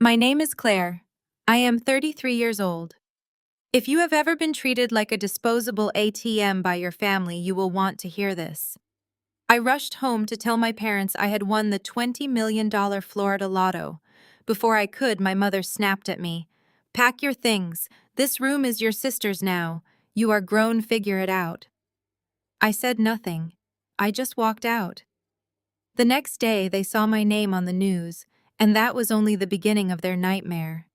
My name is Claire. I am 33 years old. If you have ever been treated like a disposable ATM by your family, you will want to hear this. I rushed home to tell my parents I had won the $20 million Florida Lotto. Before I could, my mother snapped at me. "Pack your things. This room is your sister's now. You are grown, figure it out." I said nothing. I just walked out. The next day, they saw my name on the news, and that was only the beginning of their nightmare.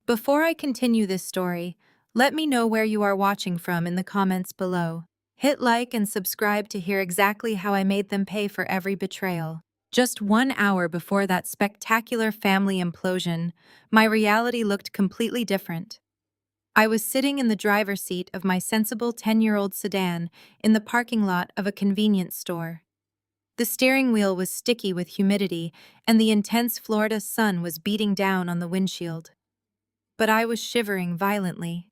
Before I continue this story, let me know where you are watching from in the comments below. Hit like and subscribe to hear exactly how I made them pay for every betrayal. Just 1 hour before that spectacular family implosion, my reality looked completely different. I was sitting in the driver's seat of my sensible 10-year-old sedan in the parking lot of a convenience store. The steering wheel was sticky with humidity, and the intense Florida sun was beating down on the windshield. But I was shivering violently.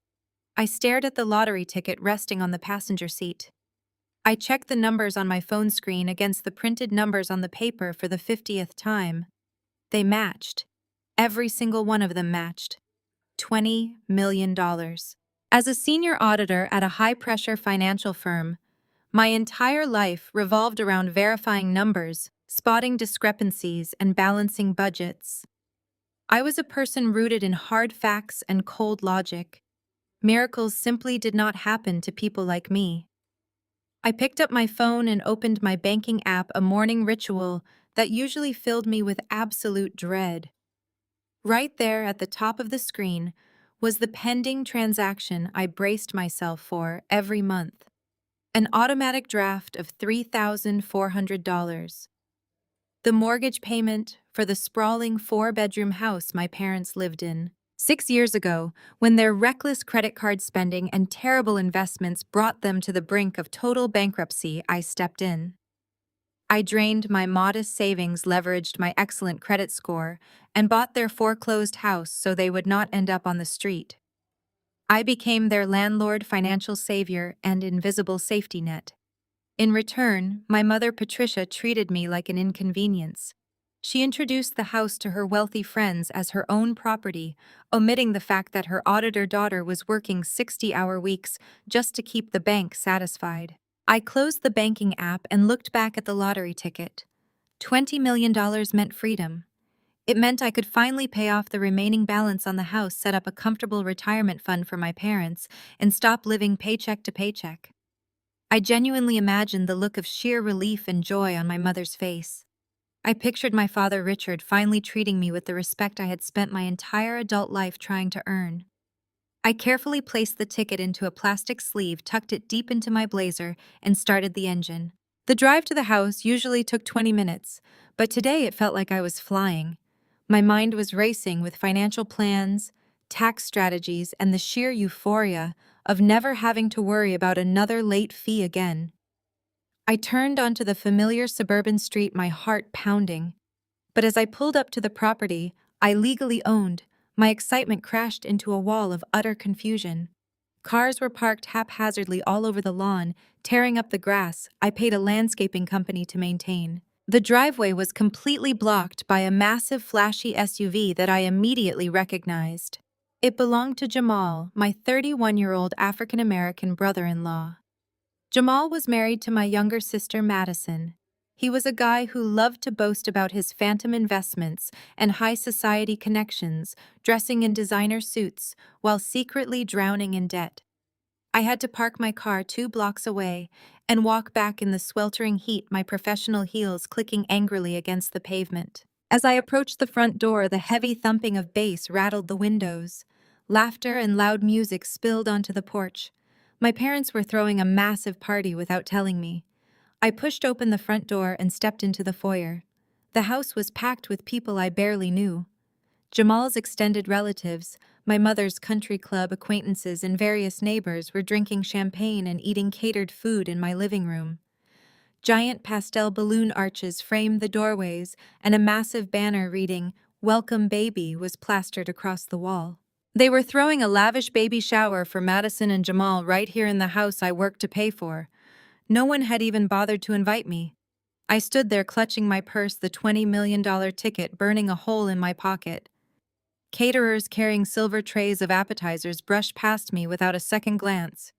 I stared at the lottery ticket resting on the passenger seat. I checked the numbers on my phone screen against the printed numbers on the paper for the 50th time. They matched. Every single one of them matched. $20 million. As a senior auditor at a high-pressure financial firm, my entire life revolved around verifying numbers, spotting discrepancies, and balancing budgets. I was a person rooted in hard facts and cold logic. Miracles simply did not happen to people like me. I picked up my phone and opened my banking app, a morning ritual that usually filled me with absolute dread. Right there at the top of the screen was the pending transaction I braced myself for every month. An automatic draft of $3,400. The mortgage payment for the sprawling 4-bedroom house my parents lived in. 6 years ago, when their reckless credit card spending and terrible investments brought them to the brink of total bankruptcy, I stepped in. I drained my modest savings, leveraged my excellent credit score, and bought their foreclosed house so they would not end up on the street. I became their landlord, financial savior, and invisible safety net. In return, my mother Patricia treated me like an inconvenience. She introduced the house to her wealthy friends as her own property, omitting the fact that her auditor daughter was working 60-hour weeks just to keep the bank satisfied. I closed the banking app and looked back at the lottery ticket. $20 million meant freedom. It meant I could finally pay off the remaining balance on the house, set up a comfortable retirement fund for my parents, and stop living paycheck to paycheck. I genuinely imagined the look of sheer relief and joy on my mother's face. I pictured my father Richard finally treating me with the respect I had spent my entire adult life trying to earn. I carefully placed the ticket into a plastic sleeve, tucked it deep into my blazer, and started the engine. The drive to the house usually took 20 minutes, but today it felt like I was flying. My mind was racing with financial plans, tax strategies, and the sheer euphoria of never having to worry about another late fee again. I turned onto the familiar suburban street, my heart pounding. But as I pulled up to the property I legally owned, my excitement crashed into a wall of utter confusion. Cars were parked haphazardly all over the lawn, tearing up the grass I paid a landscaping company to maintain. The driveway was completely blocked by a massive, flashy SUV that I immediately recognized. It belonged to Jamal, my 31-year-old African-American brother-in-law. Jamal was married to my younger sister, Madison. He was a guy who loved to boast about his phantom investments and high society connections, dressing in designer suits while secretly drowning in debt. I had to park my car 2 blocks away and walk back in the sweltering heat, my professional heels clicking angrily against the pavement. As I approached the front door, the heavy thumping of bass rattled the windows. Laughter and loud music spilled onto the porch. My parents were throwing a massive party without telling me. I pushed open the front door and stepped into the foyer. The house was packed with people I barely knew. Jamal's extended relatives, my mother's country club acquaintances, and various neighbors were drinking champagne and eating catered food in my living room. Giant pastel balloon arches framed the doorways, and a massive banner reading, "Welcome Baby," was plastered across the wall. They were throwing a lavish baby shower for Madison and Jamal right here in the house I worked to pay for. No one had even bothered to invite me. I stood there clutching my purse, the $20 million ticket burning a hole in my pocket. Caterers carrying silver trays of appetizers brushed past me without a second glance.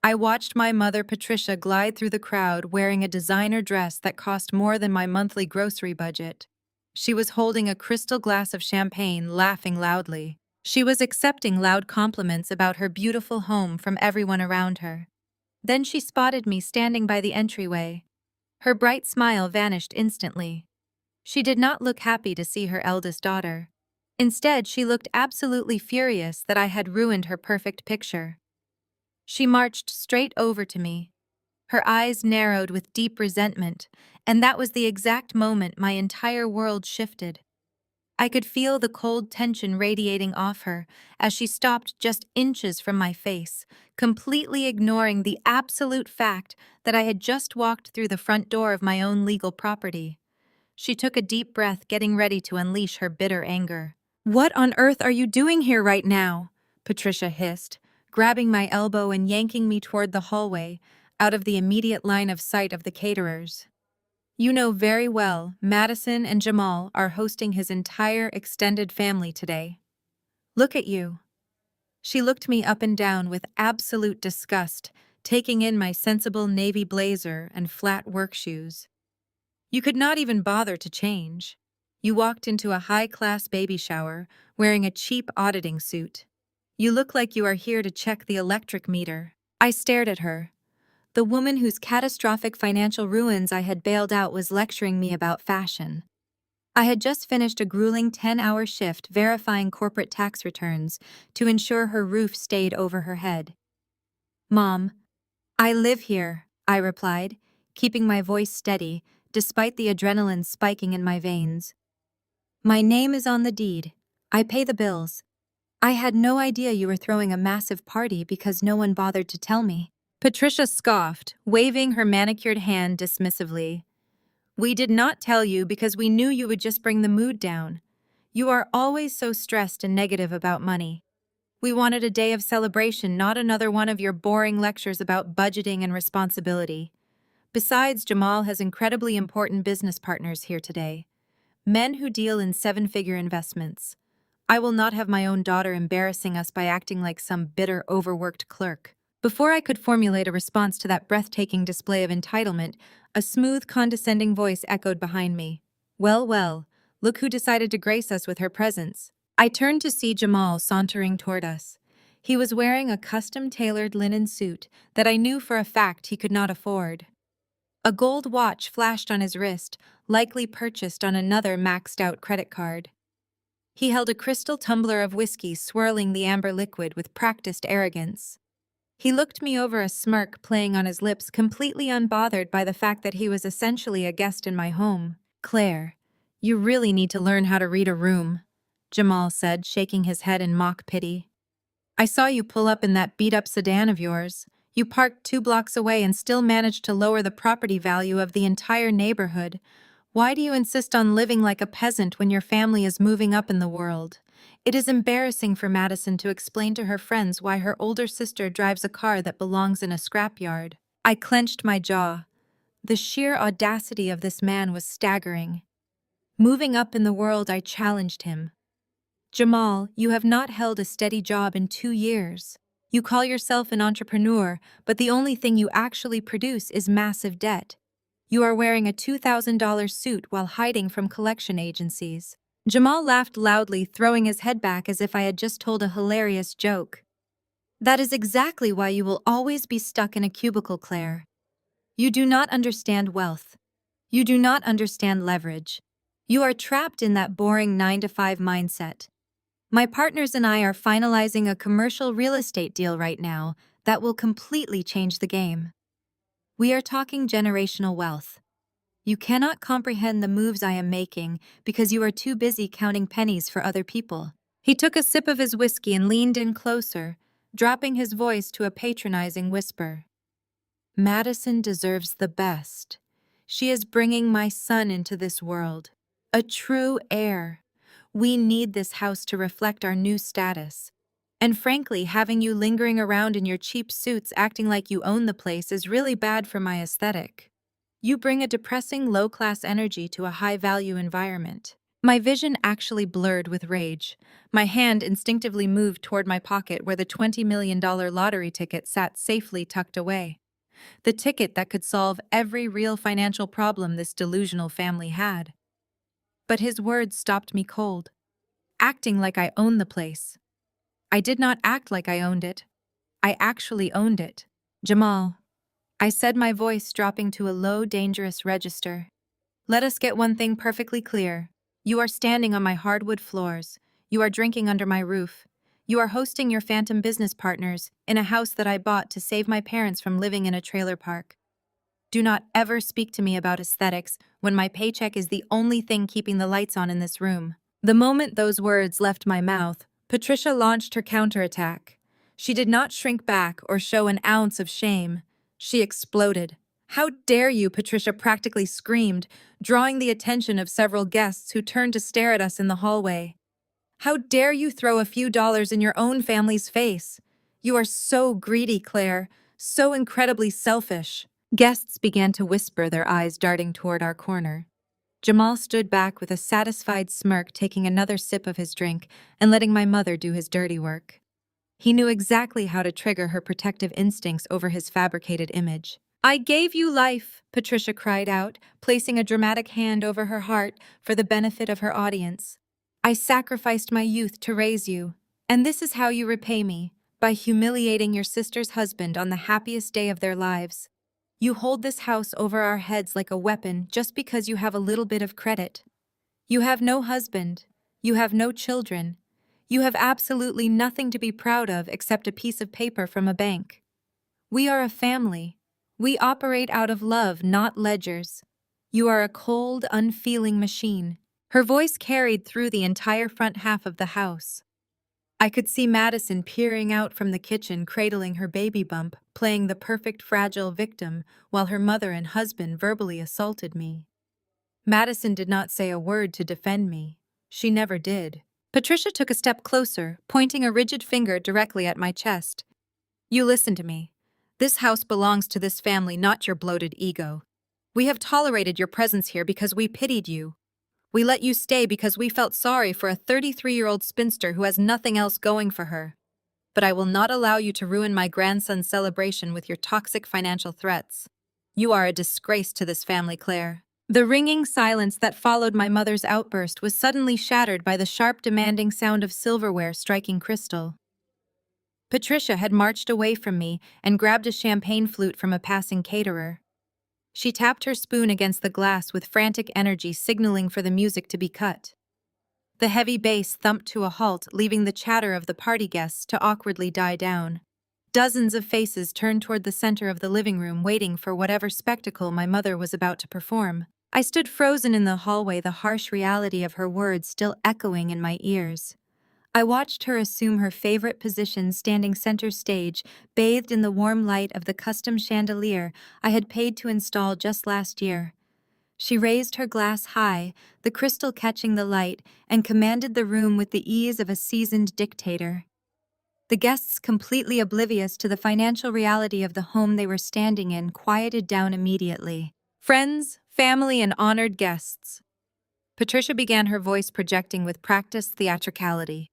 I watched my mother, Patricia, glide through the crowd wearing a designer dress that cost more than my monthly grocery budget. She was holding a crystal glass of champagne, laughing loudly. She was accepting loud compliments about her beautiful home from everyone around her. Then she spotted me standing by the entryway. Her bright smile vanished instantly. She did not look happy to see her eldest daughter. Instead, she looked absolutely furious that I had ruined her perfect picture. She marched straight over to me. Her eyes narrowed with deep resentment, and that was the exact moment my entire world shifted. I could feel the cold tension radiating off her as she stopped just inches from my face, completely ignoring the absolute fact that I had just walked through the front door of my own legal property. She took a deep breath, getting ready to unleash her bitter anger. "What on earth are you doing here right now?" Patricia hissed, grabbing my elbow and yanking me toward the hallway, out of the immediate line of sight of the caterers. "You know very well Madison and Jamal are hosting his entire extended family today. Look at you." She looked me up and down with absolute disgust, taking in my sensible navy blazer and flat work shoes. "You could not even bother to change. You walked into a high-class baby shower wearing a cheap auditing suit. You look like you are here to check the electric meter." I stared at her. The woman whose catastrophic financial ruins I had bailed out was lecturing me about fashion. I had just finished a grueling 10-hour shift verifying corporate tax returns to ensure her roof stayed over her head. "Mom, I live here," I replied, keeping my voice steady despite the adrenaline spiking in my veins. "My name is on the deed. I pay the bills. I had no idea you were throwing a massive party because no one bothered to tell me." Patricia scoffed, waving her manicured hand dismissively. "We did not tell you because we knew you would just bring the mood down. You are always so stressed and negative about money. We wanted a day of celebration, not another one of your boring lectures about budgeting and responsibility. Besides, Jamal has incredibly important business partners here today. Men who deal in seven-figure investments. I will not have my own daughter embarrassing us by acting like some bitter, overworked clerk." Before I could formulate a response to that breathtaking display of entitlement, a smooth, condescending voice echoed behind me. "Well, well, look who decided to grace us with her presence." I turned to see Jamal sauntering toward us. He was wearing a custom-tailored linen suit that I knew for a fact he could not afford. A gold watch flashed on his wrist, likely purchased on another maxed-out credit card. He held a crystal tumbler of whiskey swirling the amber liquid with practiced arrogance. He looked me over, a smirk playing on his lips, completely unbothered by the fact that he was essentially a guest in my home. "Claire, you really need to learn how to read a room," Jamal said, shaking his head in mock pity. "I saw you pull up in that beat-up sedan of yours. You parked 2 blocks away and still managed to lower the property value of the entire neighborhood. Why do you insist on living like a peasant when your family is moving up in the world?" It is embarrassing for Madison to explain to her friends why her older sister drives a car that belongs in a scrapyard. I clenched my jaw. The sheer audacity of this man was staggering. Moving up in the world, I challenged him. "Jamal, you have not held a steady job in 2 years. You call yourself an entrepreneur, but the only thing you actually produce is massive debt. You are wearing a $2,000 suit while hiding from collection agencies." Jamal laughed loudly, throwing his head back as if I had just told a hilarious joke. "That is exactly why you will always be stuck in a cubicle, Claire. You do not understand wealth. You do not understand leverage. You are trapped in that boring 9-to-5 mindset. My partners and I are finalizing a commercial real estate deal right now that will completely change the game. We are talking generational wealth. You cannot comprehend the moves I am making because you are too busy counting pennies for other people." He took a sip of his whiskey and leaned in closer, dropping his voice to a patronizing whisper. "Madison deserves the best. She is bringing my son into this world. A true heir. We need this house to reflect our new status. And frankly, having you lingering around in your cheap suits acting like you own the place is really bad for my aesthetic. You bring a depressing low-class energy to a high-value environment." My vision actually blurred with rage. My hand instinctively moved toward my pocket where the $20 million lottery ticket sat safely tucked away. The ticket that could solve every real financial problem this delusional family had. But his words stopped me cold, acting like I owned the place. I did not act like I owned it. I actually owned it. Jamal, I said, my voice dropping to a low, dangerous register. Let us get one thing perfectly clear. You are standing on my hardwood floors. You are drinking under my roof. You are hosting your phantom business partners in a house that I bought to save my parents from living in a trailer park. Do not ever speak to me about aesthetics when my paycheck is the only thing keeping the lights on in this room. The moment those words left my mouth, Patricia launched her counterattack. She did not shrink back or show an ounce of shame. She exploded. How dare you, Patricia practically screamed, drawing the attention of several guests who turned to stare at us in the hallway. How dare you throw a few dollars in your own family's face? You are so greedy, Claire, so incredibly selfish. Guests began to whisper, their eyes darting toward our corner. Jamal stood back with a satisfied smirk, taking another sip of his drink and letting my mother do his dirty work. He knew exactly how to trigger her protective instincts over his fabricated image. I gave you life, Patricia cried out, placing a dramatic hand over her heart for the benefit of her audience. I sacrificed my youth to raise you, and this is how you repay me, by humiliating your sister's husband on the happiest day of their lives. You hold this house over our heads like a weapon just because you have a little bit of credit. You have no husband. You have no children. You have absolutely nothing to be proud of except a piece of paper from a bank. We are a family. We operate out of love, not ledgers. You are a cold, unfeeling machine. Her voice carried through the entire front half of the house. I could see Madison peering out from the kitchen, cradling her baby bump, playing the perfect fragile victim, while her mother and husband verbally assaulted me. Madison did not say a word to defend me. She never did. Patricia took a step closer, pointing a rigid finger directly at my chest. You listen to me. This house belongs to this family, not your bloated ego. We have tolerated your presence here because we pitied you. We let you stay because we felt sorry for a 33-year-old spinster who has nothing else going for her. But I will not allow you to ruin my grandson's celebration with your toxic financial threats. You are a disgrace to this family, Claire. The ringing silence that followed my mother's outburst was suddenly shattered by the sharp, demanding sound of silverware striking crystal. Patricia had marched away from me and grabbed a champagne flute from a passing caterer. She tapped her spoon against the glass with frantic energy, signaling for the music to be cut. The heavy bass thumped to a halt, leaving the chatter of the party guests to awkwardly die down. Dozens of faces turned toward the center of the living room, waiting for whatever spectacle my mother was about to perform. I stood frozen in the hallway, the harsh reality of her words still echoing in my ears. I watched her assume her favorite position, standing center stage, bathed in the warm light of the custom chandelier I had paid to install just last year. She raised her glass high, the crystal catching the light, and commanded the room with the ease of a seasoned dictator. The guests, completely oblivious to the financial reality of the home they were standing in, quieted down immediately. Friends, family, and honored guests. Patricia began, her voice projecting with practiced theatricality.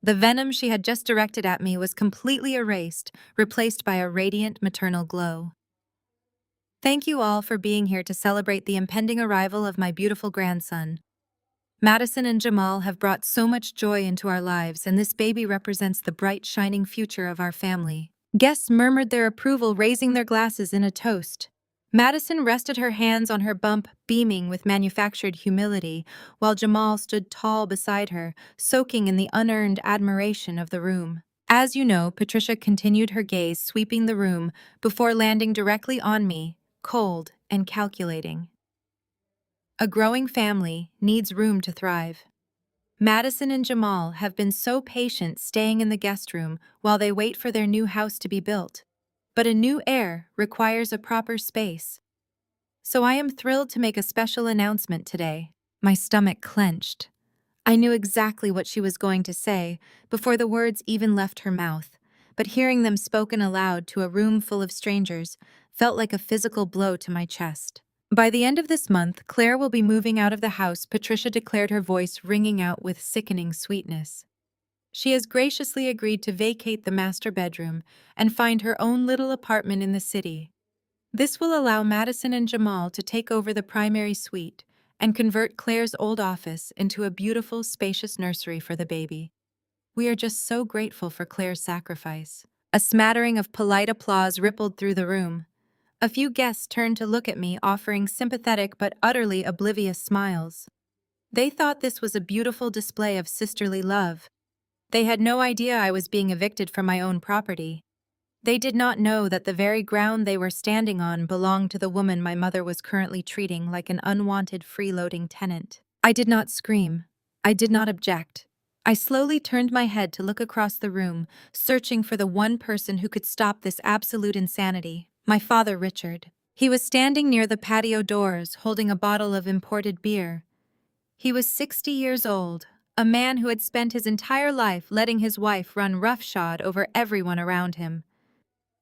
The venom she had just directed at me was completely erased, replaced by a radiant maternal glow. Thank you all for being here to celebrate the impending arrival of my beautiful grandson. Madison and Jamal have brought so much joy into our lives, and this baby represents the bright, shining future of our family. Guests murmured their approval, raising their glasses in a toast. Madison rested her hands on her bump, beaming with manufactured humility, while Jamal stood tall beside her, soaking in the unearned admiration of the room. As you know, Patricia continued, her gaze sweeping the room before landing directly on me, cold and calculating. A growing family needs room to thrive. Madison and Jamal have been so patient staying in the guest room while they wait for their new house to be built. But a new heir requires a proper space. So I am thrilled to make a special announcement today. My stomach clenched. I knew exactly what she was going to say before the words even left her mouth, but hearing them spoken aloud to a room full of strangers felt like a physical blow to my chest. By the end of this month, Claire will be moving out of the house, Patricia declared, her voice ringing out with sickening sweetness. She has graciously agreed to vacate the master bedroom and find her own little apartment in the city. This will allow Madison and Jamal to take over the primary suite and convert Claire's old office into a beautiful, spacious nursery for the baby. We are just so grateful for Claire's sacrifice. A smattering of polite applause rippled through the room. A few guests turned to look at me, offering sympathetic but utterly oblivious smiles. They thought this was a beautiful display of sisterly love. They had no idea I was being evicted from my own property. They did not know that the very ground they were standing on belonged to the woman my mother was currently treating like an unwanted freeloading tenant. I did not scream. I did not object. I slowly turned my head to look across the room, searching for the one person who could stop this absolute insanity, my father, Richard. He was standing near the patio doors, holding a bottle of imported beer. He was 60 years old, a man who had spent his entire life letting his wife run roughshod over everyone around him.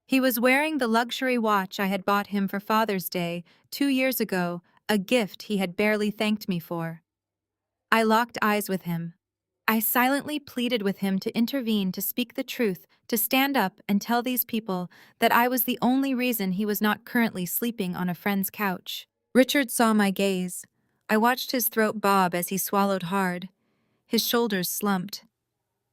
He was wearing the luxury watch I had bought him for Father's Day 2 years ago, a gift he had barely thanked me for. I locked eyes with him. I silently pleaded with him to intervene, to speak the truth, to stand up and tell these people that I was the only reason he was not currently sleeping on a friend's couch. Richard saw my gaze. I watched his throat bob as he swallowed hard. His shoulders slumped.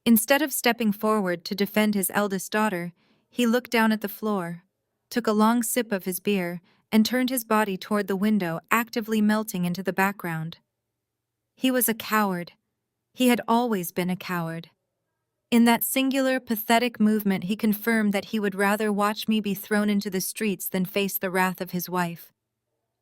Instead of stepping forward to defend his eldest daughter, he looked down at the floor, took a long sip of his beer, and turned his body toward the window, actively melting into the background. He was a coward. He had always been a coward. In that singular, pathetic movement, he confirmed that he would rather watch me be thrown into the streets than face the wrath of his wife.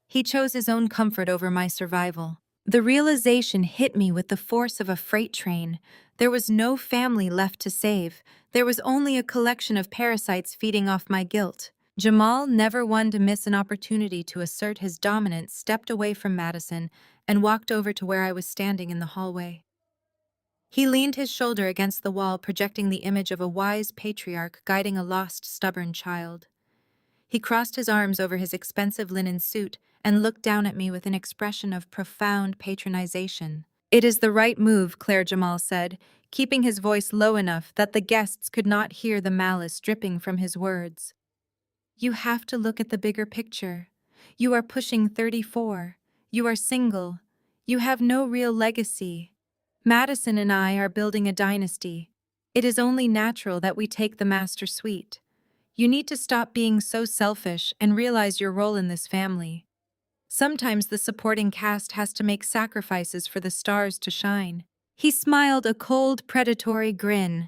He chose his own comfort over my survival. The realization hit me with the force of a freight train. There was no family left to save. There was only a collection of parasites feeding off my guilt. Jamal, never one to miss an opportunity to assert his dominance, stepped away from Madison and walked over to where I was standing in the hallway. He leaned his shoulder against the wall, projecting the image of a wise patriarch guiding a lost, stubborn child. He crossed his arms over his expensive linen suit and looked down at me with an expression of profound patronization. "It is the right move," Claire Jamal said, keeping his voice low enough that the guests could not hear the malice dripping from his words. "You have to look at the bigger picture. You are pushing 34. You are single. You have no real legacy. Madison and I are building a dynasty. It is only natural that we take the master suite. You need to stop being so selfish and realize your role in this family. Sometimes the supporting cast has to make sacrifices for the stars to shine." He smiled a cold, predatory grin.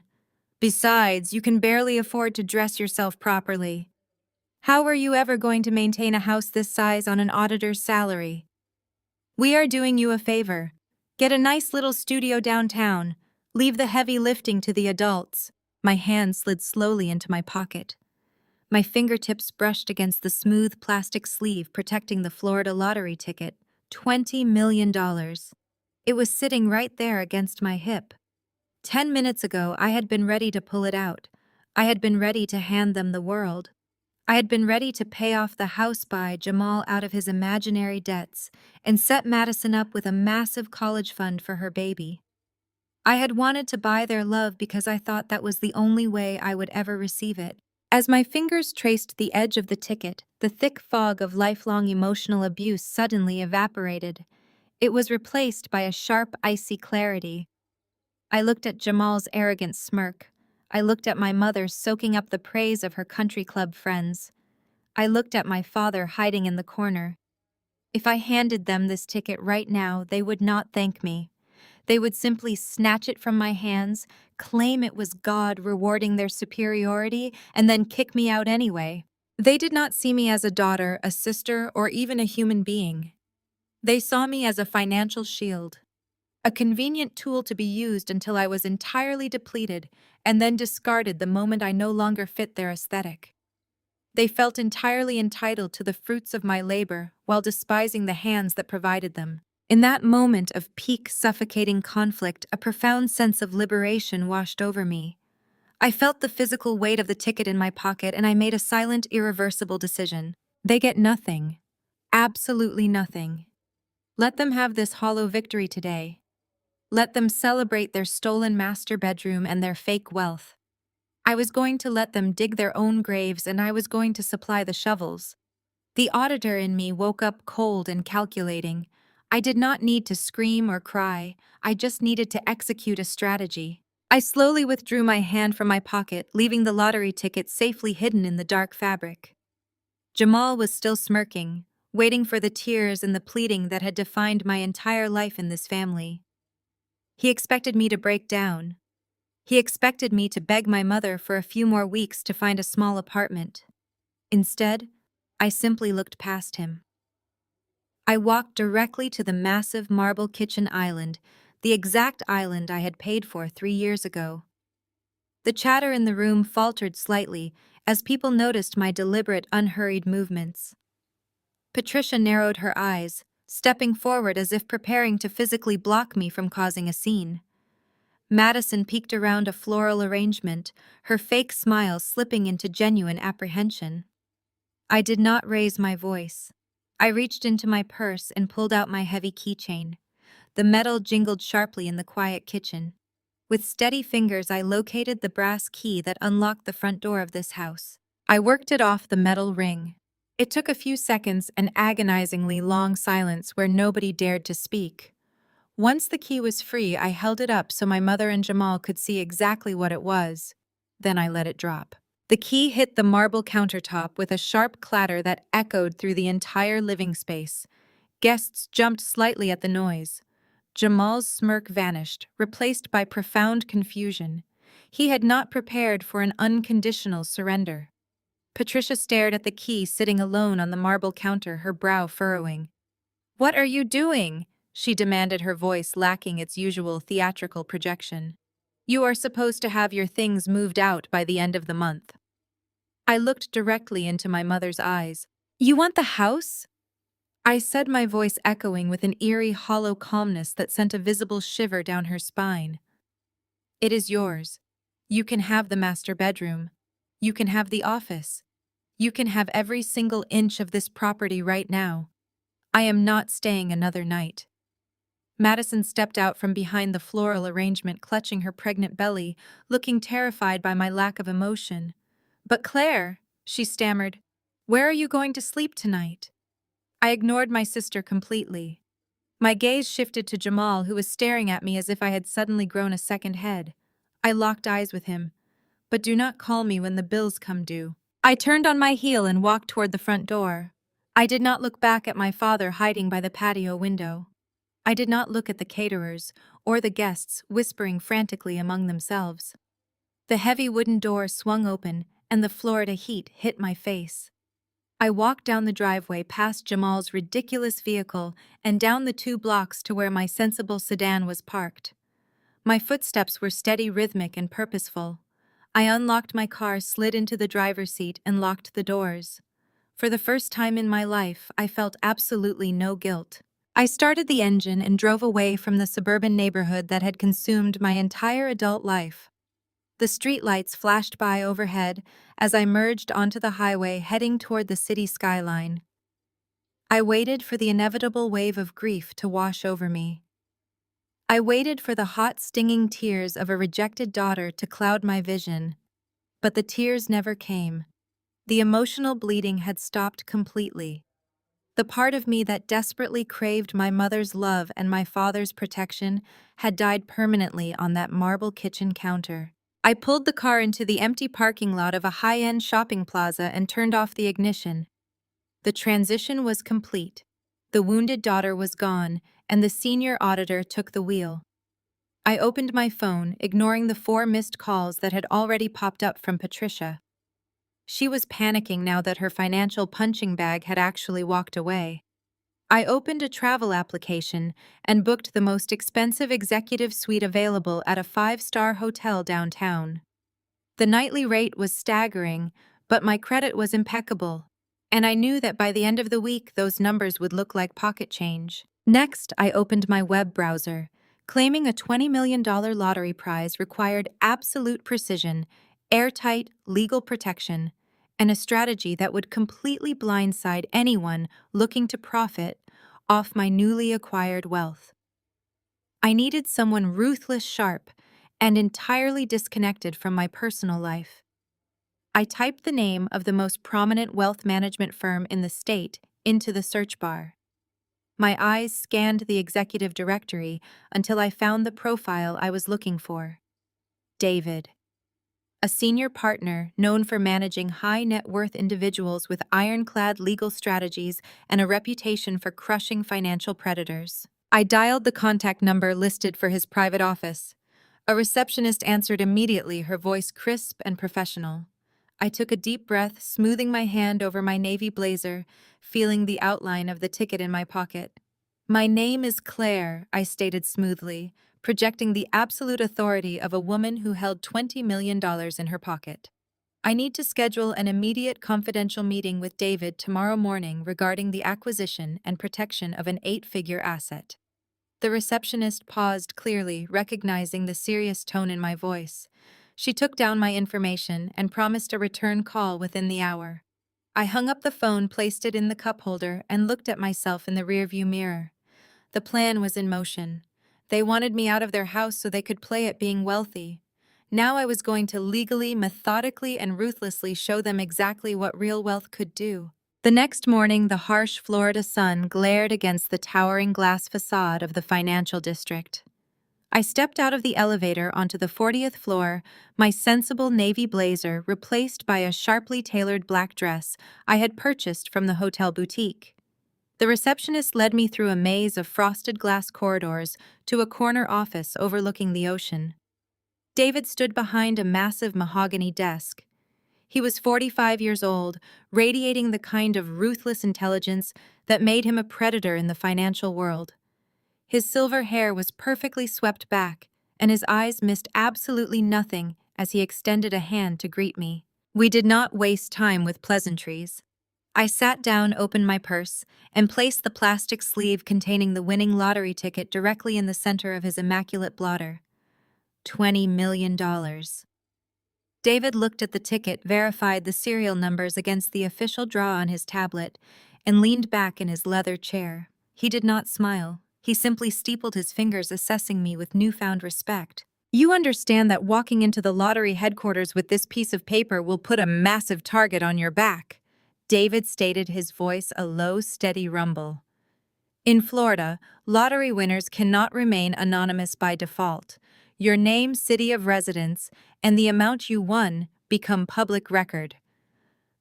"Besides, you can barely afford to dress yourself properly. How are you ever going to maintain a house this size on an auditor's salary? We are doing you a favor. Get a nice little studio downtown. Leave the heavy lifting to the adults." My hand slid slowly into my pocket. My fingertips brushed against the smooth plastic sleeve protecting the Florida lottery ticket. $20 million. It was sitting right there against my hip. 10 minutes ago, I had been ready to pull it out. I had been ready to hand them the world. I had been ready to pay off the house, buy Jamal out of his imaginary debts, and set Madison up with a massive college fund for her baby. I had wanted to buy their love because I thought that was the only way I would ever receive it. As my fingers traced the edge of the ticket, the thick fog of lifelong emotional abuse suddenly evaporated. It was replaced by a sharp, icy clarity. I looked at Jamal's arrogant smirk. I looked at my mother soaking up the praise of her country club friends. I looked at my father hiding in the corner. If I handed them this ticket right now, they would not thank me. They would simply snatch it from my hands, claim it was God rewarding their superiority, and then kick me out anyway. They did not see me as a daughter, a sister, or even a human being. They saw me as a financial shield, a convenient tool to be used until I was entirely depleted and then discarded the moment I no longer fit their aesthetic. They felt entirely entitled to the fruits of my labor while despising the hands that provided them. In that moment of peak suffocating conflict, a profound sense of liberation washed over me. I felt the physical weight of the ticket in my pocket, and I made a silent, irreversible decision. They get nothing. Absolutely nothing. Let them have this hollow victory today. Let them celebrate their stolen master bedroom and their fake wealth. I was going to let them dig their own graves and I was going to supply the shovels. The auditor in me woke up cold and calculating. I did not need to scream or cry, I just needed to execute a strategy. I slowly withdrew my hand from my pocket, leaving the lottery ticket safely hidden in the dark fabric. Jamal was still smirking, waiting for the tears and the pleading that had defined my entire life in this family. He expected me to break down. He expected me to beg my mother for a few more weeks to find a small apartment. Instead, I simply looked past him. I walked directly to the massive marble kitchen island, the exact island I had paid for 3 years ago. The chatter in the room faltered slightly as people noticed my deliberate, unhurried movements. Patricia narrowed her eyes, stepping forward as if preparing to physically block me from causing a scene. Madison peeked around a floral arrangement, her fake smile slipping into genuine apprehension. I did not raise my voice. I reached into my purse and pulled out my heavy keychain. The metal jingled sharply in the quiet kitchen. With steady fingers, I located the brass key that unlocked the front door of this house. I worked it off the metal ring. It took a few seconds and agonizingly long silence where nobody dared to speak. Once the key was free, I held it up so my mother and Jamal could see exactly what it was. Then I let it drop. The key hit the marble countertop with a sharp clatter that echoed through the entire living space. Guests jumped slightly at the noise. Jamal's smirk vanished, replaced by profound confusion. He had not prepared for an unconditional surrender. Patricia stared at the key sitting alone on the marble counter, her brow furrowing. "What are you doing?" she demanded, her voice lacking its usual theatrical projection. "You are supposed to have your things moved out by the end of the month." I looked directly into my mother's eyes. "You want the house?" I said, my voice echoing with an eerie, hollow calmness that sent a visible shiver down her spine. "It is yours. You can have the master bedroom. You can have the office. You can have every single inch of this property right now. I am not staying another night." Madison stepped out from behind the floral arrangement, clutching her pregnant belly, looking terrified by my lack of emotion. "But Claire," she stammered, "where are you going to sleep tonight?" I ignored my sister completely. My gaze shifted to Jamal, who was staring at me as if I had suddenly grown a second head. I locked eyes with him. "But do not call me when the bills come due." I turned on my heel and walked toward the front door. I did not look back at my father hiding by the patio window. I did not look at the caterers or the guests whispering frantically among themselves. The heavy wooden door swung open and the Florida heat hit my face. I walked down the driveway past Jamal's ridiculous vehicle and down the 2 blocks to where my sensible sedan was parked. My footsteps were steady, rhythmic, and purposeful. I unlocked my car, slid into the driver's seat, and locked the doors. For the first time in my life, I felt absolutely no guilt. I started the engine and drove away from the suburban neighborhood that had consumed my entire adult life. The streetlights flashed by overhead as I merged onto the highway heading toward the city skyline. I waited for the inevitable wave of grief to wash over me. I waited for the hot, stinging tears of a rejected daughter to cloud my vision, but the tears never came. The emotional bleeding had stopped completely. The part of me that desperately craved my mother's love and my father's protection had died permanently on that marble kitchen counter. I pulled the car into the empty parking lot of a high-end shopping plaza and turned off the ignition. The transition was complete. The wounded daughter was gone, and the senior auditor took the wheel. I opened my phone, ignoring the 4 missed calls that had already popped up from Patricia. She was panicking now that her financial punching bag had actually walked away. I opened a travel application and booked the most expensive executive suite available at a 5-star hotel downtown. The nightly rate was staggering, but my credit was impeccable, and I knew that by the end of the week those numbers would look like pocket change. Next, I opened my web browser. Claiming a $20 million lottery prize required absolute precision, airtight legal protection, and a strategy that would completely blindside anyone looking to profit off my newly acquired wealth. I needed someone ruthless, sharp, and entirely disconnected from my personal life. I typed the name of the most prominent wealth management firm in the state into the search bar. My eyes scanned the executive directory until I found the profile I was looking for. David, a senior partner known for managing high net worth individuals with ironclad legal strategies and a reputation for crushing financial predators. I dialed the contact number listed for his private office. A receptionist answered immediately, her voice crisp and professional. I took a deep breath, smoothing my hand over my navy blazer, feeling the outline of the ticket in my pocket. "My name is Claire," I stated smoothly, projecting the absolute authority of a woman who held $20 million in her pocket. "I need to schedule an immediate confidential meeting with David tomorrow morning regarding the acquisition and protection of an 8-figure asset." The receptionist paused, clearly recognizing the serious tone in my voice. She took down my information and promised a return call within the hour. I hung up the phone, placed it in the cup holder, and looked at myself in the rearview mirror. The plan was in motion. They wanted me out of their house so they could play at being wealthy. Now I was going to legally, methodically, and ruthlessly show them exactly what real wealth could do. The next morning, the harsh Florida sun glared against the towering glass facade of the financial district. I stepped out of the elevator onto the 40th floor, my sensible navy blazer replaced by a sharply tailored black dress I had purchased from the hotel boutique. The receptionist led me through a maze of frosted glass corridors to a corner office overlooking the ocean. David stood behind a massive mahogany desk. He was 45 years old, radiating the kind of ruthless intelligence that made him a predator in the financial world. His silver hair was perfectly swept back, and his eyes missed absolutely nothing as he extended a hand to greet me. We did not waste time with pleasantries. I sat down, opened my purse, and placed the plastic sleeve containing the winning lottery ticket directly in the center of his immaculate blotter. $20 million. David looked at the ticket, verified the serial numbers against the official draw on his tablet, and leaned back in his leather chair. He did not smile. He simply steepled his fingers, assessing me with newfound respect. "You understand that walking into the lottery headquarters with this piece of paper will put a massive target on your back," David stated, his voice a low, steady rumble. "In Florida, lottery winners cannot remain anonymous by default. Your name, city of residence, and the amount you won become public record.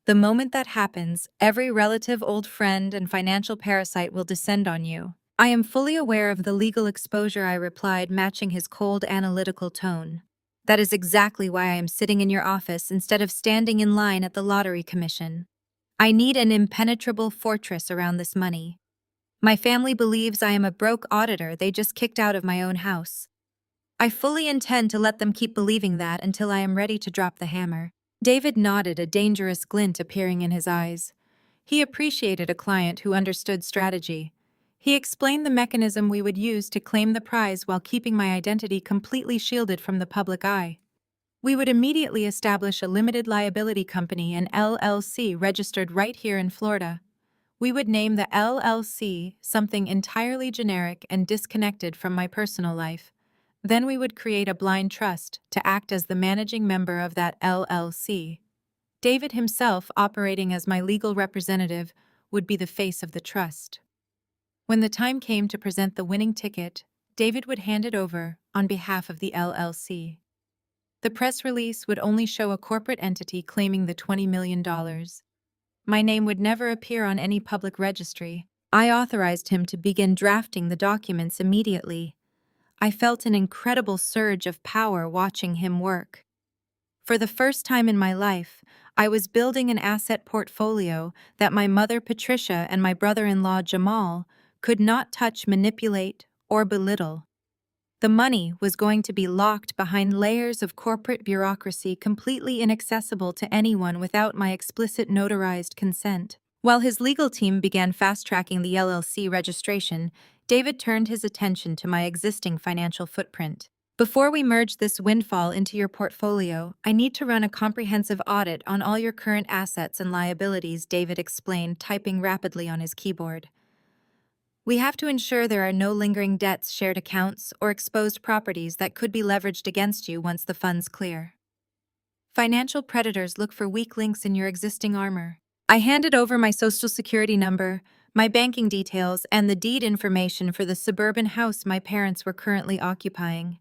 The moment that happens, every relative, old friend, and financial parasite will descend on you." "I am fully aware of the legal exposure," I replied, matching his cold, analytical tone. "That is exactly why I am sitting in your office instead of standing in line at the lottery commission. I need an impenetrable fortress around this money. My family believes I am a broke auditor they just kicked out of my own house. I fully intend to let them keep believing that until I am ready to drop the hammer." David nodded, a dangerous glint appearing in his eyes. He appreciated a client who understood strategy. He explained the mechanism we would use to claim the prize while keeping my identity completely shielded from the public eye. We would immediately establish a limited liability company, an LLC, registered right here in Florida. We would name the LLC something entirely generic and disconnected from my personal life. Then we would create a blind trust to act as the managing member of that LLC. David himself, operating as my legal representative, would be the face of the trust. When the time came to present the winning ticket, David would hand it over on behalf of the LLC. The press release would only show a corporate entity claiming the $20 million. My name would never appear on any public registry. I authorized him to begin drafting the documents immediately. I felt an incredible surge of power watching him work. For the first time in my life, I was building an asset portfolio that my mother Patricia and my brother-in-law Jamal could not touch, manipulate, or belittle. The money was going to be locked behind layers of corporate bureaucracy completely inaccessible to anyone without my explicit notarized consent. While his legal team began fast-tracking the LLC registration, David turned his attention to my existing financial footprint. Before we merge this windfall into your portfolio, I need to run a comprehensive audit on all your current assets and liabilities, David explained, typing rapidly on his keyboard. We have to ensure there are no lingering debts, shared accounts, or exposed properties that could be leveraged against you once the funds clear. Financial predators look for weak links in your existing armor. I handed over my social security number, my banking details, and the deed information for the suburban house my parents were currently occupying.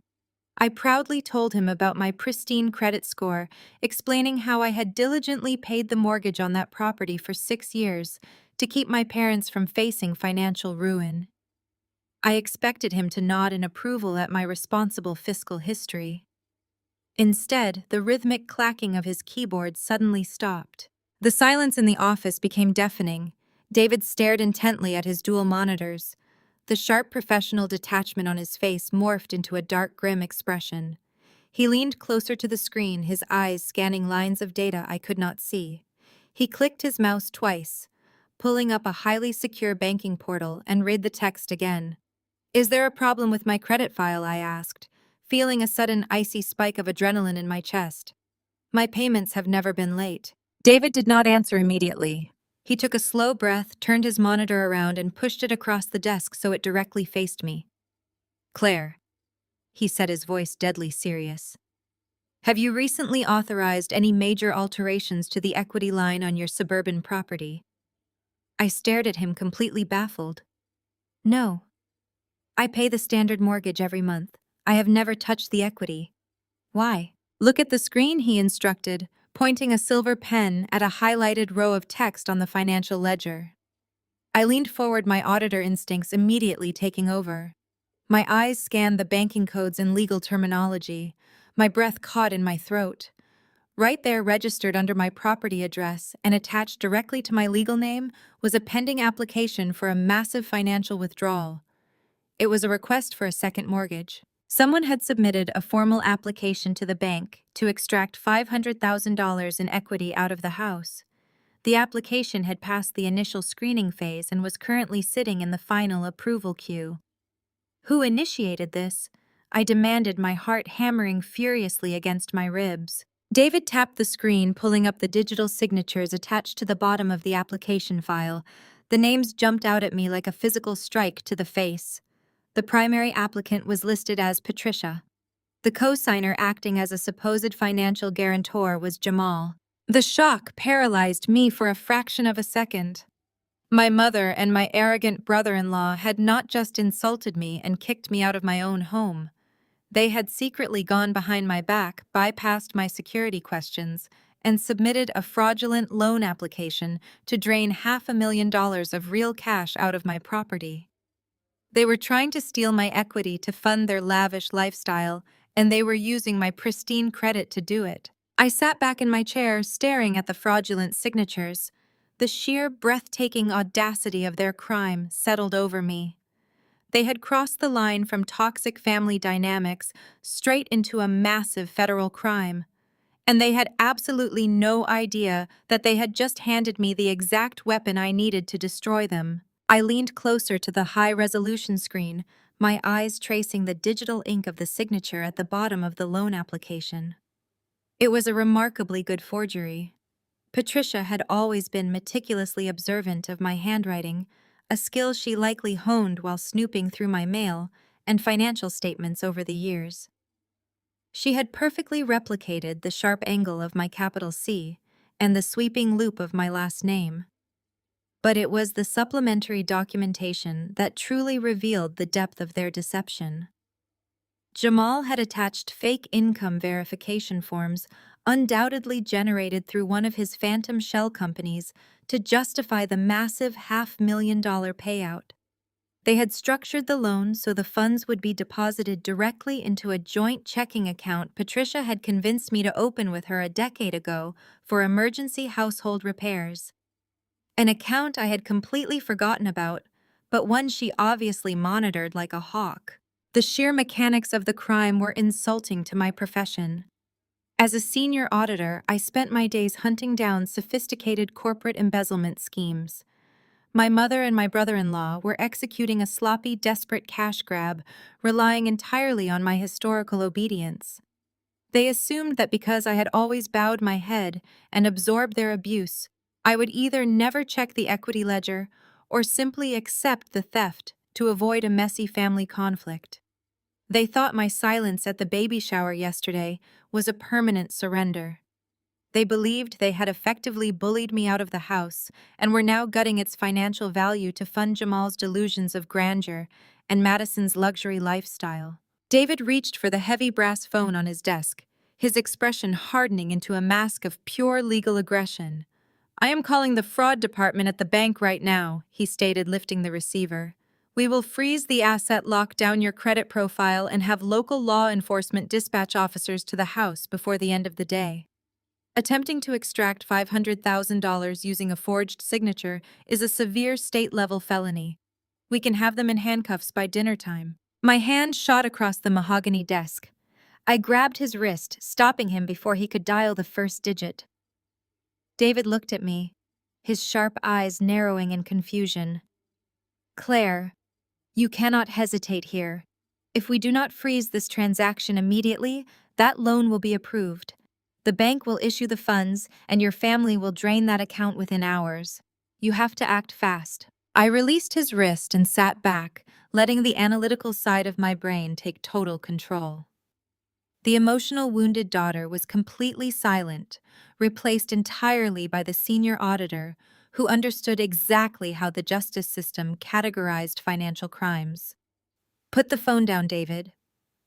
I proudly told him about my pristine credit score, explaining how I had diligently paid the mortgage on that property for 6 years to keep my parents from facing financial ruin. I expected him to nod in approval at my responsible fiscal history. Instead, the rhythmic clacking of his keyboard suddenly stopped. The silence in the office became deafening. David stared intently at his dual monitors. The sharp professional detachment on his face morphed into a dark, grim expression. He leaned closer to the screen, his eyes scanning lines of data I could not see. He clicked his mouse twice, pulling up a highly secure banking portal, and read the text again. "Is there a problem with my credit file?" I asked, feeling a sudden icy spike of adrenaline in my chest. "My payments have never been late." David did not answer immediately. He took a slow breath, turned his monitor around, and pushed it across the desk so it directly faced me. "Claire," he said, his voice deadly serious, "have you recently authorized any major alterations to the equity line on your suburban property?" I stared at him, completely baffled. "No. I pay the standard mortgage every month. I have never touched the equity." "Why?" "Look at the screen," he instructed, pointing a silver pen at a highlighted row of text on the financial ledger. I leaned forward, my auditor instincts immediately taking over. My eyes scanned the banking codes and legal terminology. My breath caught in my throat. Right there, registered under my property address and attached directly to my legal name, was a pending application for a massive financial withdrawal. It was a request for a second mortgage. Someone had submitted a formal application to the bank to extract $500,000 in equity out of the house. The application had passed the initial screening phase and was currently sitting in the final approval queue. Who initiated this? I demanded, my heart hammering furiously against my ribs. David tapped the screen, pulling up the digital signatures attached to the bottom of the application file. The names jumped out at me like a physical strike to the face. The primary applicant was listed as Patricia. The co-signer acting as a supposed financial guarantor was Jamal. The shock paralyzed me for a fraction of a second. My mother and my arrogant brother-in-law had not just insulted me and kicked me out of my own home. They had secretly gone behind my back, bypassed my security questions, and submitted a fraudulent loan application to drain $500,000 of real cash out of my property. They were trying to steal my equity to fund their lavish lifestyle, and they were using my pristine credit to do it. I sat back in my chair, staring at the fraudulent signatures. The sheer, breathtaking audacity of their crime settled over me. They had crossed the line from toxic family dynamics straight into a massive federal crime. And they had absolutely no idea that they had just handed me the exact weapon I needed to destroy them. I leaned closer to the high-resolution screen, my eyes tracing the digital ink of the signature at the bottom of the loan application. It was a remarkably good forgery. Patricia had always been meticulously observant of my handwriting, a skill she likely honed while snooping through my mail and financial statements over the years. She had perfectly replicated the sharp angle of my capital C and the sweeping loop of my last name. But it was the supplementary documentation that truly revealed the depth of their deception. Jamal had attached fake income verification forms, undoubtedly generated through one of his phantom shell companies, to justify the massive $500,000 payout. They had structured the loan so the funds would be deposited directly into a joint checking account Patricia had convinced me to open with her a decade ago for emergency household repairs. An account I had completely forgotten about, but one she obviously monitored like a hawk. The sheer mechanics of the crime were insulting to my profession. As a senior auditor, I spent my days hunting down sophisticated corporate embezzlement schemes. My mother and my brother-in-law were executing a sloppy, desperate cash grab, relying entirely on my historical obedience. They assumed that because I had always bowed my head and absorbed their abuse, I would either never check the equity ledger or simply accept the theft to avoid a messy family conflict. They thought my silence at the baby shower yesterday was a permanent surrender. They believed they had effectively bullied me out of the house and were now gutting its financial value to fund Jamal's delusions of grandeur and Madison's luxury lifestyle. David reached for the heavy brass phone on his desk, his expression hardening into a mask of pure legal aggression. "I am calling the fraud department at the bank right now," he stated, lifting the receiver. "We will freeze the asset, lock down your credit profile, and have local law enforcement dispatch officers to the house before the end of the day." Attempting to extract $500,000 using a forged signature is a severe state-level felony. We can have them in handcuffs by dinner time. My hand shot across the mahogany desk. I grabbed his wrist, stopping him before he could dial the first digit. David looked at me, his sharp eyes narrowing in confusion. "Claire, you cannot hesitate here. If we do not freeze this transaction immediately, that loan will be approved. The bank will issue the funds, and your family will drain that account within hours. You have to act fast." I released his wrist and sat back, letting the analytical side of my brain take total control. The emotional wounded daughter was completely silent, replaced entirely by the senior auditor, who understood exactly how the justice system categorized financial crimes. "Put the phone down, David,"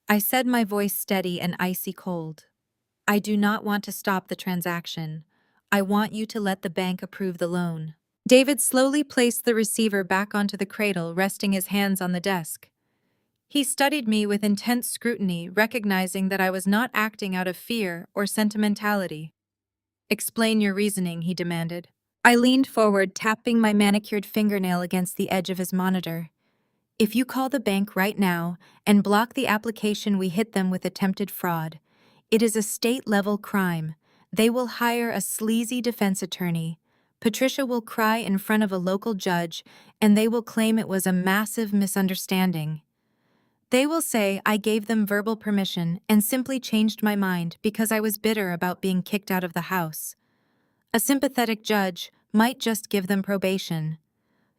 I said, my voice steady and icy cold. "I do not want to stop the transaction. I want you to let the bank approve the loan." David slowly placed the receiver back onto the cradle, resting his hands on the desk. He studied me with intense scrutiny, recognizing that I was not acting out of fear or sentimentality. "Explain your reasoning," he demanded. I leaned forward, tapping my manicured fingernail against the edge of his monitor. "If you call the bank right now and block the application we hit them with attempted fraud, it is a state-level crime. They will hire a sleazy defense attorney. Patricia will cry in front of a local judge, and they will claim it was a massive misunderstanding. They will say I gave them verbal permission and simply changed my mind because I was bitter about being kicked out of the house. A sympathetic judge might just give them probation.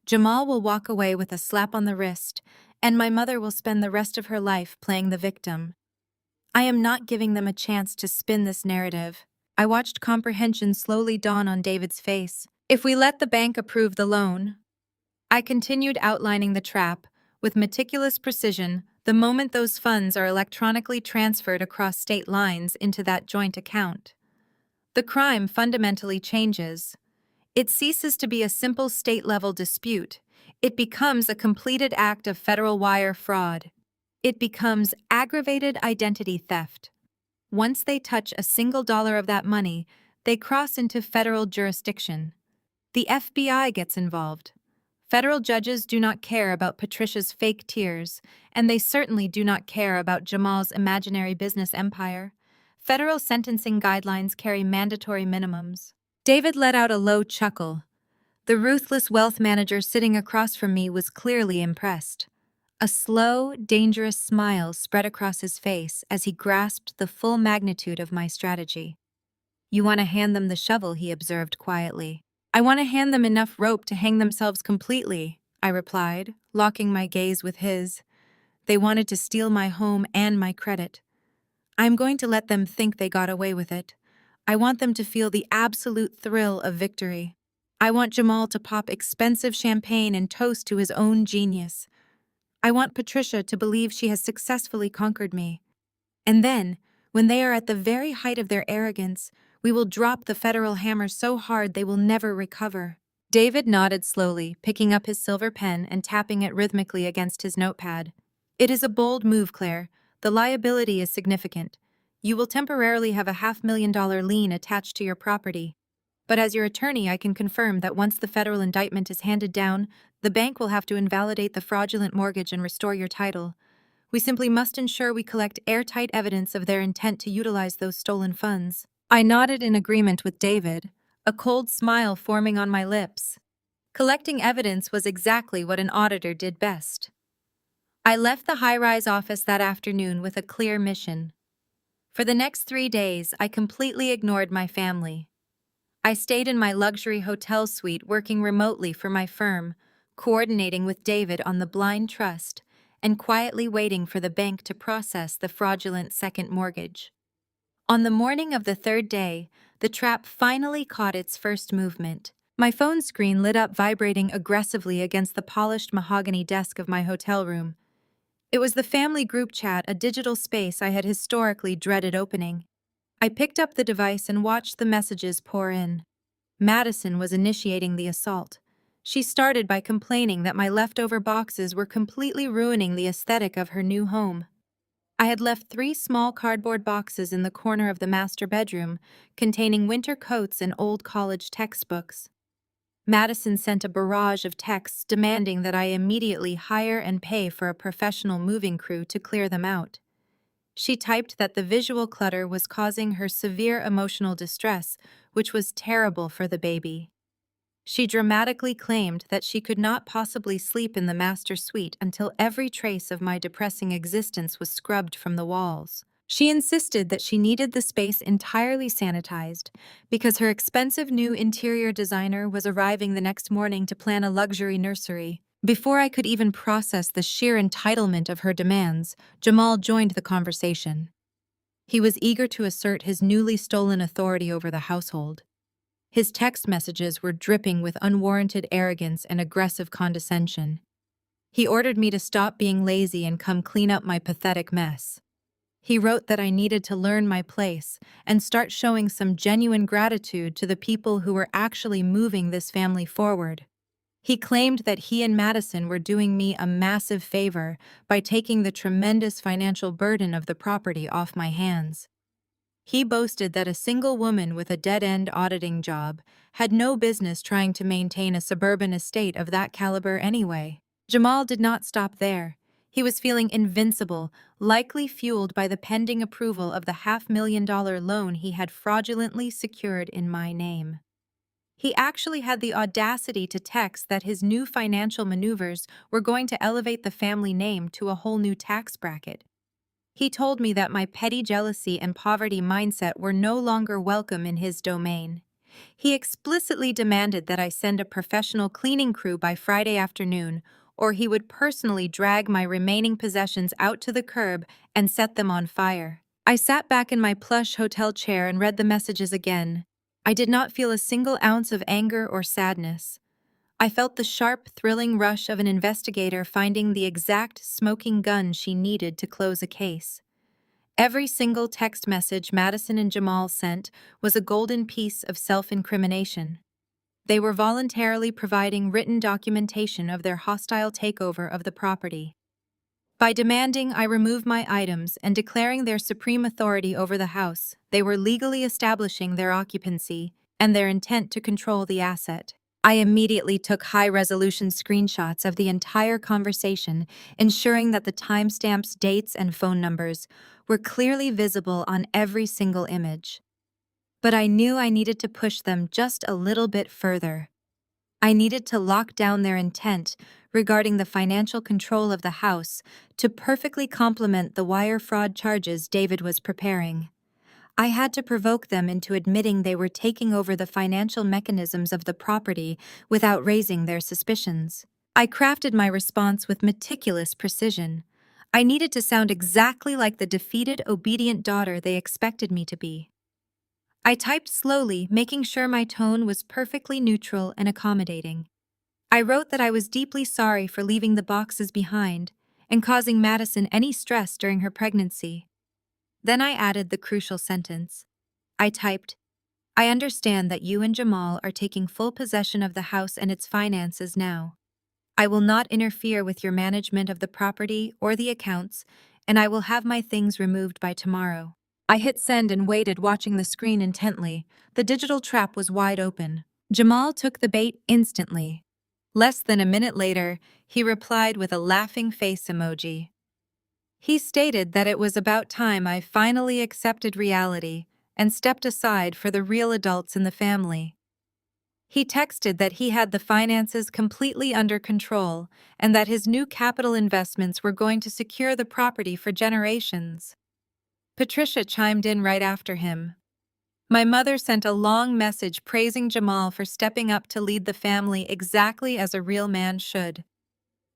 Jamal will walk away with a slap on the wrist, and my mother will spend the rest of her life playing the victim. I am not giving them a chance to spin this narrative." I watched comprehension slowly dawn on David's face. "If we let the bank approve the loan," I continued outlining the trap, with meticulous precision, "the moment those funds are electronically transferred across state lines into that joint account, the crime fundamentally changes. It ceases to be a simple state-level dispute. It becomes a completed act of federal wire fraud. It becomes aggravated identity theft. Once they touch a single dollar of that money, they cross into federal jurisdiction. The FBI gets involved. Federal judges do not care about Patricia's fake tears, and they certainly do not care about Jamal's imaginary business empire. Federal sentencing guidelines carry mandatory minimums." David let out a low chuckle. The ruthless wealth manager sitting across from me was clearly impressed. A slow, dangerous smile spread across his face as he grasped the full magnitude of my strategy. "You want to hand them the shovel," he observed quietly. "I want to hand them enough rope to hang themselves completely," I replied, locking my gaze with his. "They wanted to steal my home and my credit. I'm going to let them think they got away with it. I want them to feel the absolute thrill of victory. I want Jamal to pop expensive champagne and toast to his own genius. I want Patricia to believe she has successfully conquered me. And then, when they are at the very height of their arrogance, we will drop the federal hammer so hard they will never recover." David nodded slowly, picking up his silver pen and tapping it rhythmically against his notepad. "It is a bold move, Claire. The liability is significant. You will temporarily have a $500,000 lien attached to your property. But as your attorney, I can confirm that once the federal indictment is handed down, the bank will have to invalidate the fraudulent mortgage and restore your title. We simply must ensure we collect airtight evidence of their intent to utilize those stolen funds." I nodded in agreement with David, a cold smile forming on my lips. Collecting evidence was exactly what an auditor did best. I left the high-rise office that afternoon with a clear mission. For the next 3 days, I completely ignored my family. I stayed in my luxury hotel suite working remotely for my firm, coordinating with David on the blind trust, and quietly waiting for the bank to process the fraudulent second mortgage. On the morning of the third day, the trap finally caught its first movement. My phone screen lit up vibrating aggressively against the polished mahogany desk of my hotel room. It was the family group chat, a digital space I had historically dreaded opening. I picked up the device and watched the messages pour in. Madison was initiating the assault. She started by complaining that my leftover boxes were completely ruining the aesthetic of her new home. I had left 3 small cardboard boxes in the corner of the master bedroom, containing winter coats and old college textbooks. Madison sent a barrage of texts demanding that I immediately hire and pay for a professional moving crew to clear them out. She typed that the visual clutter was causing her severe emotional distress, which was terrible for the baby. She dramatically claimed that she could not possibly sleep in the master suite until every trace of my depressing existence was scrubbed from the walls. She insisted that she needed the space entirely sanitized because her expensive new interior designer was arriving the next morning to plan a luxury nursery. Before I could even process the sheer entitlement of her demands, Jamal joined the conversation. He was eager to assert his newly stolen authority over the household. His text messages were dripping with unwarranted arrogance and aggressive condescension. He ordered me to stop being lazy and come clean up my pathetic mess. He wrote that I needed to learn my place and start showing some genuine gratitude to the people who were actually moving this family forward. He claimed that he and Madison were doing me a massive favor by taking the tremendous financial burden of the property off my hands. He boasted that a single woman with a dead-end auditing job had no business trying to maintain a suburban estate of that caliber anyway. Jamal did not stop there. He was feeling invincible, likely fueled by the pending approval of the $500,000 loan he had fraudulently secured in my name. He actually had the audacity to text that his new financial maneuvers were going to elevate the family name to a whole new tax bracket. He told me that my petty jealousy and poverty mindset were no longer welcome in his domain. He explicitly demanded that I send a professional cleaning crew by Friday afternoon, or he would personally drag my remaining possessions out to the curb and set them on fire. I sat back in my plush hotel chair and read the messages again. I did not feel a single ounce of anger or sadness. I felt the sharp, thrilling rush of an investigator finding the exact smoking gun she needed to close a case. Every single text message Madison and Jamal sent was a golden piece of self-incrimination. They were voluntarily providing written documentation of their hostile takeover of the property. By demanding I remove my items and declaring their supreme authority over the house, they were legally establishing their occupancy and their intent to control the asset. I immediately took high-resolution screenshots of the entire conversation, ensuring that the timestamps, dates, and phone numbers were clearly visible on every single image. But I knew I needed to push them just a little bit further. I needed to lock down their intent regarding the financial control of the house to perfectly complement the wire fraud charges David was preparing. I had to provoke them into admitting they were taking over the financial mechanisms of the property without raising their suspicions. I crafted my response with meticulous precision. I needed to sound exactly like the defeated, obedient daughter they expected me to be. I typed slowly, making sure my tone was perfectly neutral and accommodating. I wrote that I was deeply sorry for leaving the boxes behind and causing Madison any stress during her pregnancy. Then I added the crucial sentence. I typed, "I understand that you and Jamal are taking full possession of the house and its finances now. I will not interfere with your management of the property or the accounts, and I will have my things removed by tomorrow." I hit send and waited, watching the screen intently. The digital trap was wide open. Jamal took the bait instantly. Less than a minute later, he replied with a laughing face emoji. He stated that it was about time I finally accepted reality and stepped aside for the real adults in the family. He texted that he had the finances completely under control and that his new capital investments were going to secure the property for generations. Patricia chimed in right after him. My mother sent a long message praising Jamal for stepping up to lead the family exactly as a real man should.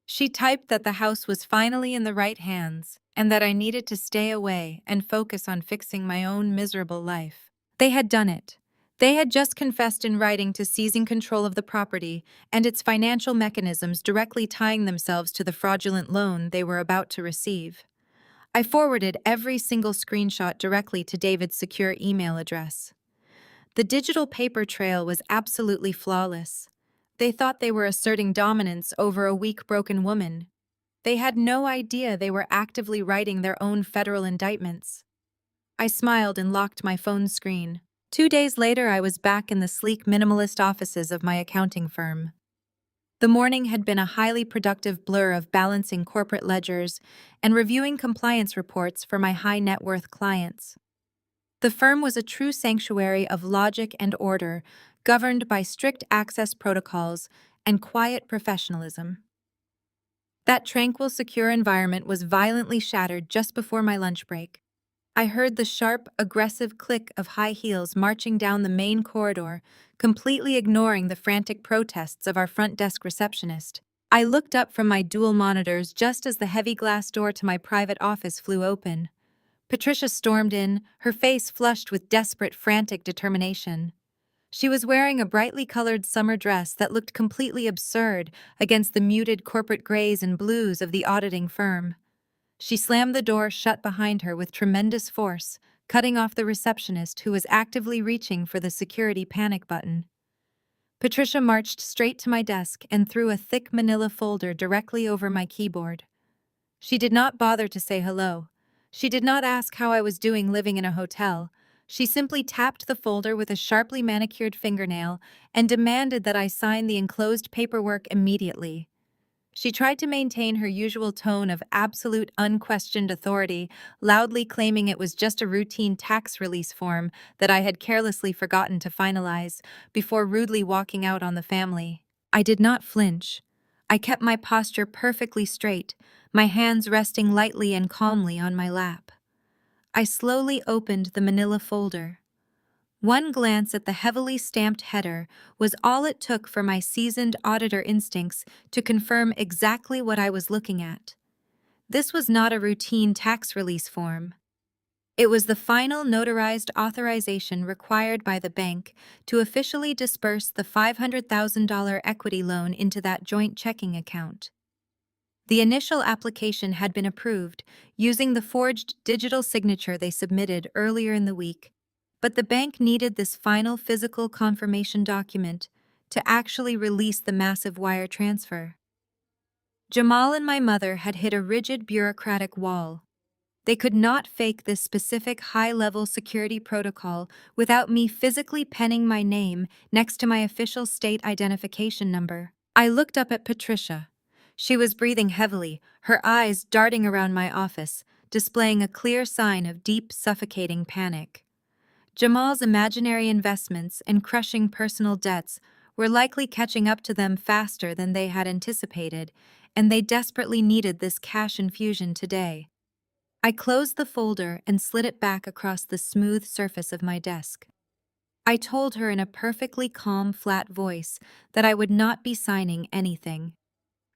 She typed that the house was finally in the right hands and that I needed to stay away and focus on fixing my own miserable life. They had done it. They had just confessed in writing to seizing control of the property and its financial mechanisms directly tying themselves to the fraudulent loan they were about to receive. I forwarded every single screenshot directly to David's secure email address. The digital paper trail was absolutely flawless. They thought they were asserting dominance over a weak, broken woman. They had no idea they were actively writing their own federal indictments. I smiled and locked my phone screen. 2 days later, I was back in the sleek minimalist offices of my accounting firm. The morning had been a highly productive blur of balancing corporate ledgers and reviewing compliance reports for my high net worth clients. The firm was a true sanctuary of logic and order, governed by strict access protocols and quiet professionalism. That tranquil, secure environment was violently shattered just before my lunch break. I heard the sharp, aggressive click of high heels marching down the main corridor, completely ignoring the frantic protests of our front desk receptionist. I looked up from my dual monitors just as the heavy glass door to my private office flew open. Patricia stormed in, her face flushed with desperate, frantic determination. She was wearing a brightly colored summer dress that looked completely absurd against the muted corporate grays and blues of the auditing firm. She slammed the door shut behind her with tremendous force, cutting off the receptionist who was actively reaching for the security panic button. Patricia marched straight to my desk and threw a thick manila folder directly over my keyboard. She did not bother to say hello. She did not ask how I was doing living in a hotel. She simply tapped the folder with a sharply manicured fingernail and demanded that I sign the enclosed paperwork immediately. She tried to maintain her usual tone of absolute unquestioned authority, loudly claiming it was just a routine tax release form that I had carelessly forgotten to finalize, before rudely walking out on the family. I did not flinch. I kept my posture perfectly straight, my hands resting lightly and calmly on my lap. I slowly opened the manila folder. One glance at the heavily stamped header was all it took for my seasoned auditor instincts to confirm exactly what I was looking at. This was not a routine tax release form. It was the final notarized authorization required by the bank to officially disperse the $500,000 equity loan into that joint checking account. The initial application had been approved using the forged digital signature they submitted earlier in the week, but the bank needed this final physical confirmation document to actually release the massive wire transfer. Jamal and my mother had hit a rigid bureaucratic wall. They could not fake this specific high-level security protocol without me physically penning my name next to my official state identification number. I looked up at Patricia. She was breathing heavily, her eyes darting around my office, displaying a clear sign of deep, suffocating panic. Jamal's imaginary investments and crushing personal debts were likely catching up to them faster than they had anticipated, and they desperately needed this cash infusion today. I closed the folder and slid it back across the smooth surface of my desk. I told her in a perfectly calm, flat voice that I would not be signing anything.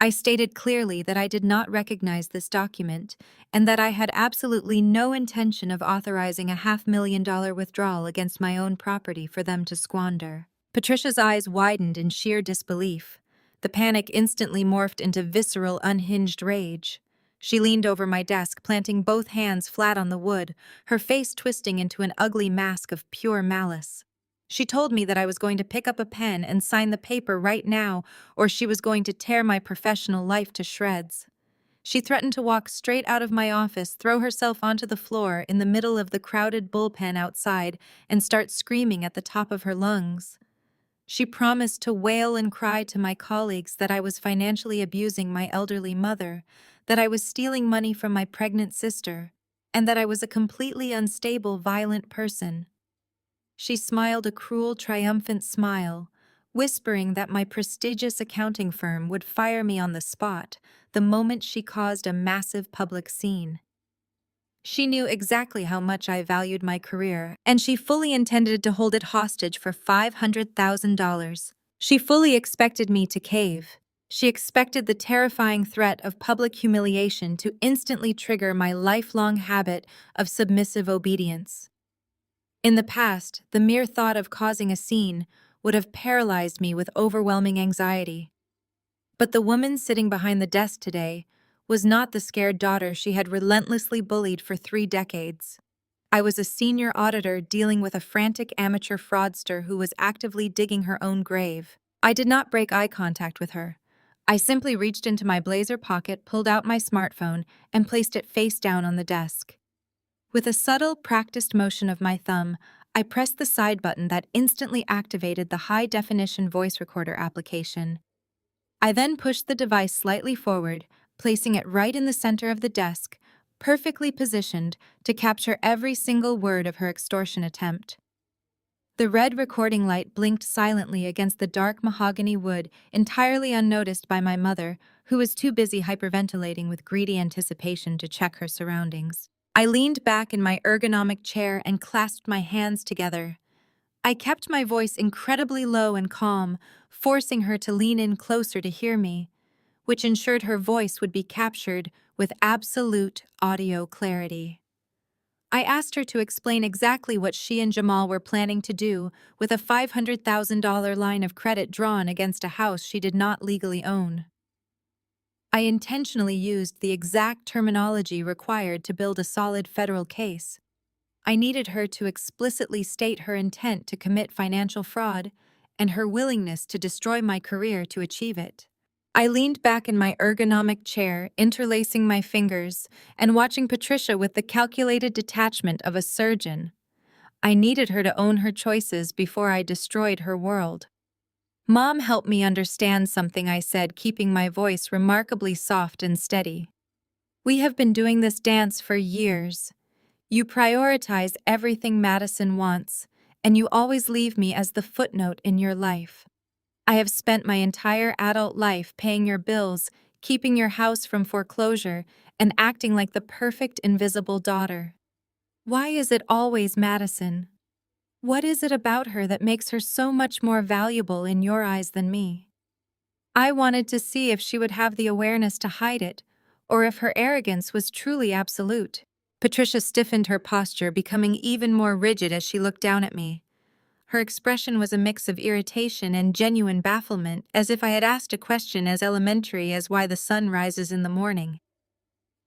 I stated clearly that I did not recognize this document and that I had absolutely no intention of authorizing a $500,000 withdrawal against my own property for them to squander. Patricia's eyes widened in sheer disbelief. The panic instantly morphed into visceral, unhinged rage. She leaned over my desk, planting both hands flat on the wood, her face twisting into an ugly mask of pure malice. She told me that I was going to pick up a pen and sign the paper right now, or she was going to tear my professional life to shreds. She threatened to walk straight out of my office, throw herself onto the floor in the middle of the crowded bullpen outside, and start screaming at the top of her lungs. She promised to wail and cry to my colleagues that I was financially abusing my elderly mother, that I was stealing money from my pregnant sister, and that I was a completely unstable, violent person. She smiled a cruel, triumphant smile, whispering that my prestigious accounting firm would fire me on the spot the moment she caused a massive public scene. She knew exactly how much I valued my career, and she fully intended to hold it hostage for $500,000. She fully expected me to cave. She expected the terrifying threat of public humiliation to instantly trigger my lifelong habit of submissive obedience. In the past, the mere thought of causing a scene would have paralyzed me with overwhelming anxiety. But the woman sitting behind the desk today was not the scared daughter she had relentlessly bullied for 3 decades. I was a senior auditor dealing with a frantic amateur fraudster who was actively digging her own grave. I did not break eye contact with her. I simply reached into my blazer pocket, pulled out my smartphone, and placed it face down on the desk. With a subtle, practiced motion of my thumb, I pressed the side button that instantly activated the high-definition voice recorder application. I then pushed the device slightly forward, placing it right in the center of the desk, perfectly positioned to capture every single word of her extortion attempt. The red recording light blinked silently against the dark mahogany wood, entirely unnoticed by my mother, who was too busy hyperventilating with greedy anticipation to check her surroundings. I leaned back in my ergonomic chair and clasped my hands together. I kept my voice incredibly low and calm, forcing her to lean in closer to hear me, which ensured her voice would be captured with absolute audio clarity. I asked her to explain exactly what she and Jamal were planning to do with a $500,000 line of credit drawn against a house she did not legally own. I intentionally used the exact terminology required to build a solid federal case. I needed her to explicitly state her intent to commit financial fraud and her willingness to destroy my career to achieve it. I leaned back in my ergonomic chair, interlacing my fingers and watching Patricia with the calculated detachment of a surgeon. I needed her to own her choices before I destroyed her world. Mom helped me understand something I said, keeping my voice remarkably soft and steady. We have been doing this dance for years. You prioritize everything Madison wants, and you always leave me as the footnote in your life. I have spent my entire adult life paying your bills, keeping your house from foreclosure, and acting like the perfect invisible daughter. Why is it always Madison? What is it about her that makes her so much more valuable in your eyes than me? I wanted to see if she would have the awareness to hide it, or if her arrogance was truly absolute. Patricia stiffened her posture, becoming even more rigid as she looked down at me. Her expression was a mix of irritation and genuine bafflement, as if I had asked a question as elementary as why the sun rises in the morning.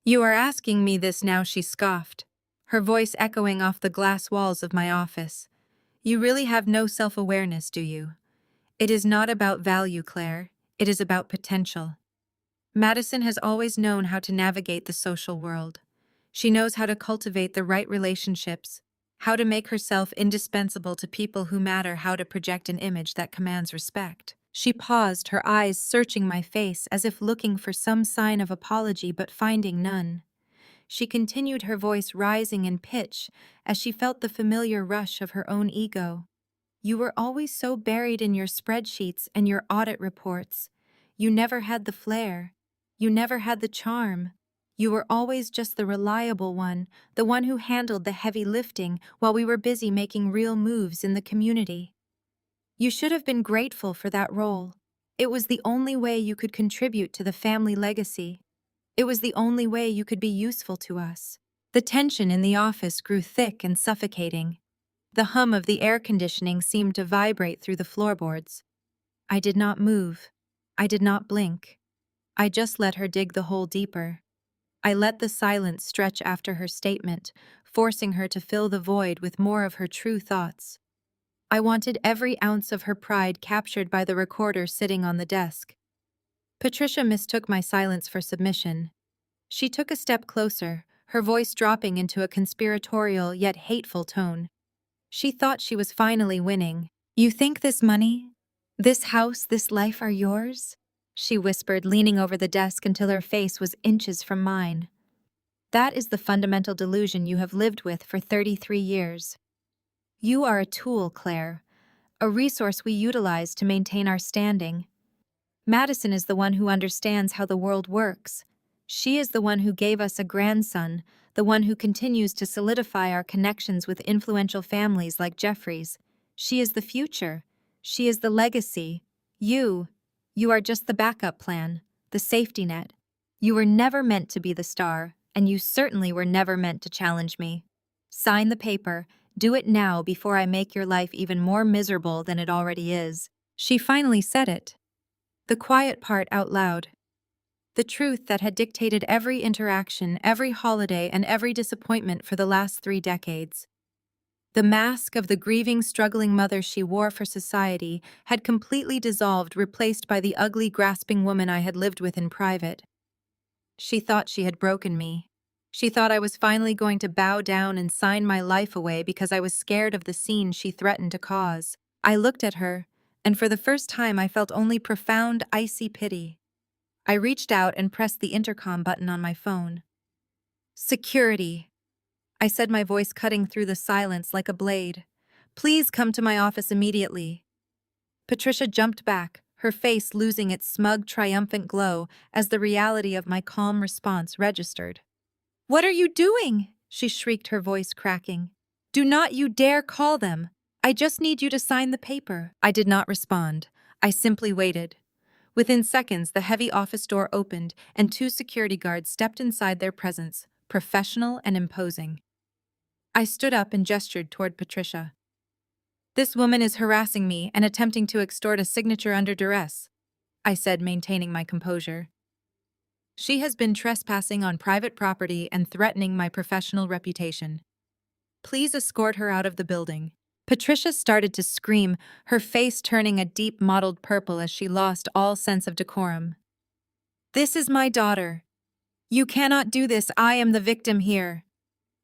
"You are asking me this now," she scoffed, her voice echoing off the glass walls of my office. "You really have no self-awareness, do you? It is not about value, Claire. It is about potential." Madison has always known how to navigate the social world. She knows how to cultivate the right relationships, how to make herself indispensable to people who matter, how to project an image that commands respect. She paused, her eyes searching my face as if looking for some sign of apology but finding none. She continued, her voice rising in pitch as she felt the familiar rush of her own ego. "You were always so buried in your spreadsheets and your audit reports. You never had the flair. You never had the charm. You were always just the reliable one, the one who handled the heavy lifting while we were busy making real moves in the community. You should have been grateful for that role. It was the only way you could contribute to the family legacy. It was the only way you could be useful to us." The tension in the office grew thick and suffocating. The hum of the air conditioning seemed to vibrate through the floorboards. I did not move. I did not blink. I just let her dig the hole deeper. I let the silence stretch after her statement, forcing her to fill the void with more of her true thoughts. I wanted every ounce of her pride captured by the recorder sitting on the desk. Patricia mistook my silence for submission. She took a step closer, her voice dropping into a conspiratorial yet hateful tone. She thought she was finally winning. "You think this money, this house, this life are yours?" she whispered, leaning over the desk until her face was inches from mine. "That is the fundamental delusion you have lived with for 33 years. You are a tool, Claire, a resource we utilize to maintain our standing. Madison is the one who understands how the world works. She is the one who gave us a grandson, the one who continues to solidify our connections with influential families like Jeffrey's. She is the future. She is the legacy. You are just the backup plan, the safety net. You were never meant to be the star, and you certainly were never meant to challenge me. Sign the paper. Do it now before I make your life even more miserable than it already is. She finally said it. The quiet part out loud. The truth that had dictated every interaction, every holiday, and every disappointment for the last 3 decades. The mask of the grieving, struggling mother she wore for society had completely dissolved, replaced by the ugly, grasping woman I had lived with in private. She thought she had broken me. She thought I was finally going to bow down and sign my life away because I was scared of the scene she threatened to cause. I looked at her, and for the first time I felt only profound, icy pity. I reached out and pressed the intercom button on my phone. "Security," I said, my voice cutting through the silence like a blade. "Please come to my office immediately." Patricia jumped back, her face losing its smug, triumphant glow as the reality of my calm response registered. "What are you doing?" she shrieked, her voice cracking. "Do not you dare call them. I just need you to sign the paper." I did not respond. I simply waited. Within seconds, the heavy office door opened and 2 security guards stepped inside, their presence professional and imposing. I stood up and gestured toward Patricia. "This woman is harassing me and attempting to extort a signature under duress," I said, maintaining my composure. "She has been trespassing on private property and threatening my professional reputation. Please escort her out of the building." Patricia started to scream, her face turning a deep mottled purple as she lost all sense of decorum. "This is my daughter. You cannot do this. I am the victim here."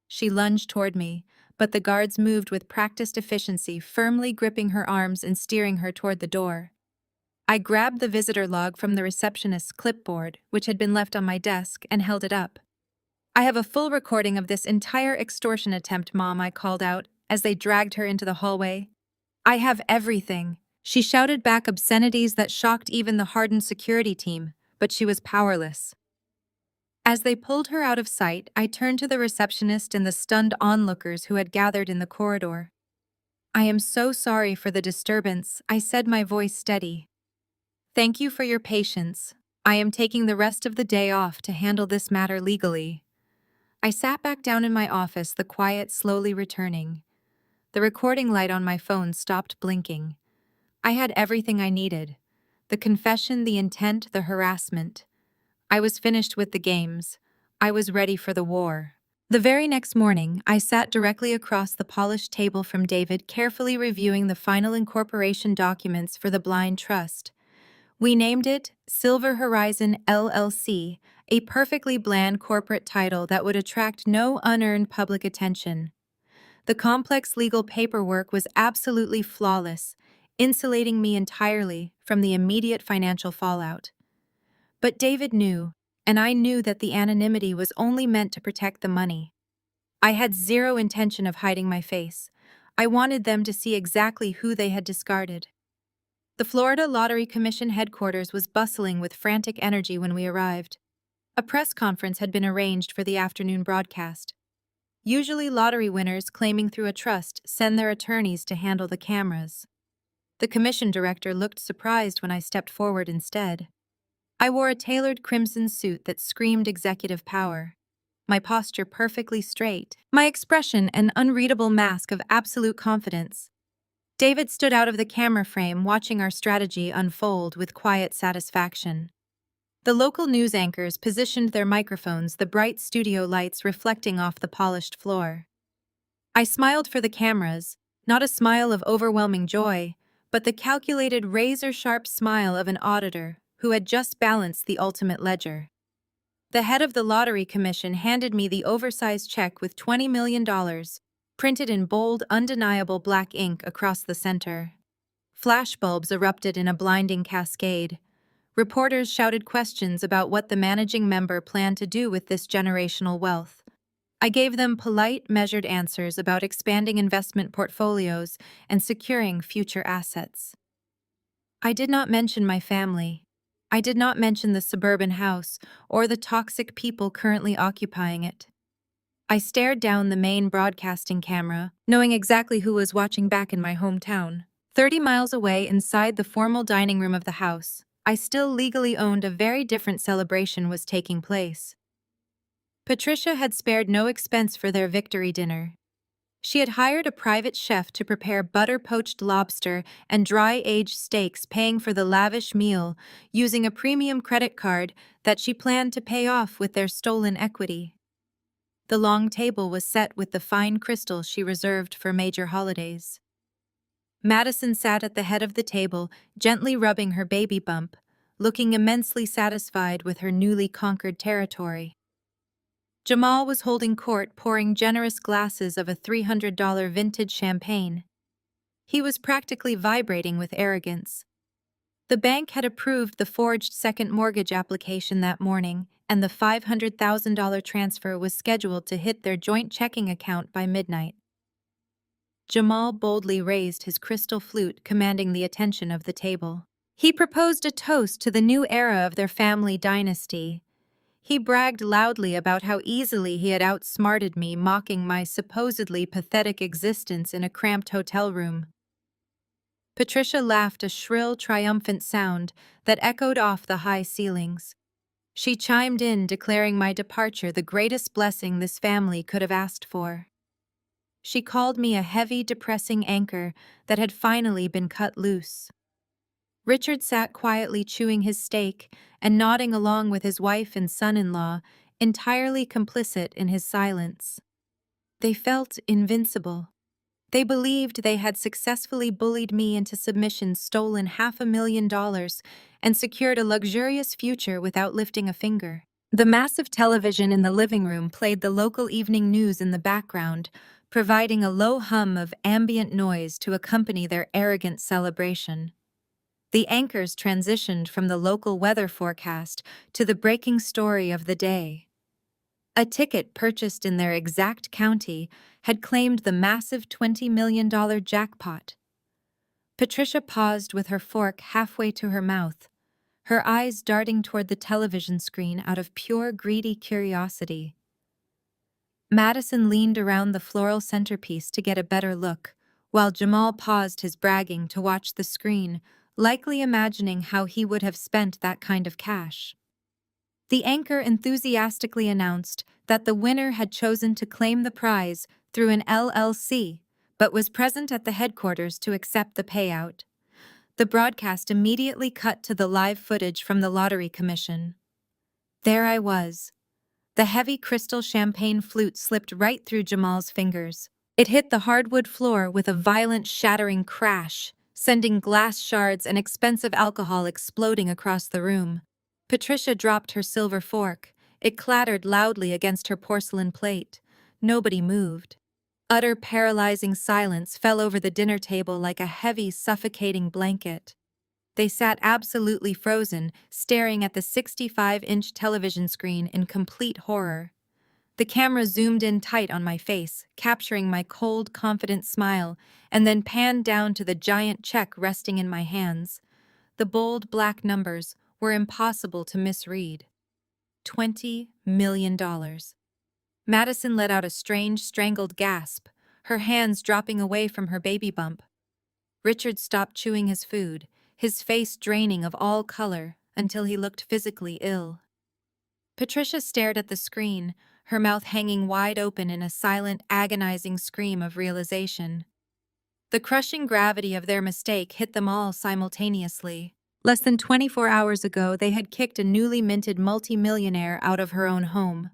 She lunged toward me, but the guards moved with practiced efficiency, firmly gripping her arms and steering her toward the door. I grabbed the visitor log from the receptionist's clipboard, which had been left on my desk, and held it up. "I have a full recording of this entire extortion attempt, Mom," I called out as they dragged her into the hallway. "I have everything." She shouted back obscenities that shocked even the hardened security team, but she was powerless. As they pulled her out of sight, I turned to the receptionist and the stunned onlookers who had gathered in the corridor. "I am so sorry for the disturbance," I said, my voice steady. "Thank you for your patience. I am taking the rest of the day off to handle this matter legally." I sat back down in my office, the quiet slowly returning. The recording light on my phone stopped blinking. I had everything I needed. The confession, the intent, the harassment. I was finished with the games. I was ready for the war. The very next morning, I sat directly across the polished table from David, carefully reviewing the final incorporation documents for the Blind Trust. We named it Silver Horizon LLC, a perfectly bland corporate title that would attract no unearned public attention. The complex legal paperwork was absolutely flawless, insulating me entirely from the immediate financial fallout. But David knew, and I knew that the anonymity was only meant to protect the money. I had zero intention of hiding my face. I wanted them to see exactly who they had discarded. The Florida Lottery Commission headquarters was bustling with frantic energy when we arrived. A press conference had been arranged for the afternoon broadcast. Usually, lottery winners claiming through a trust send their attorneys to handle the cameras. The commission director looked surprised when I stepped forward instead. I wore a tailored crimson suit that screamed executive power, my posture perfectly straight, my expression an unreadable mask of absolute confidence. David stood out of the camera frame, watching our strategy unfold with quiet satisfaction. The local news anchors positioned their microphones, the bright studio lights reflecting off the polished floor. I smiled for the cameras, not a smile of overwhelming joy, but the calculated, razor-sharp smile of an auditor who had just balanced the ultimate ledger. The head of the Lottery Commission handed me the oversized check with $20 million, printed in bold, undeniable black ink across the center. Flashbulbs erupted in a blinding cascade. Reporters shouted questions about what the managing member planned to do with this generational wealth. I gave them polite, measured answers about expanding investment portfolios and securing future assets. I did not mention my family. I did not mention the suburban house or the toxic people currently occupying it. I stared down the main broadcasting camera, knowing exactly who was watching back in my hometown. 30 miles away inside the formal dining room of the house, I still legally owned a very different celebration was taking place. Patricia had spared no expense for their victory dinner. She had hired a private chef to prepare butter-poached lobster and dry-aged steaks, paying for the lavish meal using a premium credit card that she planned to pay off with their stolen equity. The long table was set with the fine crystal she reserved for major holidays. Madison sat at the head of the table, gently rubbing her baby bump, looking immensely satisfied with her newly conquered territory. Jamal was holding court, pouring generous glasses of a $300 vintage champagne. He was practically vibrating with arrogance. The bank had approved the forged second mortgage application that morning, and the $500,000 transfer was scheduled to hit their joint checking account by midnight. Jamal boldly raised his crystal flute, commanding the attention of the table. He proposed a toast to the new era of their family dynasty. He bragged loudly about how easily he had outsmarted me, mocking my supposedly pathetic existence in a cramped hotel room. Patricia laughed, a shrill, triumphant sound that echoed off the high ceilings. She chimed in, declaring my departure the greatest blessing this family could have asked for. She called me a heavy, depressing anchor that had finally been cut loose. Richard sat quietly chewing his steak and nodding along with his wife and son-in-law, entirely complicit in his silence. They felt invincible. They believed they had successfully bullied me into submission, stolen $500,000, and secured a luxurious future without lifting a finger. The massive television in the living room played the local evening news in the background, providing a low hum of ambient noise to accompany their arrogant celebration. The anchors transitioned from the local weather forecast to the breaking story of the day. A ticket purchased in their exact county had claimed the massive $20 million jackpot. Patricia paused with her fork halfway to her mouth, her eyes darting toward the television screen out of pure greedy curiosity. Madison leaned around the floral centerpiece to get a better look, while Jamal paused his bragging to watch the screen, likely imagining how he would have spent that kind of cash. The anchor enthusiastically announced that the winner had chosen to claim the prize through an LLC, but was present at the headquarters to accept the payout. The broadcast immediately cut to the live footage from the Lottery Commission. There I was. The heavy crystal champagne flute slipped right through Jamal's fingers. It hit the hardwood floor with a violent, shattering crash, sending glass shards and expensive alcohol exploding across the room. Patricia dropped her silver fork. It clattered loudly against her porcelain plate. Nobody moved. Utter paralyzing silence fell over the dinner table like a heavy, suffocating blanket. They sat absolutely frozen, staring at the 65-inch television screen in complete horror. The camera zoomed in tight on my face, capturing my cold, confident smile, and then panned down to the giant check resting in my hands. The bold black numbers were impossible to misread. $20 million. Madison let out a strange, strangled gasp, her hands dropping away from her baby bump. Richard stopped chewing his food, his face draining of all color until he looked physically ill. Patricia stared at the screen, her mouth hanging wide open in a silent, agonizing scream of realization. The crushing gravity of their mistake hit them all simultaneously. Less than 24 hours ago, they had kicked a newly minted multimillionaire out of her own home.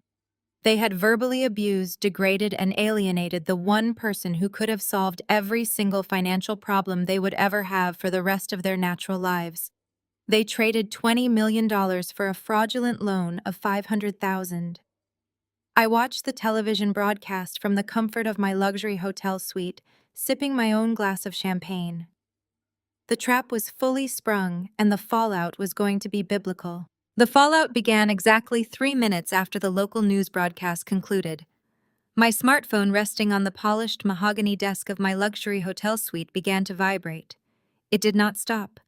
They had verbally abused, degraded, and alienated the one person who could have solved every single financial problem they would ever have for the rest of their natural lives. They traded $20 million for a fraudulent loan of $500,000. I watched the television broadcast from the comfort of my luxury hotel suite, sipping my own glass of champagne. The trap was fully sprung, and the fallout was going to be biblical. The fallout began exactly 3 minutes after the local news broadcast concluded. My smartphone resting on the polished mahogany desk of my luxury hotel suite began to vibrate. It did not stop.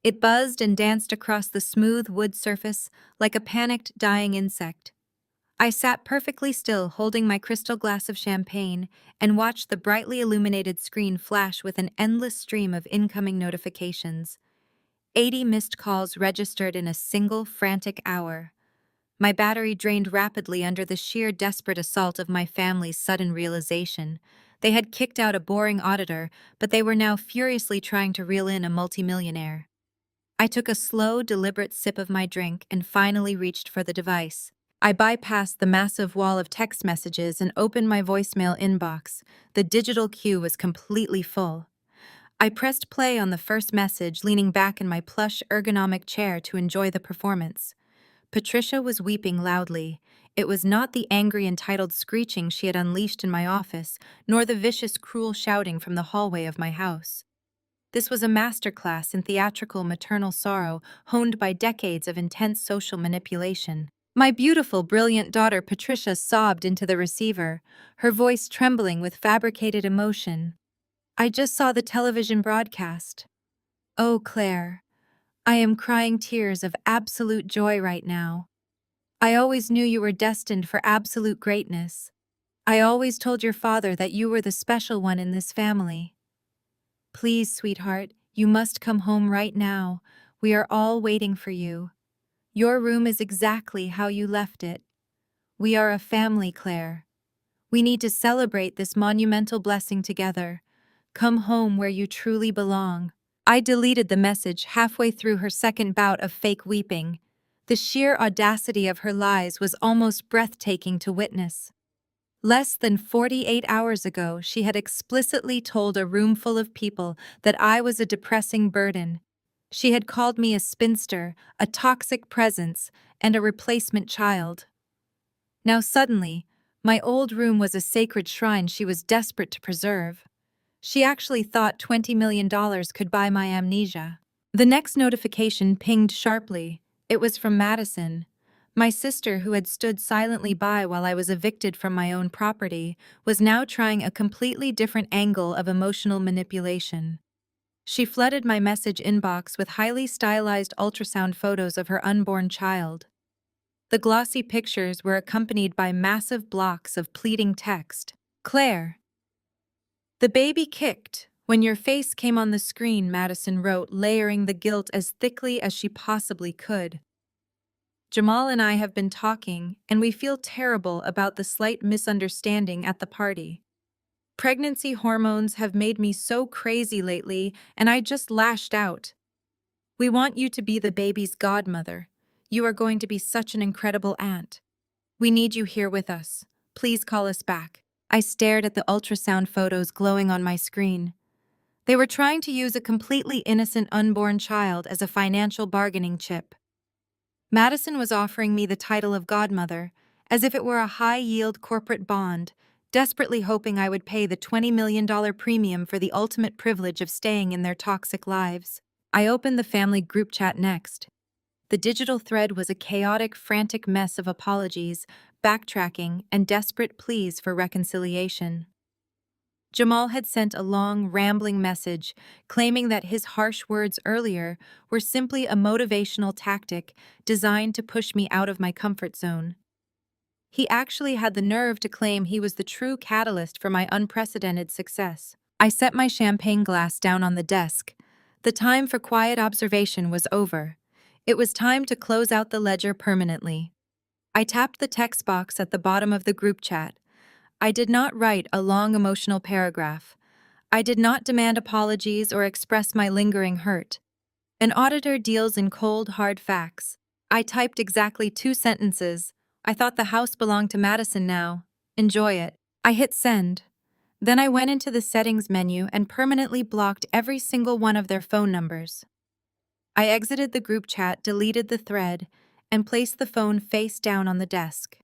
It buzzed and danced across the smooth wood surface like a panicked, dying insect. I sat perfectly still, holding my crystal glass of champagne, and watched the brightly illuminated screen flash with an endless stream of incoming notifications. 80 missed calls registered in a single frantic hour. My battery drained rapidly under the sheer desperate assault of my family's sudden realization. They had kicked out a boring auditor, but they were now furiously trying to reel in a multimillionaire. I took a slow, deliberate sip of my drink and finally reached for the device. I bypassed the massive wall of text messages and opened my voicemail inbox. The digital queue was completely full. I pressed play on the first message, leaning back in my plush, ergonomic chair to enjoy the performance. Patricia was weeping loudly. It was not the angry, entitled screeching she had unleashed in my office, nor the vicious, cruel shouting from the hallway of my house. This was a masterclass in theatrical maternal sorrow, honed by decades of intense social manipulation. My beautiful, brilliant daughter Patricia sobbed into the receiver, her voice trembling with fabricated emotion. I just saw the television broadcast. Oh, Claire, I am crying tears of absolute joy right now. I always knew you were destined for absolute greatness. I always told your father that you were the special one in this family. Please, sweetheart, you must come home right now. We are all waiting for you. Your room is exactly how you left it. We are a family, Claire. We need to celebrate this monumental blessing together. Come home where you truly belong. I deleted the message halfway through her second bout of fake weeping. The sheer audacity of her lies was almost breathtaking to witness. Less than 48 hours ago, she had explicitly told a room full of people that I was a depressing burden. She had called me a spinster, a toxic presence, and a replacement child. Now suddenly, my old room was a sacred shrine she was desperate to preserve. She actually thought $20 million could buy my amnesia. The next notification pinged sharply. It was from Madison. My sister, who had stood silently by while I was evicted from my own property, was now trying a completely different angle of emotional manipulation. She flooded my message inbox with highly stylized ultrasound photos of her unborn child. The glossy pictures were accompanied by massive blocks of pleading text. Claire. The baby kicked when your face came on the screen, Madison wrote, layering the guilt as thickly as she possibly could. Jamal and I have been talking, and we feel terrible about the slight misunderstanding at the party. Pregnancy hormones have made me so crazy lately, and I just lashed out. We want you to be the baby's godmother. You are going to be such an incredible aunt. We need you here with us. Please call us back. I stared at the ultrasound photos glowing on my screen. They were trying to use a completely innocent unborn child as a financial bargaining chip. Madison was offering me the title of godmother, as if it were a high-yield corporate bond, desperately hoping I would pay the $20 million premium for the ultimate privilege of staying in their toxic lives. I opened the family group chat next. The digital thread was a chaotic, frantic mess of apologies, backtracking, and desperate pleas for reconciliation. Jamal had sent a long, rambling message claiming that his harsh words earlier were simply a motivational tactic designed to push me out of my comfort zone. He actually had the nerve to claim he was the true catalyst for my unprecedented success. I set my champagne glass down on the desk. The time for quiet observation was over. It was time to close out the ledger permanently. I tapped the text box at the bottom of the group chat. I did not write a long emotional paragraph. I did not demand apologies or express my lingering hurt. An auditor deals in cold, hard facts. I typed exactly 2 sentences. I thought the house belonged to Madison now. Enjoy it. I hit send. Then I went into the settings menu and permanently blocked every single one of their phone numbers. I exited the group chat, deleted the thread, and placed the phone face down on the desk.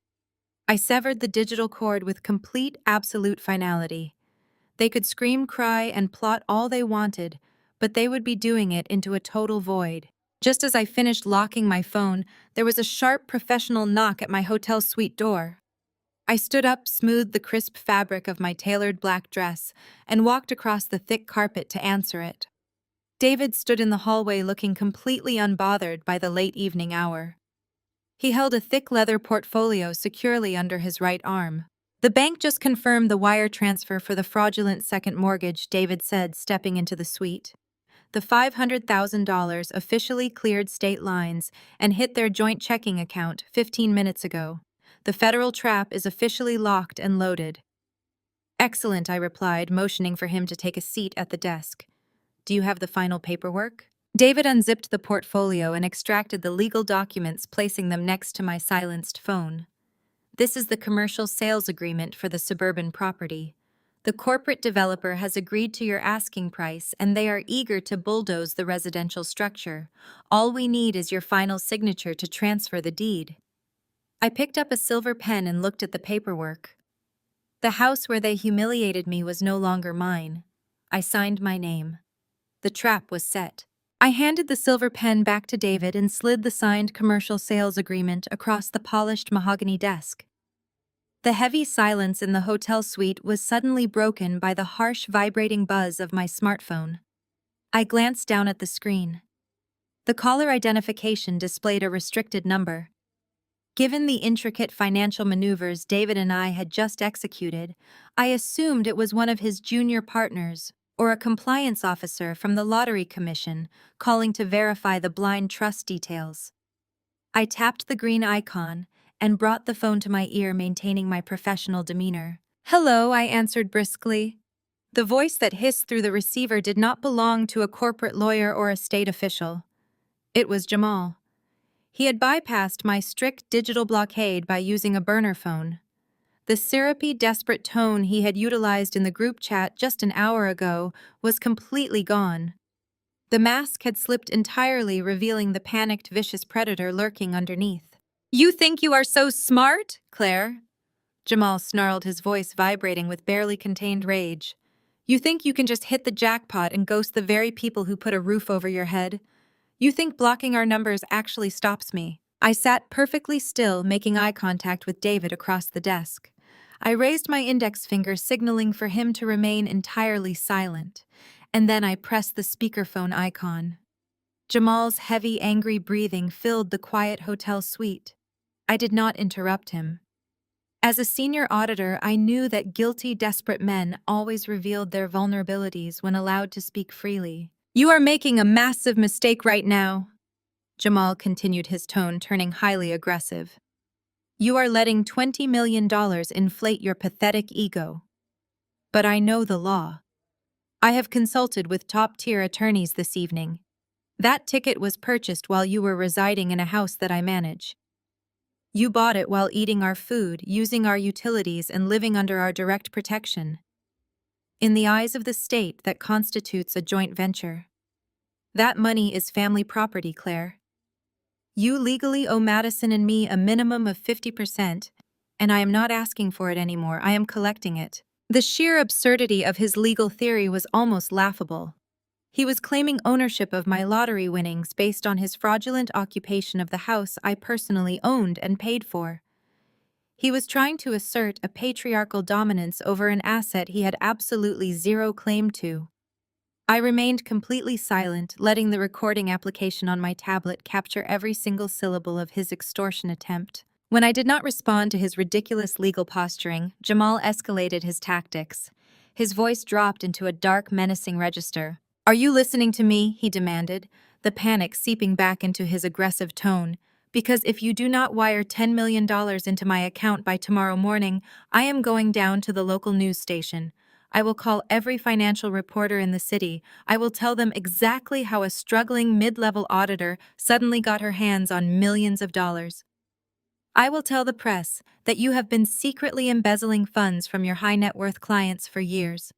I severed the digital cord with complete, absolute finality. They could scream, cry, and plot all they wanted, but they would be doing it into a total void. Just as I finished locking my phone, there was a sharp professional knock at my hotel suite door. I stood up, smoothed the crisp fabric of my tailored black dress, and walked across the thick carpet to answer it. David stood in the hallway looking completely unbothered by the late evening hour. He held a thick leather portfolio securely under his right arm. The bank just confirmed the wire transfer for the fraudulent second mortgage, David said, stepping into the suite. The $500,000 officially cleared state lines and hit their joint checking account 15 minutes ago. The federal trap is officially locked and loaded. Excellent, I replied, motioning for him to take a seat at the desk. Do you have the final paperwork? David unzipped the portfolio and extracted the legal documents, placing them next to my silenced phone. This is the commercial sales agreement for the suburban property. The corporate developer has agreed to your asking price, and they are eager to bulldoze the residential structure. All we need is your final signature to transfer the deed. I picked up a silver pen and looked at the paperwork. The house where they humiliated me was no longer mine. I signed my name. The trap was set. I handed the silver pen back to David and slid the signed commercial sales agreement across the polished mahogany desk. The heavy silence in the hotel suite was suddenly broken by the harsh, vibrating buzz of my smartphone. I glanced down at the screen. The caller identification displayed a restricted number. Given the intricate financial maneuvers David and I had just executed, I assumed it was one of his junior partners or a compliance officer from the Lottery Commission calling to verify the blind trust details. I tapped the green icon and brought the phone to my ear, maintaining my professional demeanor. "Hello," I answered briskly. The voice that hissed through the receiver did not belong to a corporate lawyer or a state official. It was Jamal. He had bypassed my strict digital blockade by using a burner phone. The syrupy, desperate tone he had utilized in the group chat just an hour ago was completely gone. The mask had slipped entirely, revealing the panicked, vicious predator lurking underneath. "You think you are so smart, Claire?" Jamal snarled, his voice vibrating with barely contained rage. "You think you can just hit the jackpot and ghost the very people who put a roof over your head? You think blocking our numbers actually stops me?" I sat perfectly still, making eye contact with David across the desk. I raised my index finger, signaling for him to remain entirely silent, and then I pressed the speakerphone icon. Jamal's heavy, angry breathing filled the quiet hotel suite. I did not interrupt him. As a senior auditor, I knew that guilty, desperate men always revealed their vulnerabilities when allowed to speak freely. "You are making a massive mistake right now," Jamal continued, his tone turning highly aggressive. "You are letting $20 million inflate your pathetic ego. But I know the law. I have consulted with top-tier attorneys this evening. That ticket was purchased while you were residing in a house that I manage. You bought it while eating our food, using our utilities, and living under our direct protection. In the eyes of the state, that constitutes a joint venture. That money is family property, Claire. You legally owe Madison and me a minimum of 50%, and I am not asking for it anymore. I am collecting it." The sheer absurdity of his legal theory was almost laughable. He was claiming ownership of my lottery winnings based on his fraudulent occupation of the house I personally owned and paid for. He was trying to assert a patriarchal dominance over an asset he had absolutely zero claim to. I remained completely silent, letting the recording application on my tablet capture every single syllable of his extortion attempt. When I did not respond to his ridiculous legal posturing, Jamal escalated his tactics. His voice dropped into a dark, menacing register. "Are you listening to me?" he demanded, the panic seeping back into his aggressive tone. "Because if you do not wire $10 million into my account by tomorrow morning, I am going down to the local news station. I will call every financial reporter in the city. I will tell them exactly how a struggling mid-level auditor suddenly got her hands on millions of dollars. I will tell the press that you have been secretly embezzling funds from your high-net-worth clients for years.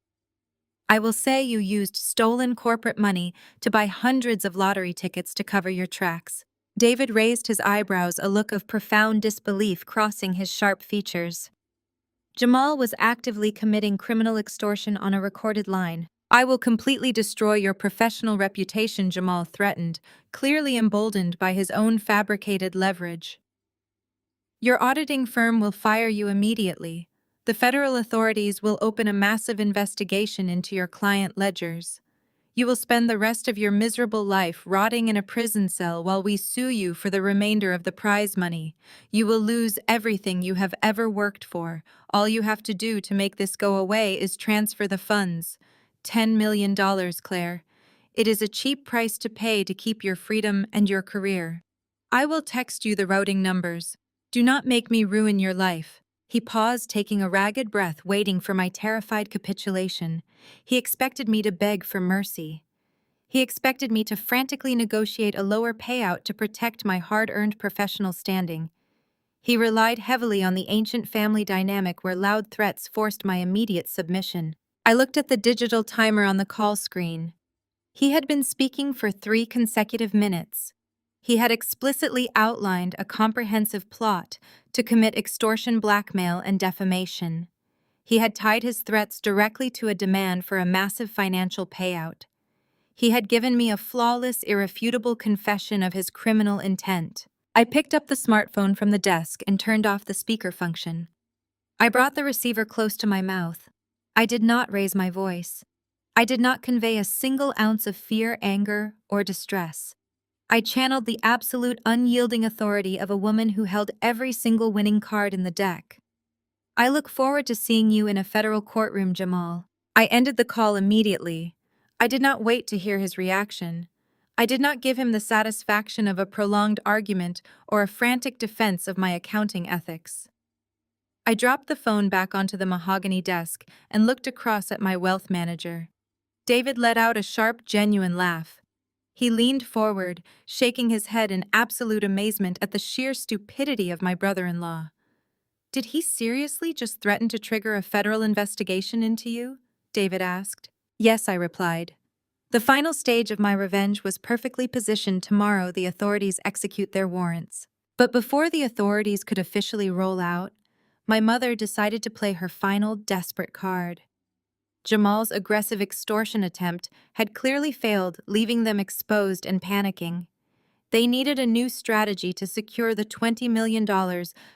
I will say you used stolen corporate money to buy hundreds of lottery tickets to cover your tracks." David raised his eyebrows, a look of profound disbelief crossing his sharp features. Jamal was actively committing criminal extortion on a recorded line. "I will completely destroy your professional reputation," Jamal threatened, clearly emboldened by his own fabricated leverage. Your auditing firm will fire you immediately. The federal authorities will open a massive investigation into your client ledgers. You will spend the rest of your miserable life rotting in a prison cell while we sue you for the remainder of the prize money. You will lose everything you have ever worked for. All you have to do to make this go away is transfer the funds. $10 million, Claire. It is a cheap price to pay to keep your freedom and your career. I will text you the routing numbers. Do not make me ruin your life. He paused, taking a ragged breath, waiting for my terrified capitulation. He expected me to beg for mercy. He expected me to frantically negotiate a lower payout to protect my hard-earned professional standing. He relied heavily on the ancient family dynamic where loud threats forced my immediate submission. I looked at the digital timer on the call screen. He had been speaking for 3 consecutive minutes. He had explicitly outlined a comprehensive plot to commit extortion, blackmail, and defamation. He had tied his threats directly to a demand for a massive financial payout. He had given me a flawless, irrefutable confession of his criminal intent. I picked up the smartphone from the desk and turned off the speaker function. I brought the receiver close to my mouth. I did not raise my voice. I did not convey a single ounce of fear, anger, or distress. I channeled the absolute, unyielding authority of a woman who held every single winning card in the deck. I look forward to seeing you in a federal courtroom, Jamal. I ended the call immediately. I did not wait to hear his reaction. I did not give him the satisfaction of a prolonged argument or a frantic defense of my accounting ethics. I dropped the phone back onto the mahogany desk and looked across at my wealth manager. David let out a sharp, genuine laugh. He leaned forward, shaking his head in absolute amazement at the sheer stupidity of my brother-in-law. "Did he seriously just threaten to trigger a federal investigation into you?" David asked. "Yes," I replied. "The final stage of my revenge was perfectly positioned. Tomorrow the authorities execute their warrants." But before the authorities could officially roll out, my mother decided to play her final desperate card. Jamal's aggressive extortion attempt had clearly failed, leaving them exposed and panicking. They needed a new strategy to secure the $20 million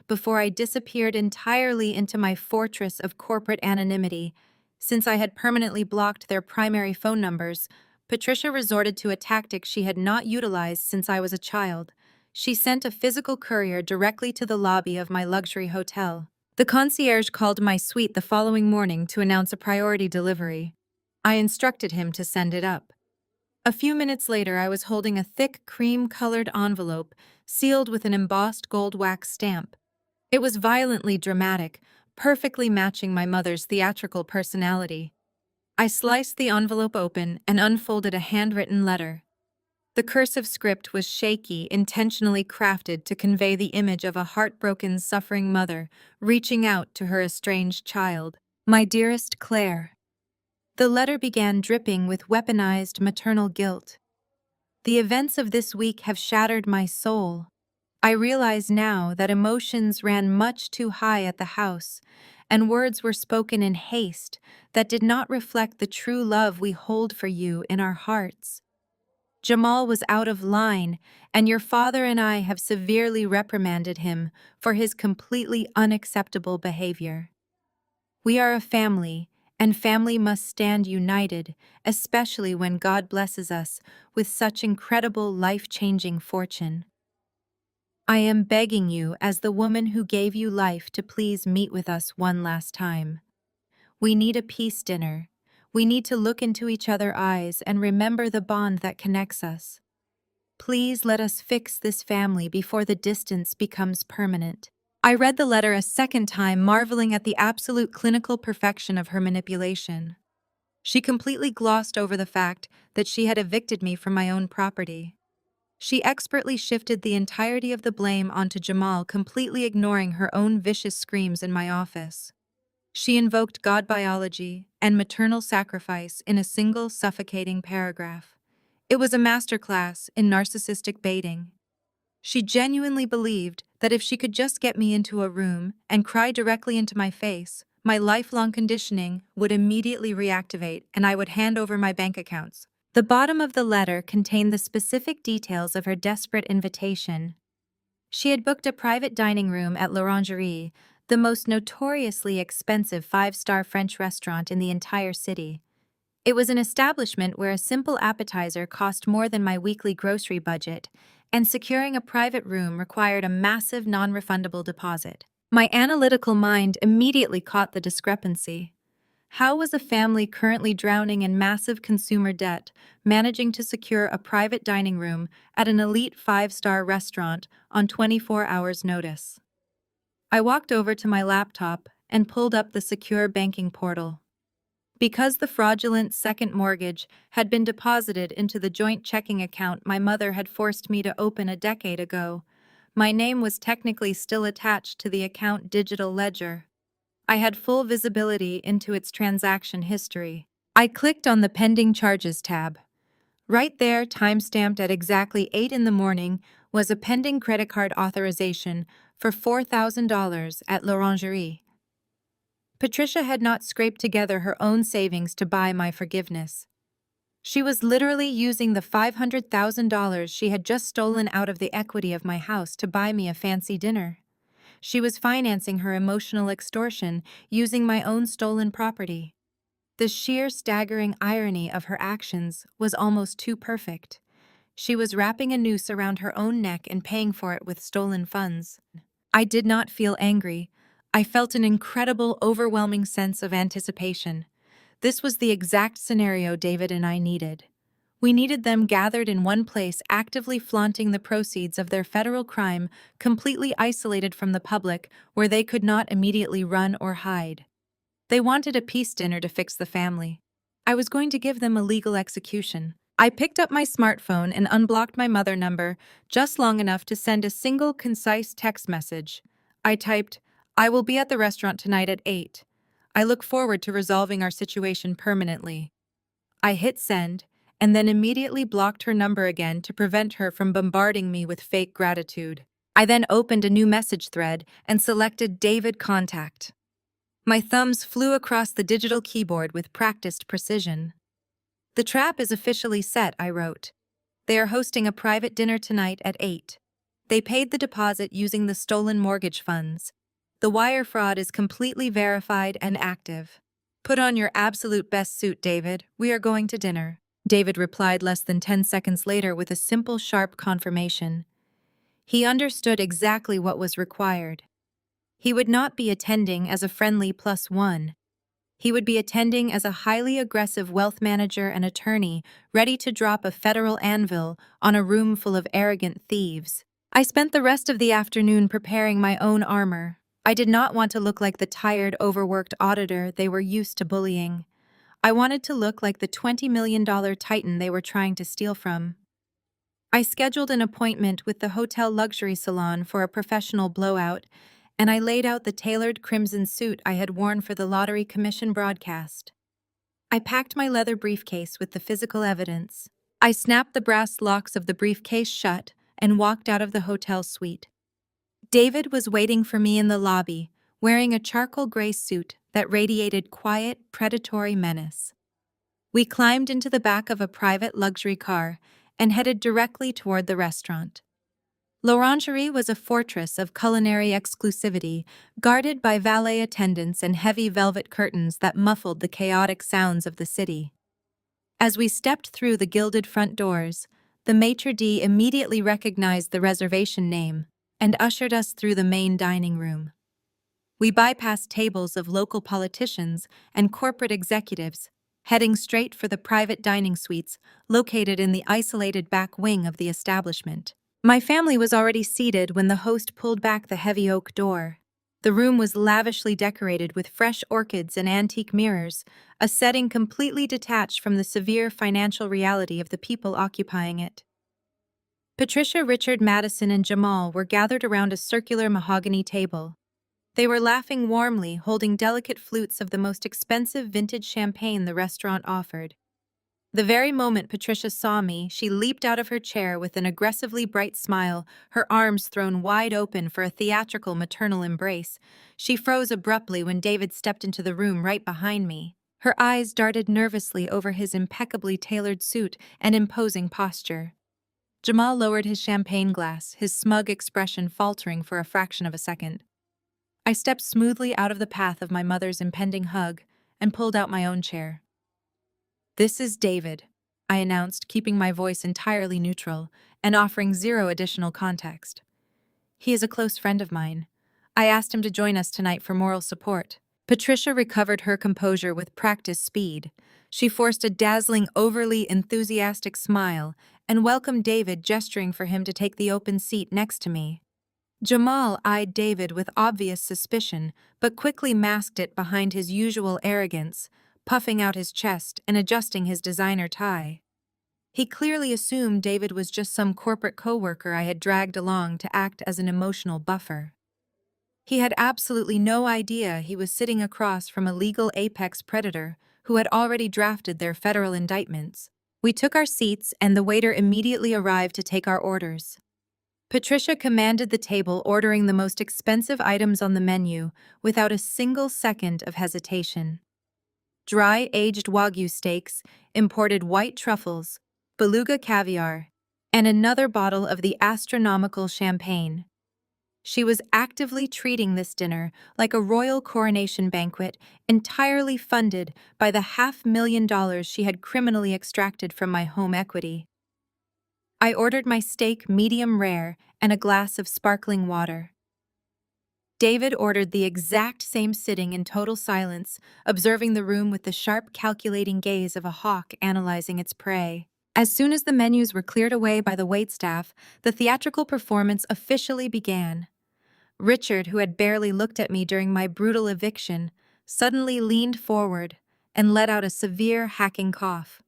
before I disappeared entirely into my fortress of corporate anonymity. Since I had permanently blocked their primary phone numbers, Patricia resorted to a tactic she had not utilized since I was a child. She sent a physical courier directly to the lobby of my luxury hotel. The concierge called my suite the following morning to announce a priority delivery. I instructed him to send it up. A few minutes later, I was holding a thick, cream-colored envelope sealed with an embossed gold wax stamp. It was violently dramatic, perfectly matching my mother's theatrical personality. I sliced the envelope open and unfolded a handwritten letter. The cursive script was shaky, intentionally crafted to convey the image of a heartbroken, suffering mother reaching out to her estranged child. "My dearest Claire." The letter began dripping with weaponized maternal guilt. "The events of this week have shattered my soul. I realize now that emotions ran much too high at the house, and words were spoken in haste that did not reflect the true love we hold for you in our hearts. Jamal was out of line, and your father and I have severely reprimanded him for his completely unacceptable behavior. We are a family, and family must stand united, especially when God blesses us with such incredible, life-changing fortune. I am begging you, as the woman who gave you life, to please meet with us one last time. We need a peace dinner. We need to look into each other's eyes and remember the bond that connects us. Please let us fix this family before the distance becomes permanent." I read the letter a second time, marveling at the absolute clinical perfection of her manipulation. She completely glossed over the fact that she had evicted me from my own property. She expertly shifted the entirety of the blame onto Jamal, completely ignoring her own vicious screams in my office. She invoked God biology and maternal sacrifice in a single suffocating paragraph. It was a masterclass in narcissistic baiting. She genuinely believed that if she could just get me into a room and cry directly into my face, my lifelong conditioning would immediately reactivate and I would hand over my bank accounts. The bottom of the letter contained the specific details of her desperate invitation. She had booked a private dining room at l'Orangerie, the most notoriously expensive five-star French restaurant in the entire city. It was an establishment where a simple appetizer cost more than my weekly grocery budget, and securing a private room required a massive non-refundable deposit. My analytical mind immediately caught the discrepancy. How was a family currently drowning in massive consumer debt managing to secure a private dining room at an elite five-star restaurant on 24 hours' notice? I walked over to my laptop and pulled up the secure banking portal. Because the fraudulent second mortgage had been deposited into the joint checking account my mother had forced me to open a decade ago, my name was technically still attached to the account digital ledger. I had full visibility into its transaction history. I clicked on the Pending Charges tab. Right there, timestamped at exactly 8 in the morning, was a pending credit card authorization for $4,000 at l'Orangerie. Patricia had not scraped together her own savings to buy my forgiveness. She was literally using the $500,000 she had just stolen out of the equity of my house to buy me a fancy dinner. She was financing her emotional extortion using my own stolen property. The sheer staggering irony of her actions was almost too perfect. She was wrapping a noose around her own neck and paying for it with stolen funds. I did not feel angry. I felt an incredible, overwhelming sense of anticipation. This was the exact scenario David and I needed. We needed them gathered in one place, actively flaunting the proceeds of their federal crime, completely isolated from the public, where they could not immediately run or hide. They wanted a peace dinner to fix the family. I was going to give them a legal execution. I picked up my smartphone and unblocked my mother number just long enough to send a single, concise text message. I typed, "I will be at the restaurant tonight at 8. I look forward to resolving our situation permanently." I hit send, and then immediately blocked her number again to prevent her from bombarding me with fake gratitude. I then opened a new message thread and selected David Contact. My thumbs flew across the digital keyboard with practiced precision. "The trap is officially set," I wrote. "They are hosting a private dinner tonight at 8. They paid the deposit using the stolen mortgage funds. The wire fraud is completely verified and active. Put on your absolute best suit, David. We are going to dinner." David replied less than 10 seconds later with a simple, sharp confirmation. He understood exactly what was required. He would not be attending as a friendly +1. He would be attending as a highly aggressive wealth manager and attorney ready to drop a federal anvil on a room full of arrogant thieves. I spent the rest of the afternoon preparing my own armor. I did not want to look like the tired, overworked auditor they were used to bullying. I wanted to look like the $20 million titan they were trying to steal from. I scheduled an appointment with the hotel luxury salon for a professional blowout, and I laid out the tailored crimson suit I had worn for the lottery commission broadcast. I packed my leather briefcase with the physical evidence. I snapped the brass locks of the briefcase shut and walked out of the hotel suite. David was waiting for me in the lobby, wearing a charcoal gray suit that radiated quiet, predatory menace. We climbed into the back of a private luxury car and headed directly toward the restaurant. L'Orangerie was a fortress of culinary exclusivity, guarded by valet attendants and heavy velvet curtains that muffled the chaotic sounds of the city. As we stepped through the gilded front doors, the maitre d' immediately recognized the reservation name and ushered us through the main dining room. We bypassed tables of local politicians and corporate executives, heading straight for the private dining suites located in the isolated back wing of the establishment. My family was already seated when the host pulled back the heavy oak door. The room was lavishly decorated with fresh orchids and antique mirrors, a setting completely detached from the severe financial reality of the people occupying it. Patricia, Richard, Madison, and Jamal were gathered around a circular mahogany table. They were laughing warmly, holding delicate flutes of the most expensive vintage champagne the restaurant offered. The very moment Patricia saw me, she leaped out of her chair with an aggressively bright smile, her arms thrown wide open for a theatrical maternal embrace. She froze abruptly when David stepped into the room right behind me. Her eyes darted nervously over his impeccably tailored suit and imposing posture. Jamal lowered his champagne glass, his smug expression faltering for a fraction of a second. I stepped smoothly out of the path of my mother's impending hug and pulled out my own chair. "This is David," I announced, keeping my voice entirely neutral and offering zero additional context. "He is a close friend of mine. I asked him to join us tonight for moral support." Patricia recovered her composure with practiced speed. She forced a dazzling, overly enthusiastic smile and welcomed David, gesturing for him to take the open seat next to me. Jamal eyed David with obvious suspicion, but quickly masked it behind his usual arrogance, puffing out his chest and adjusting his designer tie. He clearly assumed David was just some corporate coworker I had dragged along to act as an emotional buffer. He had absolutely no idea he was sitting across from a legal apex predator who had already drafted their federal indictments. We took our seats, and the waiter immediately arrived to take our orders. Patricia commanded the table, ordering the most expensive items on the menu without a single second of hesitation. Dry-aged Wagyu steaks, imported white truffles, beluga caviar, and another bottle of the astronomical champagne. She was actively treating this dinner like a royal coronation banquet, entirely funded by the $500,000 she had criminally extracted from my home equity. I ordered my steak medium rare and a glass of sparkling water. David ordered the exact same, sitting in total silence, observing the room with the sharp, calculating gaze of a hawk analyzing its prey. As soon as the menus were cleared away by the waitstaff, the theatrical performance officially began. Richard, who had barely looked at me during my brutal eviction, suddenly leaned forward and let out a severe, hacking cough.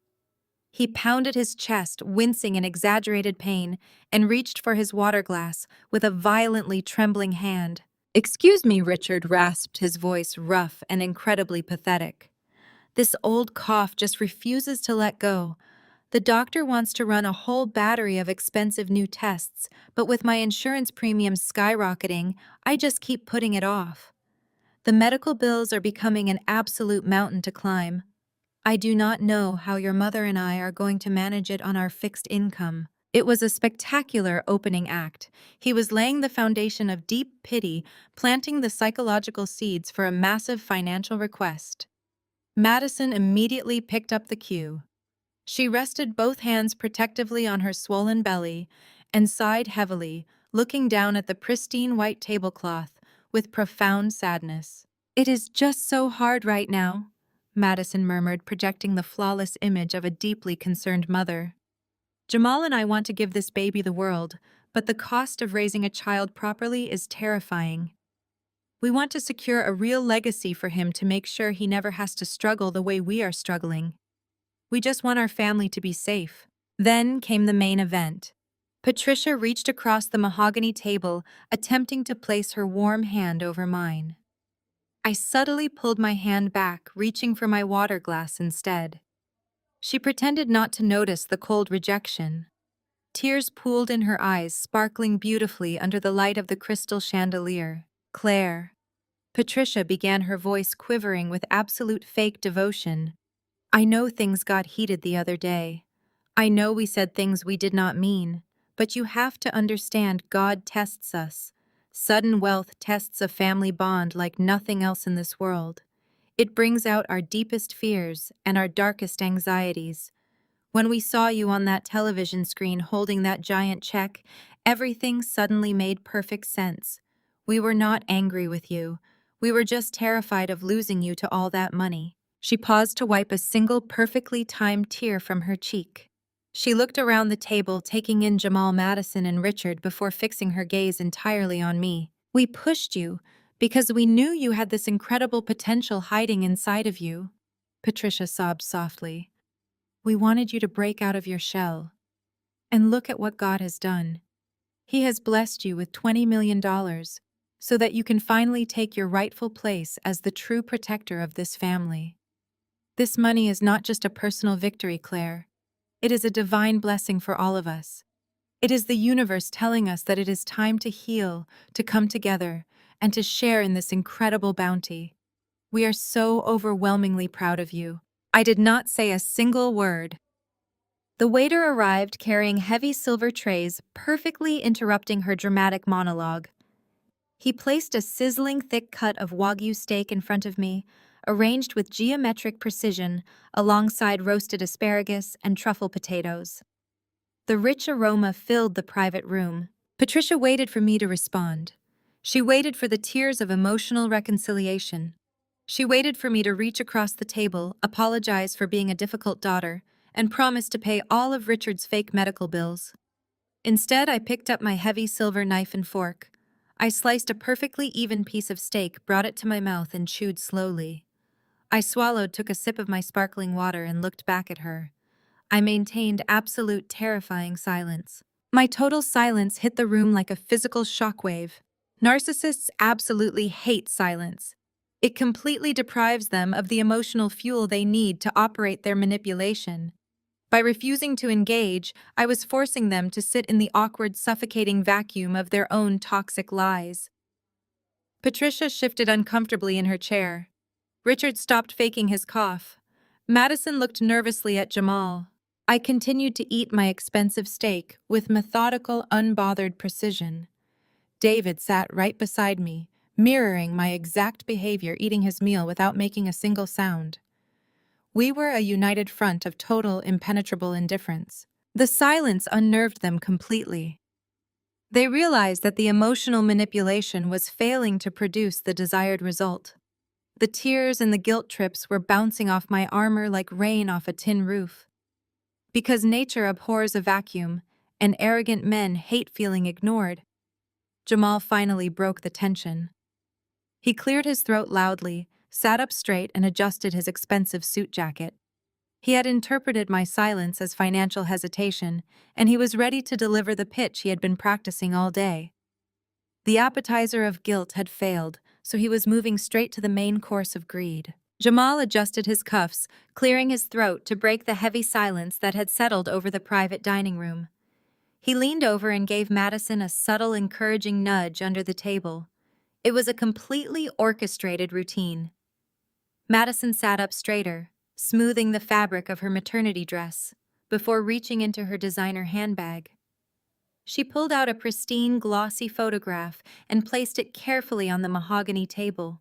He pounded his chest, wincing in exaggerated pain, and reached for his water glass with a violently trembling hand. "Excuse me," Richard rasped, his voice rough and incredibly pathetic. "This old cough just refuses to let go. The doctor wants to run a whole battery of expensive new tests, but with my insurance premiums skyrocketing, I just keep putting it off. The medical bills are becoming an absolute mountain to climb. I do not know how your mother and I are going to manage it on our fixed income." It was a spectacular opening act. He was laying the foundation of deep pity, planting the psychological seeds for a massive financial request. Madison immediately picked up the cue. She rested both hands protectively on her swollen belly and sighed heavily, looking down at the pristine white tablecloth with profound sadness. "It is just so hard right now," Madison murmured, projecting the flawless image of a deeply concerned mother. "Jamal and I want to give this baby the world, but the cost of raising a child properly is terrifying. We want to secure a real legacy for him to make sure he never has to struggle the way we are struggling. We just want our family to be safe." Then came the main event. Patricia reached across the mahogany table, attempting to place her warm hand over mine. I subtly pulled my hand back, reaching for my water glass instead. She pretended not to notice the cold rejection. Tears pooled in her eyes, sparkling beautifully under the light of the crystal chandelier. "Claire." Patricia began, her voice quivering with absolute fake devotion. "I know things got heated the other day. I know we said things we did not mean, but you have to understand God tests us. Sudden wealth tests a family bond like nothing else in this world. It brings out our deepest fears and our darkest anxieties. When we saw you on that television screen holding that giant check, everything suddenly made perfect sense. We were not angry with you. We were just terrified of losing you to all that money." She paused to wipe a single perfectly timed tear from her cheek. She looked around the table, taking in Jamal, Madison, and Richard before fixing her gaze entirely on me. "We pushed you because we knew you had this incredible potential hiding inside of you," Patricia sobbed softly. "We wanted you to break out of your shell. And look at what God has done. He has blessed you with $20 million so that you can finally take your rightful place as the true protector of this family. This money is not just a personal victory, Claire. It is a divine blessing for all of us. It is the universe telling us that it is time to heal, to come together, and to share in this incredible bounty. We are so overwhelmingly proud of you." I did not say a single word. The waiter arrived carrying heavy silver trays, perfectly interrupting her dramatic monologue. He placed a sizzling thick cut of Wagyu steak in front of me, arranged with geometric precision, alongside roasted asparagus and truffle potatoes. The rich aroma filled the private room. Patricia waited for me to respond. She waited for the tears of emotional reconciliation. She waited for me to reach across the table, apologize for being a difficult daughter, and promise to pay all of Richard's fake medical bills. Instead, I picked up my heavy silver knife and fork. I sliced a perfectly even piece of steak, brought it to my mouth, and chewed slowly. I swallowed, took a sip of my sparkling water, and looked back at her. I maintained absolute terrifying silence. My total silence hit the room like a physical shockwave. Narcissists absolutely hate silence. It completely deprives them of the emotional fuel they need to operate their manipulation. By refusing to engage, I was forcing them to sit in the awkward, suffocating vacuum of their own toxic lies. Patricia shifted uncomfortably in her chair. Richard stopped faking his cough. Madison looked nervously at Jamal. I continued to eat my expensive steak with methodical, unbothered precision. David sat right beside me, mirroring my exact behavior, eating his meal without making a single sound. We were a united front of total, impenetrable indifference. The silence unnerved them completely. They realized that the emotional manipulation was failing to produce the desired result. The tears and the guilt trips were bouncing off my armor like rain off a tin roof. Because nature abhors a vacuum, and arrogant men hate feeling ignored, Jamal finally broke the tension. He cleared his throat loudly, sat up straight, and adjusted his expensive suit jacket. He had interpreted my silence as financial hesitation, and he was ready to deliver the pitch he had been practicing all day. The appetizer of guilt had failed, so he was moving straight to the main course of greed. Jamal adjusted his cuffs, clearing his throat to break the heavy silence that had settled over the private dining room. He leaned over and gave Madison a subtle, encouraging nudge under the table. It was a completely orchestrated routine. Madison sat up straighter, smoothing the fabric of her maternity dress, before reaching into her designer handbag. She pulled out a pristine, glossy photograph and placed it carefully on the mahogany table.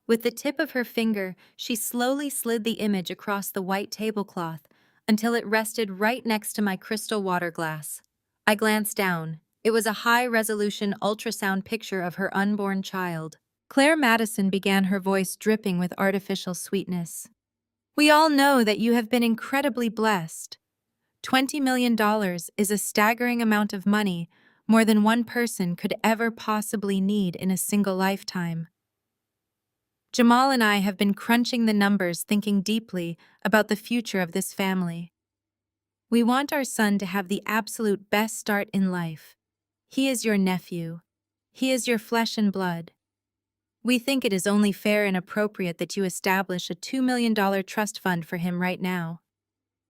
With the tip of her finger, she slowly slid the image across the white tablecloth until it rested right next to my crystal water glass. I glanced down. It was a high-resolution ultrasound picture of her unborn child. Claire Madison began, her voice dripping with artificial sweetness. We all know that you have been incredibly blessed. $20 million is a staggering amount of money, more than one person could ever possibly need in a single lifetime. Jamal and I have been crunching the numbers, thinking deeply about the future of this family. We want our son to have the absolute best start in life. He is your nephew. He is your flesh and blood. We think it is only fair and appropriate that you establish a $2 million trust fund for him right now.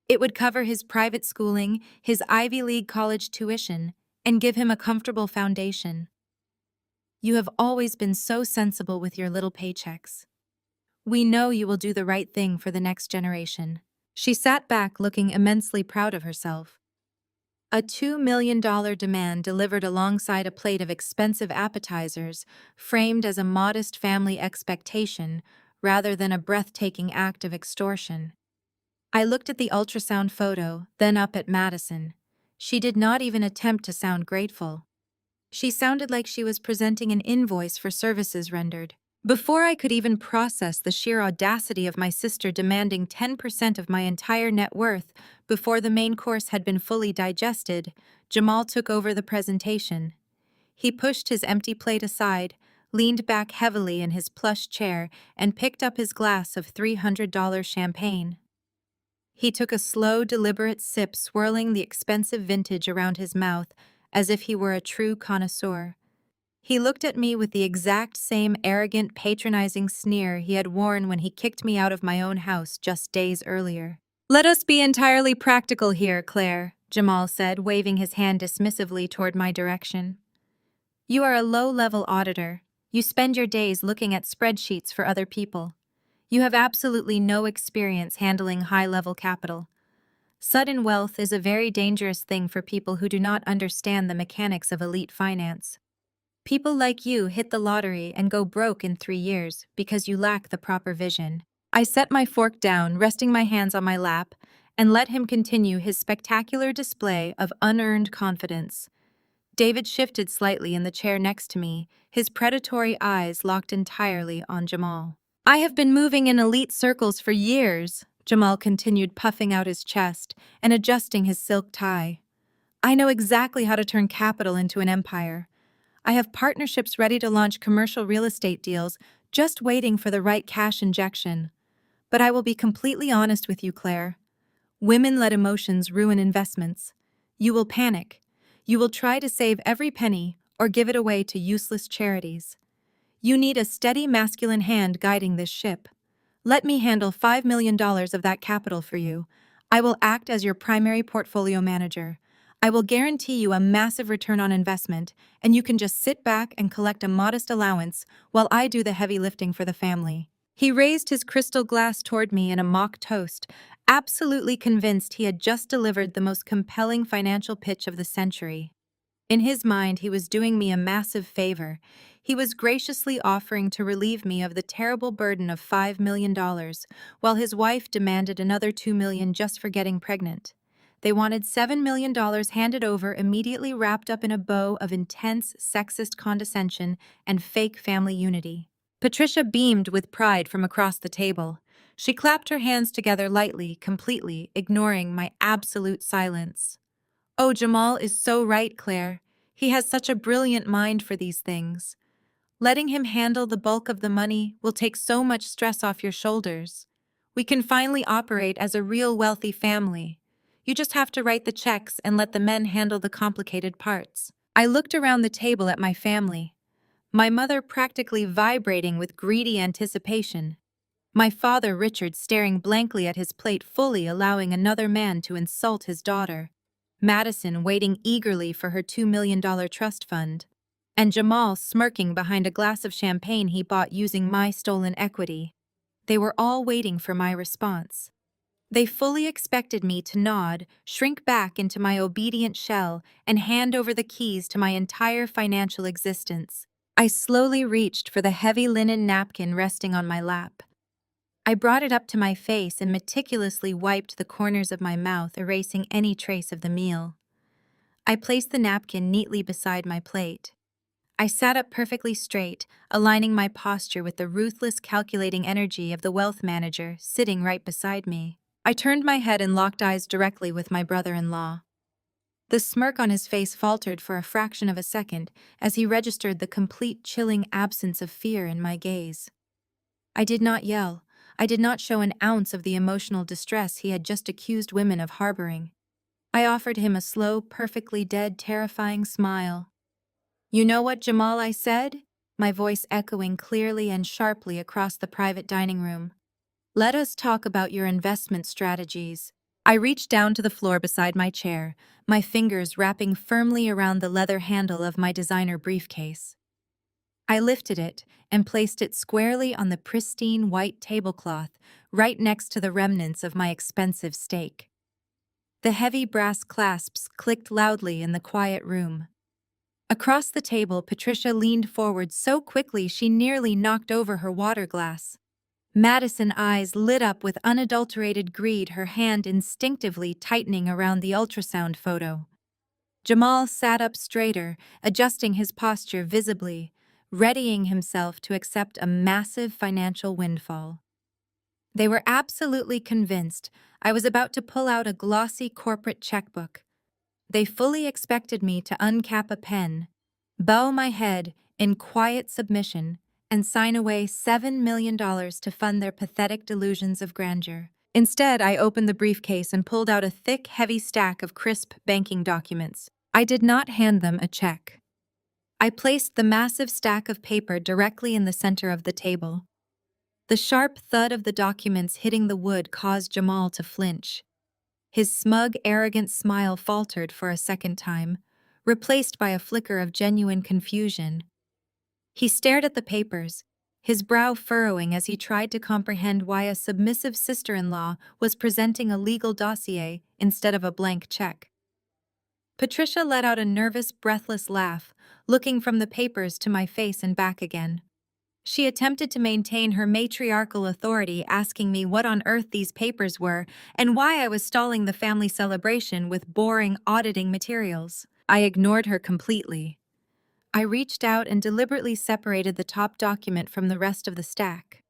It would cover his private schooling, his Ivy League college tuition, and give him a comfortable foundation. You have always been so sensible with your little paychecks. We know you will do the right thing for the next generation. She sat back, looking immensely proud of herself. A $2 million demand delivered alongside a plate of expensive appetizers, framed as a modest family expectation rather than a breathtaking act of extortion. I looked at the ultrasound photo, then up at Madison. She did not even attempt to sound grateful. She sounded like she was presenting an invoice for services rendered. Before I could even process the sheer audacity of my sister demanding 10% of my entire net worth before the main course had been fully digested, Jamal took over the presentation. He pushed his empty plate aside, leaned back heavily in his plush chair, and picked up his glass of $300 champagne. He took a slow, deliberate sip, swirling the expensive vintage around his mouth as if he were a true connoisseur. He looked at me with the exact same arrogant, patronizing sneer he had worn when he kicked me out of my own house just days earlier. Let us be entirely practical here, Claire, Jamal said, waving his hand dismissively toward my direction. You are a low-level auditor. You spend your days looking at spreadsheets for other people. You have absolutely no experience handling high-level capital. Sudden wealth is a very dangerous thing for people who do not understand the mechanics of elite finance. People like you hit the lottery and go broke in 3 years because you lack the proper vision. I set my fork down, resting my hands on my lap, and let him continue his spectacular display of unearned confidence. David shifted slightly in the chair next to me, his predatory eyes locked entirely on Jamal. I have been moving in elite circles for years, Jamal continued, puffing out his chest and adjusting his silk tie. I know exactly how to turn capital into an empire. I have partnerships ready to launch commercial real estate deals, just waiting for the right cash injection. But I will be completely honest with you, Claire. Women-led emotions ruin investments. You will panic. You will try to save every penny or give it away to useless charities. You need a steady masculine hand guiding this ship. Let me handle $5 million of that capital for you. I will act as your primary portfolio manager. I will guarantee you a massive return on investment, and you can just sit back and collect a modest allowance while I do the heavy lifting for the family. He raised his crystal glass toward me in a mock toast, absolutely convinced he had just delivered the most compelling financial pitch of the century. In his mind, he was doing me a massive favor. He was graciously offering to relieve me of the terrible burden of $5 million, while his wife demanded another $2 million just for getting pregnant. They wanted $7 million handed over immediately, wrapped up in a bow of intense sexist condescension and fake family unity. Patricia beamed with pride from across the table. She clapped her hands together lightly, completely ignoring my absolute silence. Oh, Jamal is so right, Claire. He has such a brilliant mind for these things. Letting him handle the bulk of the money will take so much stress off your shoulders. We can finally operate as a real wealthy family. You just have to write the checks and let the men handle the complicated parts. I looked around the table at my family, my mother practically vibrating with greedy anticipation. My father, Richard, staring blankly at his plate, fully allowing another man to insult his daughter. Madison waiting eagerly for her $2 million trust fund. And Jamal smirking behind a glass of champagne he bought using my stolen equity. They were all waiting for my response. They fully expected me to nod, shrink back into my obedient shell, and hand over the keys to my entire financial existence. I slowly reached for the heavy linen napkin resting on my lap. I brought it up to my face and meticulously wiped the corners of my mouth, erasing any trace of the meal. I placed the napkin neatly beside my plate. I sat up perfectly straight, aligning my posture with the ruthless, calculating energy of the wealth manager sitting right beside me. I turned my head and locked eyes directly with my brother-in-law. The smirk on his face faltered for a fraction of a second as he registered the complete chilling absence of fear in my gaze. I did not yell. I did not show an ounce of the emotional distress he had just accused women of harboring. I offered him a slow, perfectly dead, terrifying smile. "You know what, Jamal," I said, my voice echoing clearly and sharply across the private dining room. "Let us talk about your investment strategies." I reached down to the floor beside my chair, my fingers wrapping firmly around the leather handle of my designer briefcase. I lifted it and placed it squarely on the pristine white tablecloth right next to the remnants of my expensive steak. The heavy brass clasps clicked loudly in the quiet room. Across the table, Patricia leaned forward so quickly she nearly knocked over her water glass. Madison's eyes lit up with unadulterated greed, her hand instinctively tightening around the ultrasound photo. Jamal sat up straighter, adjusting his posture visibly, readying himself to accept a massive financial windfall. They were absolutely convinced I was about to pull out a glossy corporate checkbook. They fully expected me to uncap a pen, bow my head in quiet submission, and sign away $7 million to fund their pathetic delusions of grandeur. Instead, I opened the briefcase and pulled out a thick, heavy stack of crisp banking documents. I did not hand them a check. I placed the massive stack of paper directly in the center of the table. The sharp thud of the documents hitting the wood caused Jamal to flinch. His smug, arrogant smile faltered for a second time, replaced by a flicker of genuine confusion. He stared at the papers, his brow furrowing as he tried to comprehend why a submissive sister-in-law was presenting a legal dossier instead of a blank check. Patricia let out a nervous, breathless laugh, looking from the papers to my face and back again. She attempted to maintain her matriarchal authority, asking me what on earth these papers were and why I was stalling the family celebration with boring auditing materials. I ignored her completely. I reached out and deliberately separated the top document from the rest of the stack.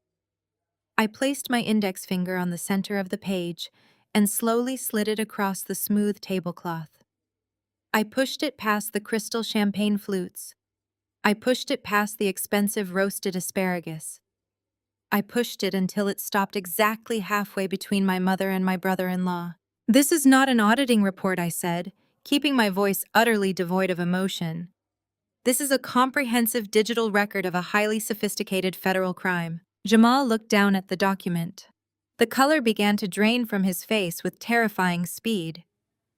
I placed my index finger on the center of the page and slowly slid it across the smooth tablecloth. I pushed it past the crystal champagne flutes. I pushed it past the expensive roasted asparagus. I pushed it until it stopped exactly halfway between my mother and my brother-in-law. "This is not an auditing report," I said, keeping my voice utterly devoid of emotion. "This is a comprehensive digital record of a highly sophisticated federal crime." Jamal looked down at the document. The color began to drain from his face with terrifying speed.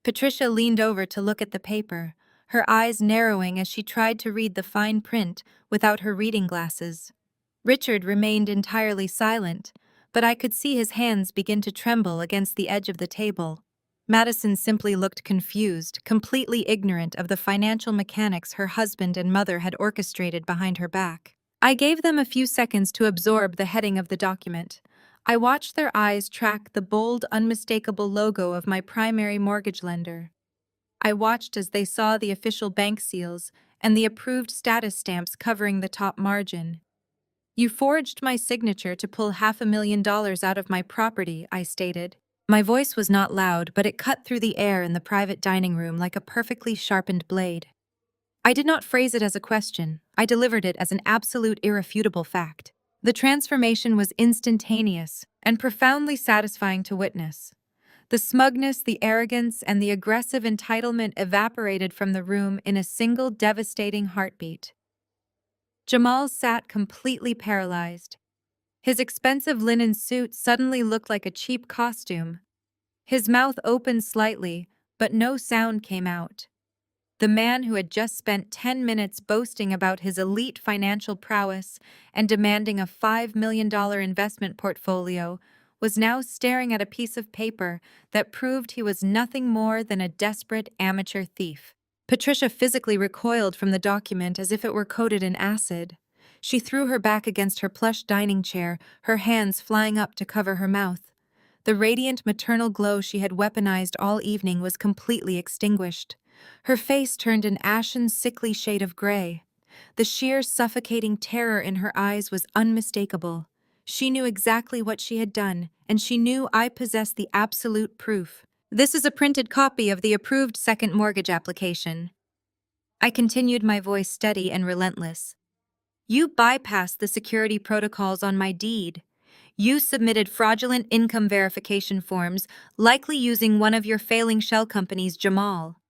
Patricia leaned over to look at the paper, her eyes narrowing as she tried to read the fine print without her reading glasses. Richard remained entirely silent, but I could see his hands begin to tremble against the edge of the table. Madison simply looked confused, completely ignorant of the financial mechanics her husband and mother had orchestrated behind her back. I gave them a few seconds to absorb the heading of the document. I watched their eyes track the bold, unmistakable logo of my primary mortgage lender. I watched as they saw the official bank seals and the approved status stamps covering the top margin. "You forged my signature to pull $500,000 out of my property," I stated. My voice was not loud, but it cut through the air in the private dining room like a perfectly sharpened blade. I did not phrase it as a question. I delivered it as an absolute, irrefutable fact. The transformation was instantaneous and profoundly satisfying to witness. The smugness, the arrogance, and the aggressive entitlement evaporated from the room in a single devastating heartbeat. Jamal sat completely paralyzed. His expensive linen suit suddenly looked like a cheap costume. His mouth opened slightly, but no sound came out. The man who had just spent 10 minutes boasting about his elite financial prowess and demanding a $5 million investment portfolio was now staring at a piece of paper that proved he was nothing more than a desperate amateur thief. Patricia physically recoiled from the document as if it were coated in acid. She threw her back against her plush dining chair, her hands flying up to cover her mouth. The radiant maternal glow she had weaponized all evening was completely extinguished. Her face turned an ashen, sickly shade of gray. The sheer, suffocating terror in her eyes was unmistakable. She knew exactly what she had done, and she knew I possessed the absolute proof. "This is a printed copy of the approved second mortgage application." I continued, my voice steady and relentless. "You bypassed the security protocols on my deed. You submitted fraudulent income verification forms, likely using one of your failing shell companies, Jamal.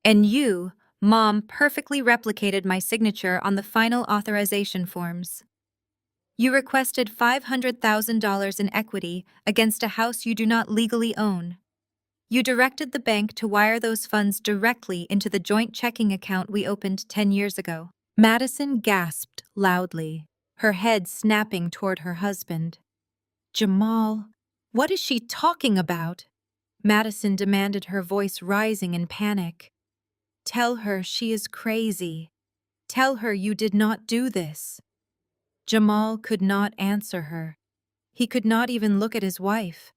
And you, Mom, perfectly replicated my signature on the final authorization forms. You requested $500,000 in equity against a house you do not legally own. You directed the bank to wire those funds directly into the joint checking account we opened 10 years ago." Madison gasped loudly, her head snapping toward her husband. "Jamal, what is she talking about?" Madison demanded, her voice rising in panic. "Tell her she is crazy. Tell her you did not do this." Jamal could not answer her. He could not even look at his wife.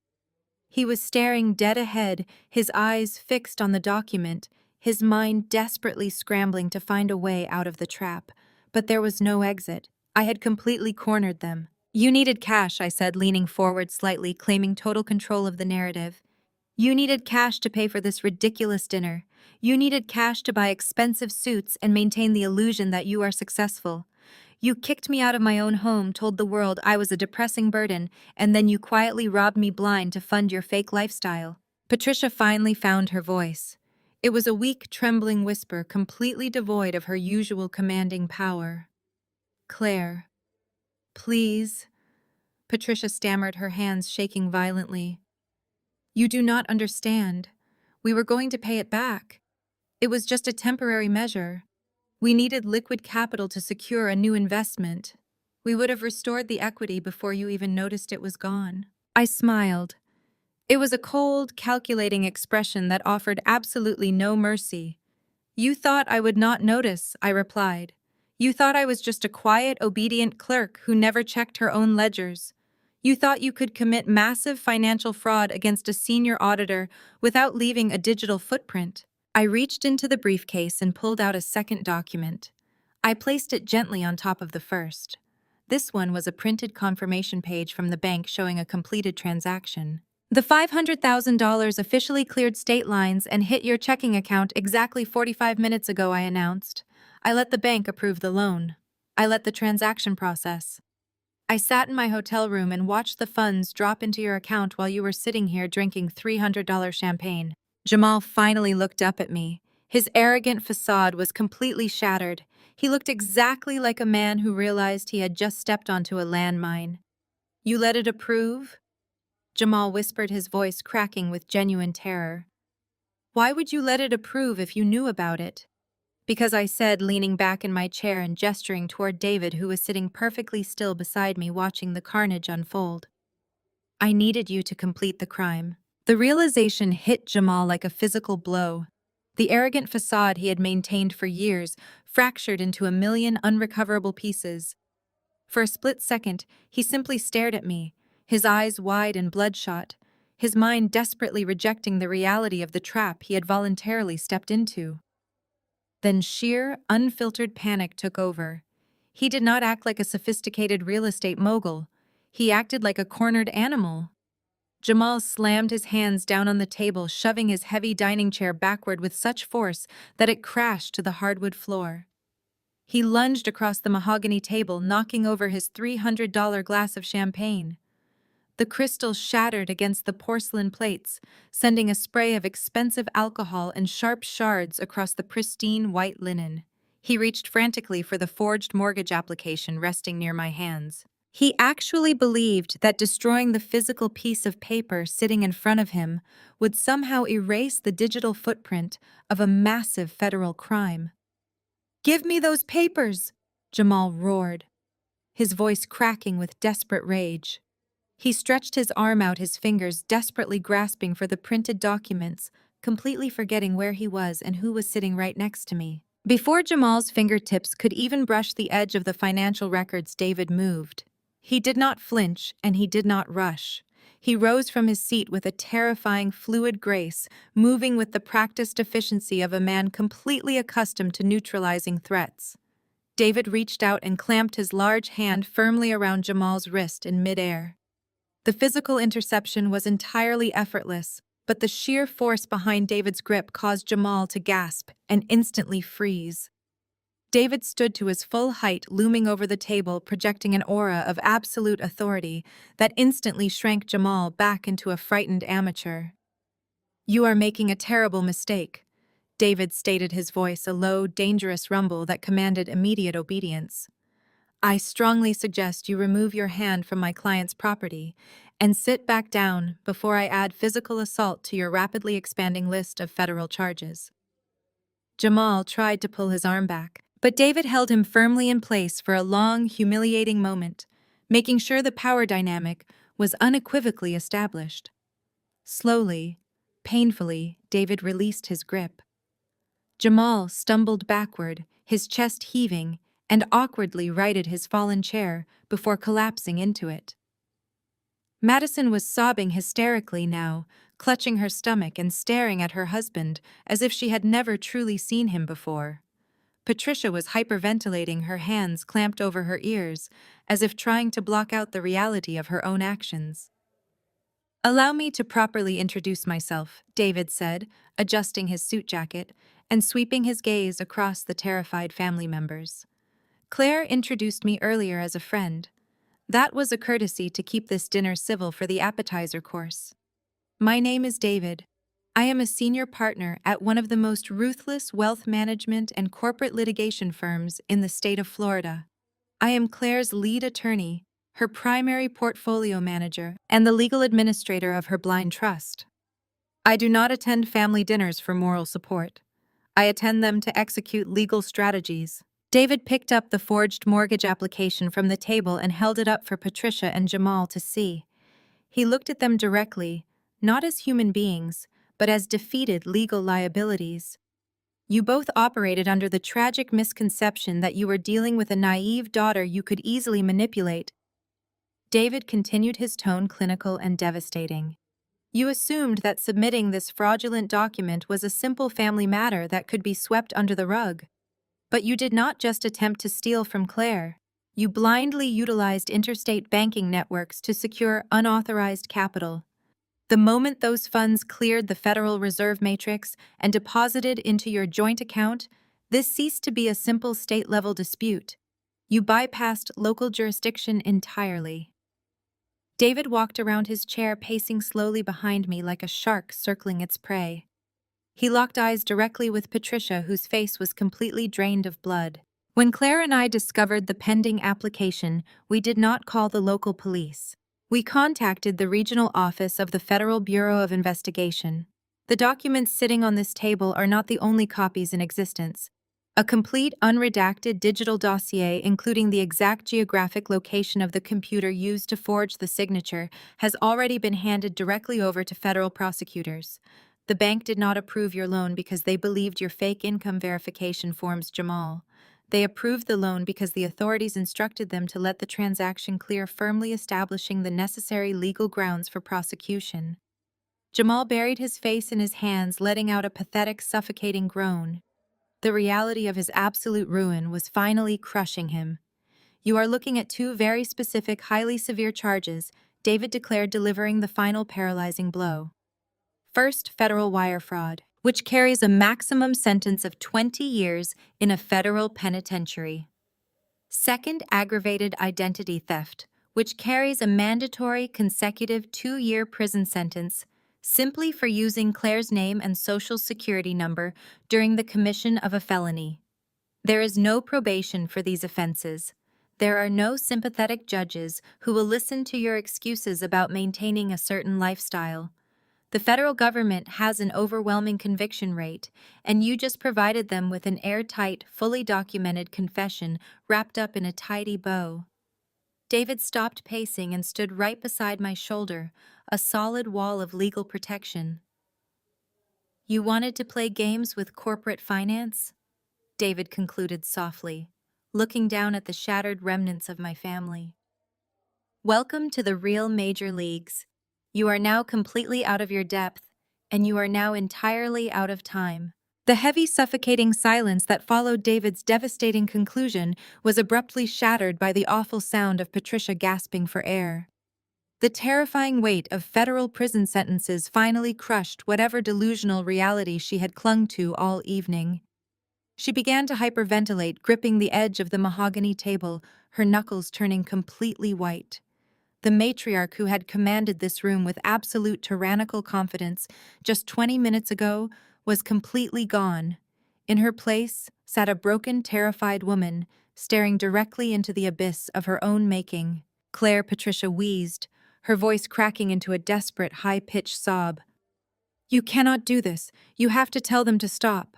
He was staring dead ahead, his eyes fixed on the document, his mind desperately scrambling to find a way out of the trap. But there was no exit. I had completely cornered them. "You needed cash," I said, leaning forward slightly, claiming total control of the narrative. "You needed cash to pay for this ridiculous dinner. You needed cash to buy expensive suits and maintain the illusion that you are successful. You kicked me out of my own home, told the world I was a depressing burden, and then you quietly robbed me blind to fund your fake lifestyle." Patricia finally found her voice. It was a weak, trembling whisper, completely devoid of her usual commanding power. "Claire, please," Patricia stammered, her hands shaking violently. "You do not understand. We were going to pay it back. It was just a temporary measure. We needed liquid capital to secure a new investment. We would have restored the equity before you even noticed it was gone. I smiled. It was a cold, calculating expression that offered absolutely no mercy. You thought I would not notice, I replied. You thought I was just a quiet, obedient clerk who never checked her own ledgers. You thought you could commit massive financial fraud against a senior auditor without leaving a digital footprint. I reached into the briefcase and pulled out a second document. I placed it gently on top of the first. This one was a printed confirmation page from the bank showing a completed transaction. The $500,000 officially cleared state lines and hit your checking account exactly 45 minutes ago, I announced. I let the bank approve the loan. I let the transaction process. I sat in my hotel room and watched the funds drop into your account while you were sitting here drinking $300 champagne. Jamal finally looked up at me. His arrogant facade was completely shattered. He looked exactly like a man who realized he had just stepped onto a landmine. You let it approve? Jamal whispered, his voice cracking with genuine terror. Why would you let it approve if you knew about it? Because I said, leaning back in my chair and gesturing toward David, who was sitting perfectly still beside me watching the carnage unfold. I needed you to complete the crime. The realization hit Jamal like a physical blow. The arrogant facade he had maintained for years fractured into a million unrecoverable pieces. For a split second, he simply stared at me, his eyes wide and bloodshot, his mind desperately rejecting the reality of the trap he had voluntarily stepped into. Then sheer, unfiltered panic took over. He did not act like a sophisticated real estate mogul. He acted like a cornered animal. Jamal slammed his hands down on the table, shoving his heavy dining chair backward with such force that it crashed to the hardwood floor. He lunged across the mahogany table, knocking over his $300 glass of champagne. The crystal shattered against the porcelain plates, sending a spray of expensive alcohol and sharp shards across the pristine white linen. He reached frantically for the forged mortgage application resting near my hands. He actually believed that destroying the physical piece of paper sitting in front of him would somehow erase the digital footprint of a massive federal crime. "Give me those papers!" Jamal roared, his voice cracking with desperate rage. He stretched his arm out, his fingers desperately grasping for the printed documents, completely forgetting where he was and who was sitting right next to me. Before Jamal's fingertips could even brush the edge of the financial records, David moved. He did not flinch, and he did not rush. He rose from his seat with a terrifying, fluid grace, moving with the practiced efficiency of a man completely accustomed to neutralizing threats. David reached out and clamped his large hand firmly around Jamal's wrist in midair. The physical interception was entirely effortless, but the sheer force behind David's grip caused Jamal to gasp and instantly freeze. David stood to his full height, looming over the table, projecting an aura of absolute authority that instantly shrank Jamal back into a frightened amateur. "You are making a terrible mistake," David stated, his voice a low, dangerous rumble that commanded immediate obedience. "I strongly suggest you remove your hand from my client's property and sit back down before I add physical assault to your rapidly expanding list of federal charges." Jamal tried to pull his arm back, but David held him firmly in place for a long, humiliating moment, making sure the power dynamic was unequivocally established. Slowly, painfully, David released his grip. Jamal stumbled backward, his chest heaving, and awkwardly righted his fallen chair before collapsing into it. Madison was sobbing hysterically now, clutching her stomach and staring at her husband as if she had never truly seen him before. Patricia was hyperventilating, her hands clamped over her ears, as if trying to block out the reality of her own actions. "Allow me to properly introduce myself," David said, adjusting his suit jacket and sweeping his gaze across the terrified family members. "Claire introduced me earlier as a friend. That was a courtesy to keep this dinner civil for the appetizer course. My name is David. I am a senior partner at one of the most ruthless wealth management and corporate litigation firms in the state of Florida. I am Claire's lead attorney, her primary portfolio manager, and the legal administrator of her blind trust. I do not attend family dinners for moral support. I attend them to execute legal strategies." David picked up the forged mortgage application from the table and held it up for Patricia and Jamal to see. He looked at them directly, not as human beings, but as defeated legal liabilities. You both operated under the tragic misconception that you were dealing with a naive daughter you could easily manipulate. David continued, his tone clinical and devastating. You assumed that submitting this fraudulent document was a simple family matter that could be swept under the rug. But you did not just attempt to steal from Claire. You blindly utilized interstate banking networks to secure unauthorized capital. The moment those funds cleared the Federal Reserve matrix and deposited into your joint account, this ceased to be a simple state-level dispute. You bypassed local jurisdiction entirely. David walked around his chair, pacing slowly behind me like a shark circling its prey. He locked eyes directly with Patricia, whose face was completely drained of blood. When Claire and I discovered the pending application, we did not call the local police. We contacted the regional office of the Federal Bureau of Investigation. The documents sitting on this table are not the only copies in existence. A complete, unredacted digital dossier, including the exact geographic location of the computer used to forge the signature, has already been handed directly over to federal prosecutors. The bank did not approve your loan because they believed your fake income verification forms, Jamal. They approved the loan because the authorities instructed them to let the transaction clear, firmly establishing the necessary legal grounds for prosecution. Jamal buried his face in his hands, letting out a pathetic, suffocating groan. The reality of his absolute ruin was finally crushing him. You are looking at two very specific, highly severe charges, David declared, delivering the final paralyzing blow. First, federal wire fraud, which carries a maximum sentence of 20 years in a federal penitentiary. Second, aggravated identity theft, which carries a mandatory consecutive 2-year prison sentence simply for using Claire's name and social security number during the commission of a felony. There is no probation for these offenses. There are no sympathetic judges who will listen to your excuses about maintaining a certain lifestyle. The federal government has an overwhelming conviction rate, and you just provided them with an airtight, fully documented confession wrapped up in a tidy bow. David stopped pacing and stood right beside my shoulder, a solid wall of legal protection. You wanted to play games with corporate finance? David concluded softly, looking down at the shattered remnants of my family. Welcome to the real major leagues. You are now completely out of your depth, and you are now entirely out of time. The heavy, suffocating silence that followed David's devastating conclusion was abruptly shattered by the awful sound of Patricia gasping for air. The terrifying weight of federal prison sentences finally crushed whatever delusional reality she had clung to all evening. She began to hyperventilate, gripping the edge of the mahogany table, her knuckles turning completely white. The matriarch who had commanded this room with absolute tyrannical confidence just 20 minutes ago was completely gone. In her place sat a broken, terrified woman, staring directly into the abyss of her own making. Claire Patricia wheezed, her voice cracking into a desperate, high-pitched sob. "You cannot do this. You have to tell them to stop.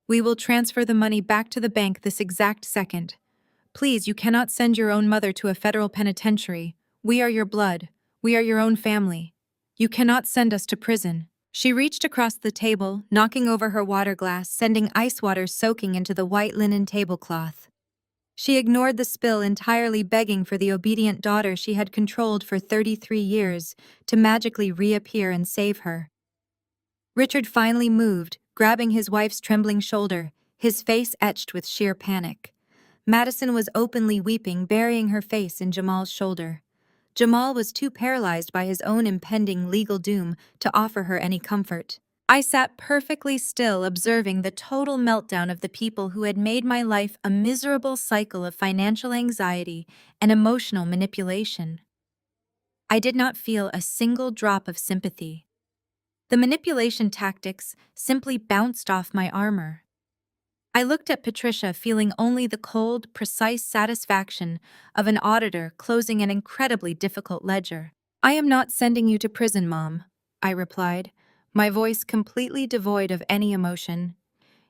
We will transfer the money back to the bank this exact second. Please, you cannot send your own mother to a federal penitentiary. We are your blood. We are your own family. You cannot send us to prison." She reached across the table, knocking over her water glass, sending ice water soaking into the white linen tablecloth. She ignored the spill entirely, begging for the obedient daughter she had controlled for 33 years to magically reappear and save her. Richard finally moved, grabbing his wife's trembling shoulder, his face etched with sheer panic. Madison was openly weeping, burying her face in Jamal's shoulder. Jamal was too paralyzed by his own impending legal doom to offer her any comfort. I sat perfectly still, observing the total meltdown of the people who had made my life a miserable cycle of financial anxiety and emotional manipulation. I did not feel a single drop of sympathy. The manipulation tactics simply bounced off my armor. I looked at Patricia, feeling only the cold, precise satisfaction of an auditor closing an incredibly difficult ledger. "I am not sending you to prison, Mom," I replied, my voice completely devoid of any emotion.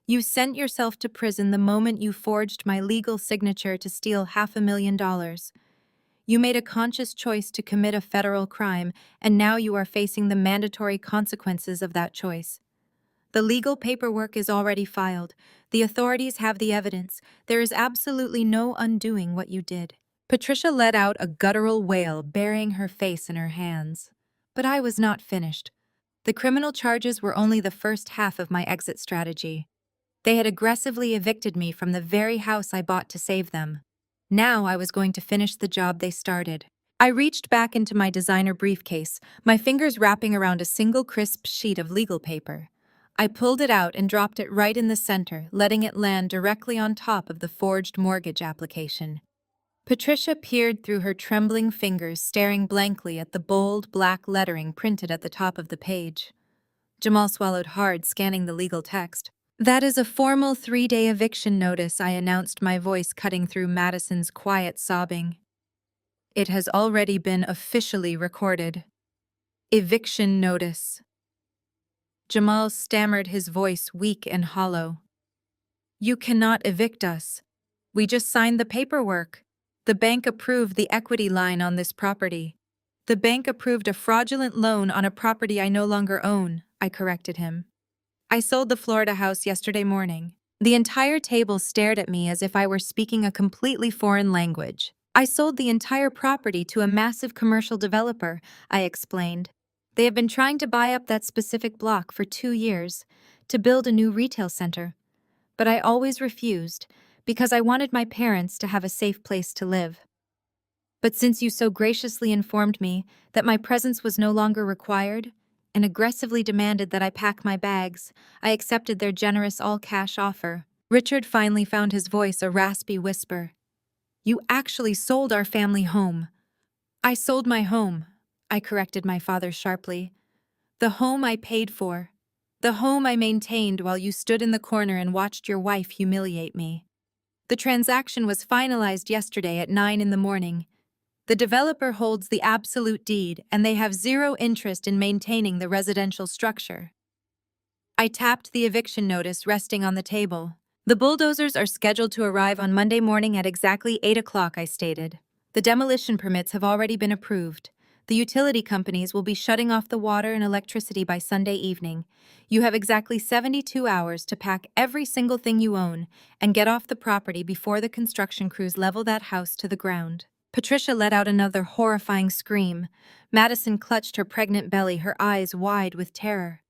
You sent yourself to prison the moment you forged my legal signature to steal $500,000. You made a conscious choice to commit a federal crime, and now you are facing the mandatory consequences of that choice. The legal paperwork is already filed. The authorities have the evidence. There is absolutely no undoing what you did. Patricia let out a guttural wail, burying her face in her hands. But I was not finished. The criminal charges were only the first half of my exit strategy. They had aggressively evicted me from the very house I bought to save them. Now I was going to finish the job they started. I reached back into my designer briefcase, my fingers wrapping around a single crisp sheet of legal paper. I pulled it out and dropped it right in the center, letting it land directly on top of the forged mortgage application. Patricia peered through her trembling fingers, staring blankly at the bold, black lettering printed at the top of the page. Jamal swallowed hard, scanning the legal text. "That is a formal 3-day eviction notice," I announced, my voice cutting through Madison's quiet sobbing. "It has already been officially recorded." "Eviction notice." Jamal stammered, his voice weak and hollow. "You cannot evict us. We just signed the paperwork. The bank approved the equity line on this property." "The bank approved a fraudulent loan on a property I no longer own," I corrected him. "I sold the Florida house yesterday morning." The entire table stared at me as if I were speaking a completely foreign language. "I sold the entire property to a massive commercial developer," I explained. "They have been trying to buy up that specific block for 2 years to build a new retail center. But I always refused because I wanted my parents to have a safe place to live. But since you so graciously informed me that my presence was no longer required and aggressively demanded that I pack my bags, I accepted their generous all-cash offer." Richard finally found his voice a raspy whisper. "You actually sold our family home." "I sold my home," I corrected my father sharply. "The home I paid for. The home I maintained while you stood in the corner and watched your wife humiliate me. The transaction was finalized yesterday at 9 in the morning. The developer holds the absolute deed, and they have zero interest in maintaining the residential structure." I tapped the eviction notice resting on the table. "The bulldozers are scheduled to arrive on Monday morning at exactly 8 o'clock, I stated. "The demolition permits have already been approved. The utility companies will be shutting off the water and electricity by Sunday evening. You have exactly 72 hours to pack every single thing you own and get off the property before the construction crews level that house to the ground." Patricia let out another horrifying scream. Madison clutched her pregnant belly, her eyes wide with terror.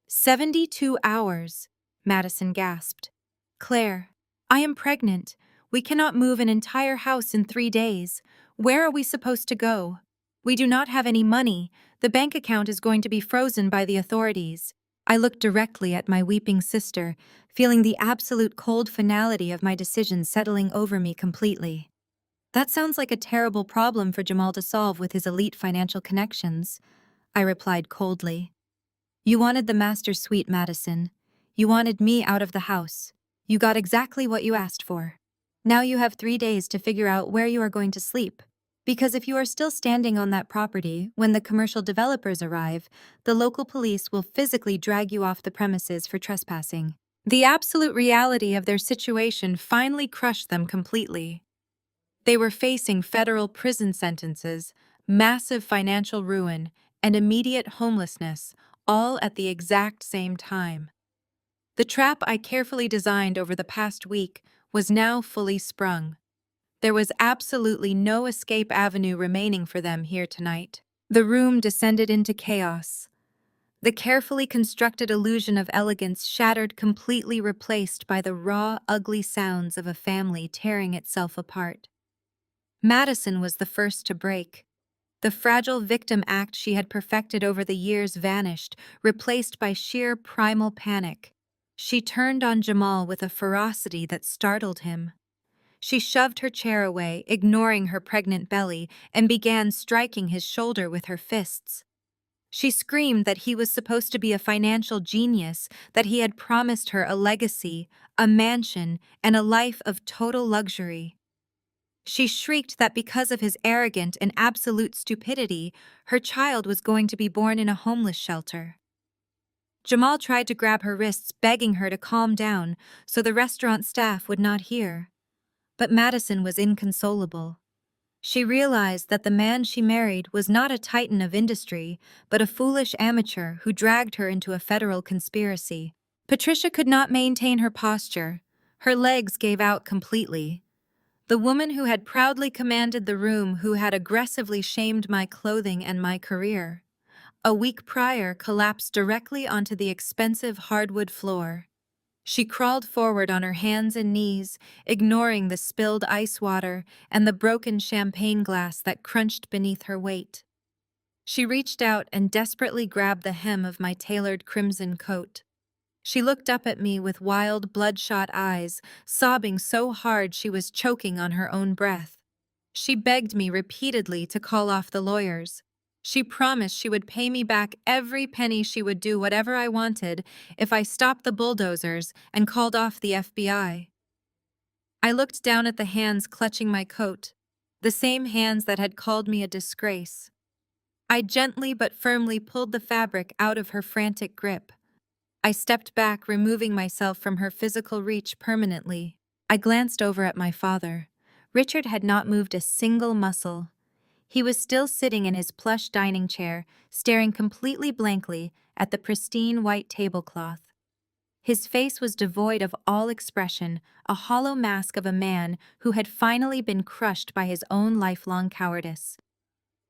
72 hours, Madison gasped. "Claire, I am pregnant. We cannot move an entire house in 3 days. Where are we supposed to go? We do not have any money. The bank account is going to be frozen by the authorities." I looked directly at my weeping sister, feeling the absolute cold finality of my decision settling over me completely. "That sounds like a terrible problem for Jamal to solve with his elite financial connections," I replied coldly. "You wanted the master suite, Madison. You wanted me out of the house. You got exactly what you asked for. Now you have 3 days to figure out where you are going to sleep. Because if you are still standing on that property when the commercial developers arrive, the local police will physically drag you off the premises for trespassing." The absolute reality of their situation finally crushed them completely. They were facing federal prison sentences, massive financial ruin, and immediate homelessness, all at the exact same time. The trap I carefully designed over the past week was now fully sprung. There was absolutely no escape avenue remaining for them here tonight. The room descended into chaos. The carefully constructed illusion of elegance shattered, completely replaced by the raw, ugly sounds of a family tearing itself apart. Madison was the first to break. The fragile victim act she had perfected over the years vanished, replaced by sheer primal panic. She turned on Jamal with a ferocity that startled him. She shoved her chair away, ignoring her pregnant belly, and began striking his shoulder with her fists. She screamed that he was supposed to be a financial genius, that he had promised her a legacy, a mansion, and a life of total luxury. She shrieked that because of his arrogant and absolute stupidity, her child was going to be born in a homeless shelter. Jamal tried to grab her wrists, begging her to calm down so the restaurant staff would not hear. But Madison was inconsolable. She realized that the man she married was not a titan of industry, but a foolish amateur who dragged her into a federal conspiracy. Patricia could not maintain her posture. Her legs gave out completely. The woman who had proudly commanded the room, who had aggressively shamed my clothing and my career, a week prior collapsed directly onto the expensive hardwood floor. She crawled forward on her hands and knees, ignoring the spilled ice water and the broken champagne glass that crunched beneath her weight. She reached out and desperately grabbed the hem of my tailored crimson coat. She looked up at me with wild, bloodshot eyes, sobbing so hard she was choking on her own breath. She begged me repeatedly to call off the lawyers. She promised she would pay me back every penny. She would do whatever I wanted if I stopped the bulldozers and called off the FBI. I looked down at the hands clutching my coat, the same hands that had called me a disgrace. I gently but firmly pulled the fabric out of her frantic grip. I stepped back, removing myself from her physical reach permanently. I glanced over at my father. Richard had not moved a single muscle. He was still sitting in his plush dining chair, staring completely blankly at the pristine white tablecloth. His face was devoid of all expression, a hollow mask of a man who had finally been crushed by his own lifelong cowardice.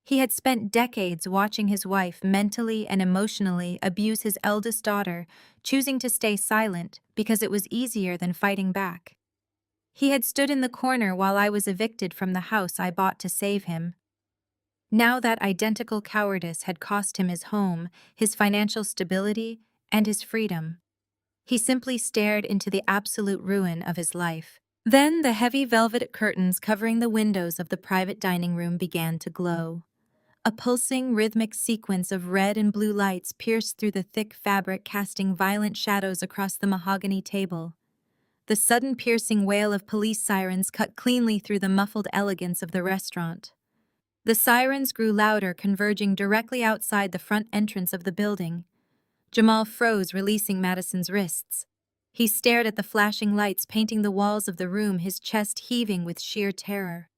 He had spent decades watching his wife mentally and emotionally abuse his eldest daughter, choosing to stay silent because it was easier than fighting back. He had stood in the corner while I was evicted from the house I bought to save him. Now that identical cowardice had cost him his home, his financial stability, and his freedom. He simply stared into the absolute ruin of his life. Then the heavy velvet curtains covering the windows of the private dining room began to glow. A pulsing, rhythmic sequence of red and blue lights pierced through the thick fabric, casting violent shadows across the mahogany table. The sudden piercing wail of police sirens cut cleanly through the muffled elegance of the restaurant. The sirens grew louder, converging directly outside the front entrance of the building. Jamal froze, releasing Madison's wrists. He stared at the flashing lights painting the walls of the room, his chest heaving with sheer terror.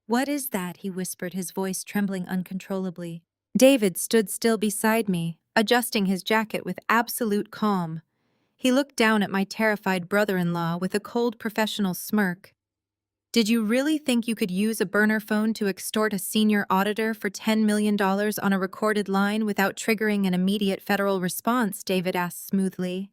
"What is that?" he whispered, his voice trembling uncontrollably. David stood still beside me, adjusting his jacket with absolute calm. He looked down at my terrified brother-in-law with a cold professional smirk. "Did you really think you could use a burner phone to extort a senior auditor for $10 million on a recorded line without triggering an immediate federal response?" David asked smoothly.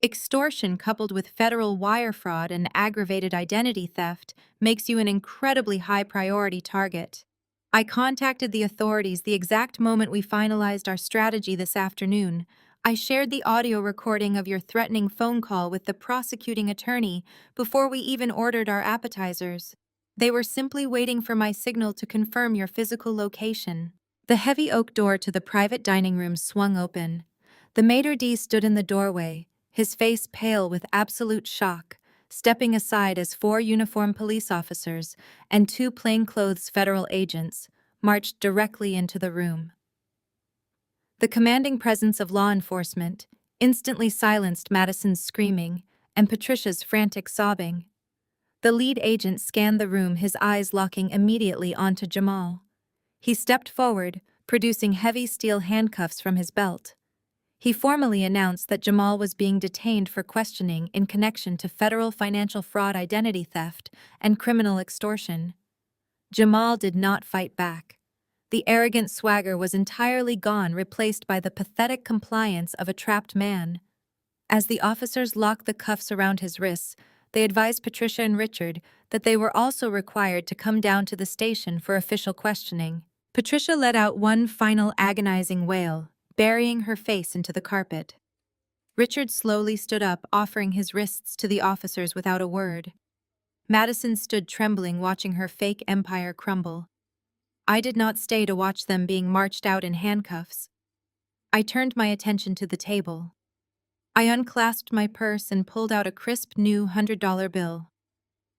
"Extortion coupled with federal wire fraud and aggravated identity theft makes you an incredibly high-priority target. I contacted the authorities the exact moment we finalized our strategy this afternoon. I shared the audio recording of your threatening phone call with the prosecuting attorney before we even ordered our appetizers. They were simply waiting for my signal to confirm your physical location." The heavy oak door to the private dining room swung open. The maitre d' stood in the doorway, his face pale with absolute shock, stepping aside as 4 uniformed police officers and 2 plainclothes federal agents marched directly into the room. The commanding presence of law enforcement instantly silenced Madison's screaming and Patricia's frantic sobbing. The lead agent scanned the room, his eyes locking immediately onto Jamal. He stepped forward, producing heavy steel handcuffs from his belt. He formally announced that Jamal was being detained for questioning in connection to federal financial fraud, identity theft, and criminal extortion. Jamal did not fight back. The arrogant swagger was entirely gone, replaced by the pathetic compliance of a trapped man. As the officers locked the cuffs around his wrists, they advised Patricia and Richard that they were also required to come down to the station for official questioning. Patricia let out one final agonizing wail, burying her face into the carpet. Richard slowly stood up, offering his wrists to the officers without a word. Madison stood trembling, watching her fake empire crumble. I did not stay to watch them being marched out in handcuffs. I turned my attention to the table. I unclasped my purse and pulled out a crisp new $100 bill.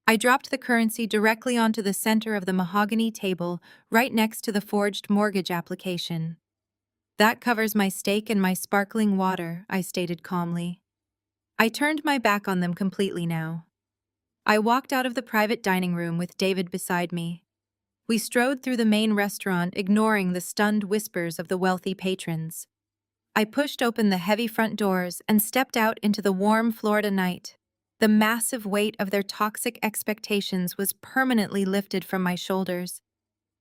I dropped the currency directly onto the center of the mahogany table, right next to the forged mortgage application. That covers my steak and my sparkling water, I stated calmly. I turned my back on them completely now. I walked out of the private dining room with David beside me. We strode through the main restaurant, ignoring the stunned whispers of the wealthy patrons. I pushed open the heavy front doors and stepped out into the warm Florida night. The massive weight of their toxic expectations was permanently lifted from my shoulders.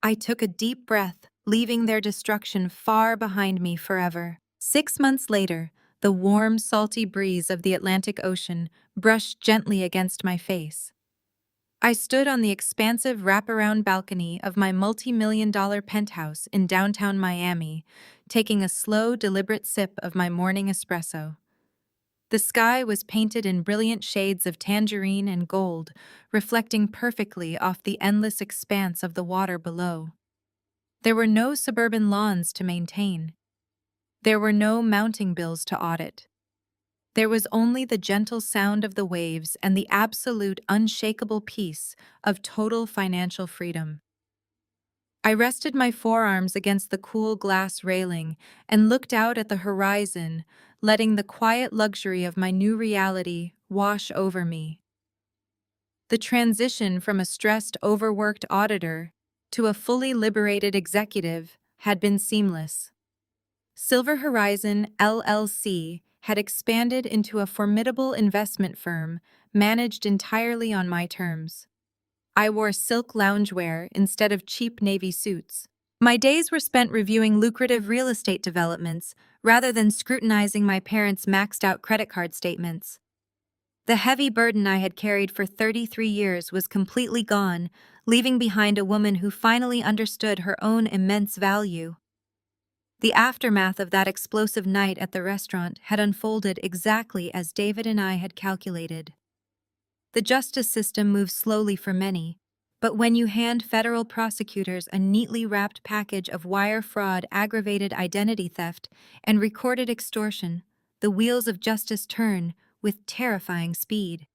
I took a deep breath, leaving their destruction far behind me forever. 6 months later, the warm, salty breeze of the Atlantic Ocean brushed gently against my face. I stood on the expansive wraparound balcony of my multi-million-dollar penthouse in downtown Miami, taking a slow, deliberate sip of my morning espresso. The sky was painted in brilliant shades of tangerine and gold, reflecting perfectly off the endless expanse of the water below. There were no suburban lawns to maintain. There were no mounting bills to audit. There was only the gentle sound of the waves and the absolute, unshakable peace of total financial freedom. I rested my forearms against the cool glass railing and looked out at the horizon, letting the quiet luxury of my new reality wash over me. The transition from a stressed, overworked auditor to a fully liberated executive had been seamless. Silver Horizon LLC had expanded into a formidable investment firm managed entirely on my terms. I wore silk loungewear instead of cheap navy suits. My days were spent reviewing lucrative real estate developments rather than scrutinizing my parents' maxed-out credit card statements. The heavy burden I had carried for 33 years was completely gone, leaving behind a woman who finally understood her own immense value. The aftermath of that explosive night at the restaurant had unfolded exactly as David and I had calculated. The justice system moves slowly for many, but when you hand federal prosecutors a neatly wrapped package of wire fraud, aggravated identity theft, and recorded extortion, the wheels of justice turn with terrifying speed.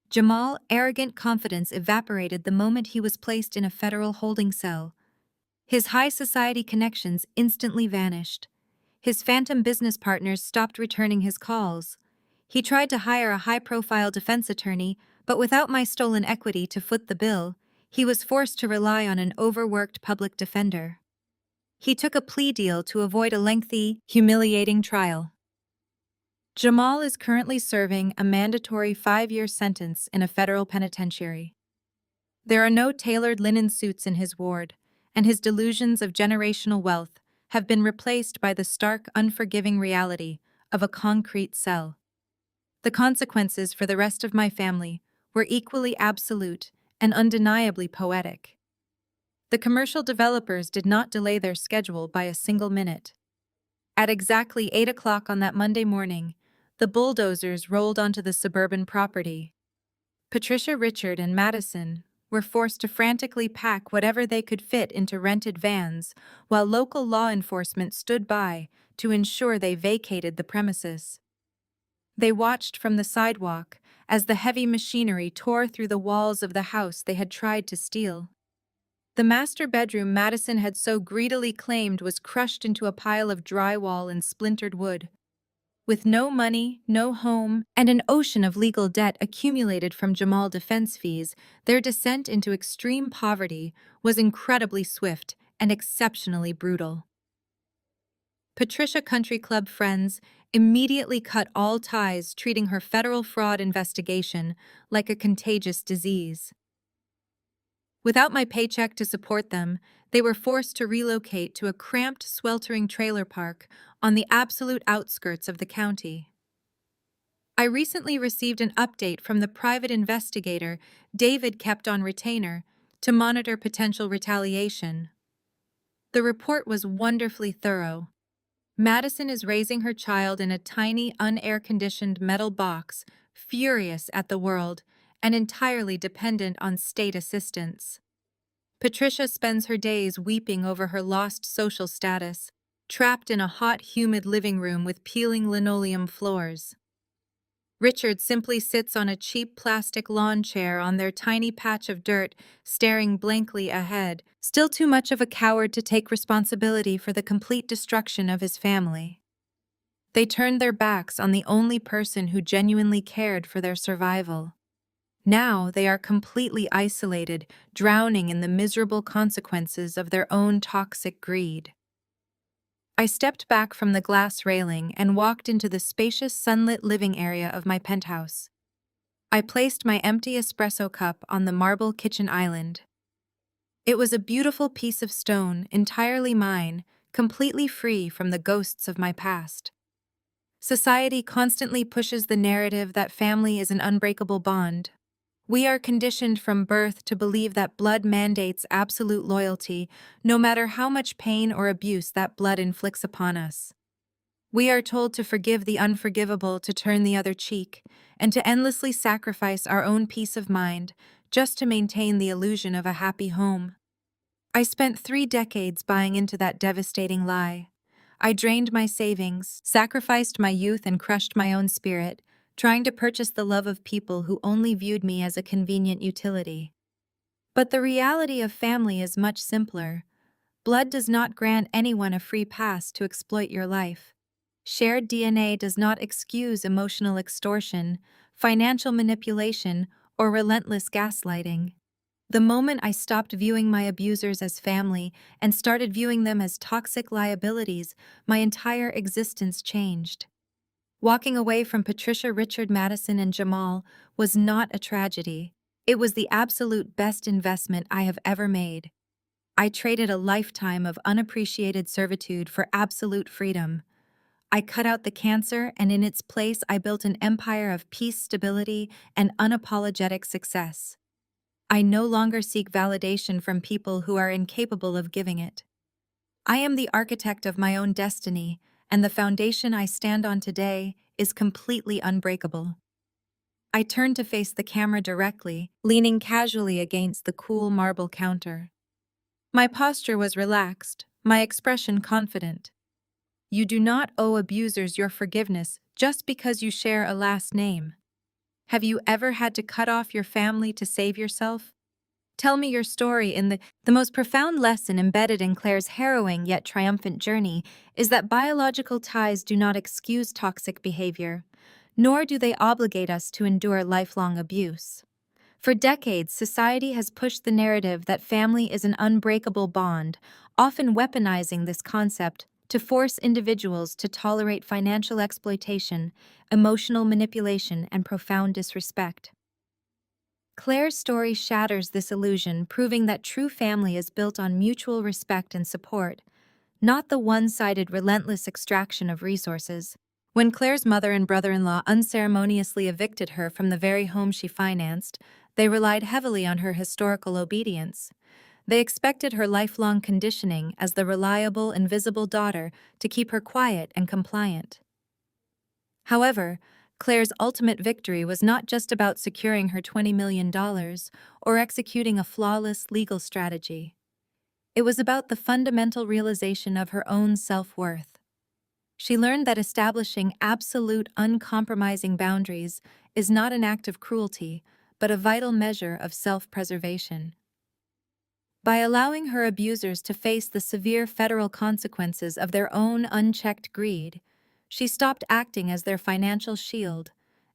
Jamal's arrogant confidence evaporated the moment he was placed in a federal holding cell. His high society connections instantly vanished. His phantom business partners stopped returning his calls. He tried to hire a high-profile defense attorney, but without my stolen equity to foot the bill, he was forced to rely on an overworked public defender. He took a plea deal to avoid a lengthy, humiliating trial. Jamal is currently serving a mandatory 5-year sentence in a federal penitentiary. There are no tailored linen suits in his ward, and his delusions of generational wealth have been replaced by the stark, unforgiving reality of a concrete cell. The consequences for the rest of my family were equally absolute and undeniably poetic. The commercial developers did not delay their schedule by a single minute. At exactly 8 o'clock on that Monday morning, the bulldozers rolled onto the suburban property. Patricia, Richard, and Madison were forced to frantically pack whatever they could fit into rented vans, while local law enforcement stood by to ensure they vacated the premises. They watched from the sidewalk as the heavy machinery tore through the walls of the house they had tried to steal. The master bedroom Madison had so greedily claimed was crushed into a pile of drywall and splintered wood. With no money, no home, and an ocean of legal debt accumulated from Jamal defense fees, their descent into extreme poverty was incredibly swift and exceptionally brutal. Patricia Country Club friends immediately cut all ties, treating her federal fraud investigation like a contagious disease. Without my paycheck to support them, they were forced to relocate to a cramped, sweltering trailer park on the absolute outskirts of the county. I recently received an update from the private investigator David kept on retainer to monitor potential retaliation. The report was wonderfully thorough. Madison is raising her child in a tiny, unair-conditioned metal box, furious at the world and entirely dependent on state assistance. Patricia spends her days weeping over her lost social status, trapped in a hot, humid living room with peeling linoleum floors. Richard simply sits on a cheap plastic lawn chair on their tiny patch of dirt, staring blankly ahead, still too much of a coward to take responsibility for the complete destruction of his family. They turned their backs on the only person who genuinely cared for their survival. Now they are completely isolated, drowning in the miserable consequences of their own toxic greed. I stepped back from the glass railing and walked into the spacious sunlit living area of my penthouse. I placed my empty espresso cup on the marble kitchen island. It was a beautiful piece of stone, entirely mine, completely free from the ghosts of my past. Society constantly pushes the narrative that family is an unbreakable bond. We are conditioned from birth to believe that blood mandates absolute loyalty, no matter how much pain or abuse that blood inflicts upon us. We are told to forgive the unforgivable, to turn the other cheek, and to endlessly sacrifice our own peace of mind just to maintain the illusion of a happy home. I spent 3 decades buying into that devastating lie. I drained my savings, sacrificed my youth, and crushed my own spirit, trying to purchase the love of people who only viewed me as a convenient utility. But the reality of family is much simpler. Blood does not grant anyone a free pass to exploit your life. Shared DNA does not excuse emotional extortion, financial manipulation, or relentless gaslighting. The moment I stopped viewing my abusers as family and started viewing them as toxic liabilities, my entire existence changed. Walking away from Patricia, Richard, Madison, and Jamal was not a tragedy. It was the absolute best investment I have ever made. I traded a lifetime of unappreciated servitude for absolute freedom. I cut out the cancer, and in its place I built an empire of peace, stability, and unapologetic success. I no longer seek validation from people who are incapable of giving it. I am the architect of my own destiny, and the foundation I stand on today is completely unbreakable. I turned to face the camera directly, leaning casually against the cool marble counter. My posture was relaxed, my expression confident. You do not owe abusers your forgiveness just because you share a last name. Have you ever had to cut off your family to save yourself? Tell me your story. The most profound lesson embedded in Claire's harrowing yet triumphant journey is that biological ties do not excuse toxic behavior, nor do they obligate us to endure lifelong abuse. For decades, society has pushed the narrative that family is an unbreakable bond, often weaponizing this concept to force individuals to tolerate financial exploitation, emotional manipulation, and profound disrespect. Claire's story shatters this illusion, proving that true family is built on mutual respect and support, not the one-sided, relentless extraction of resources. When Claire's mother and brother-in-law unceremoniously evicted her from the very home she financed, they relied heavily on her historical obedience. They expected her lifelong conditioning as the reliable, invisible daughter to keep her quiet and compliant. However, Claire's ultimate victory was not just about securing her $20 million or executing a flawless legal strategy. It was about the fundamental realization of her own self-worth. She learned that establishing absolute, uncompromising boundaries is not an act of cruelty, but a vital measure of self-preservation. By allowing her abusers to face the severe federal consequences of their own unchecked greed, she stopped acting as their financial shield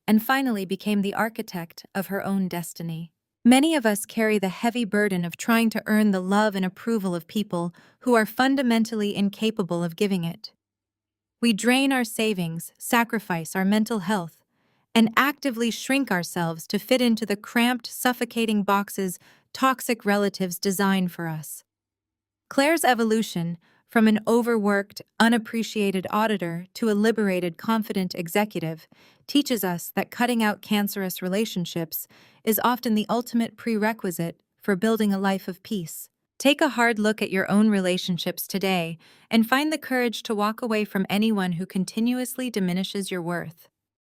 and finally became the architect of her own destiny. Many of us carry the heavy burden of trying to earn the love and approval of people who are fundamentally incapable of giving it. We drain our savings, sacrifice our mental health, and actively shrink ourselves to fit into the cramped, suffocating boxes toxic relatives design for us. Claire's evolution, from an overworked, unappreciated auditor to a liberated, confident executive, teaches us that cutting out cancerous relationships is often the ultimate prerequisite for building a life of peace. Take a hard look at your own relationships today and find the courage to walk away from anyone who continuously diminishes your worth.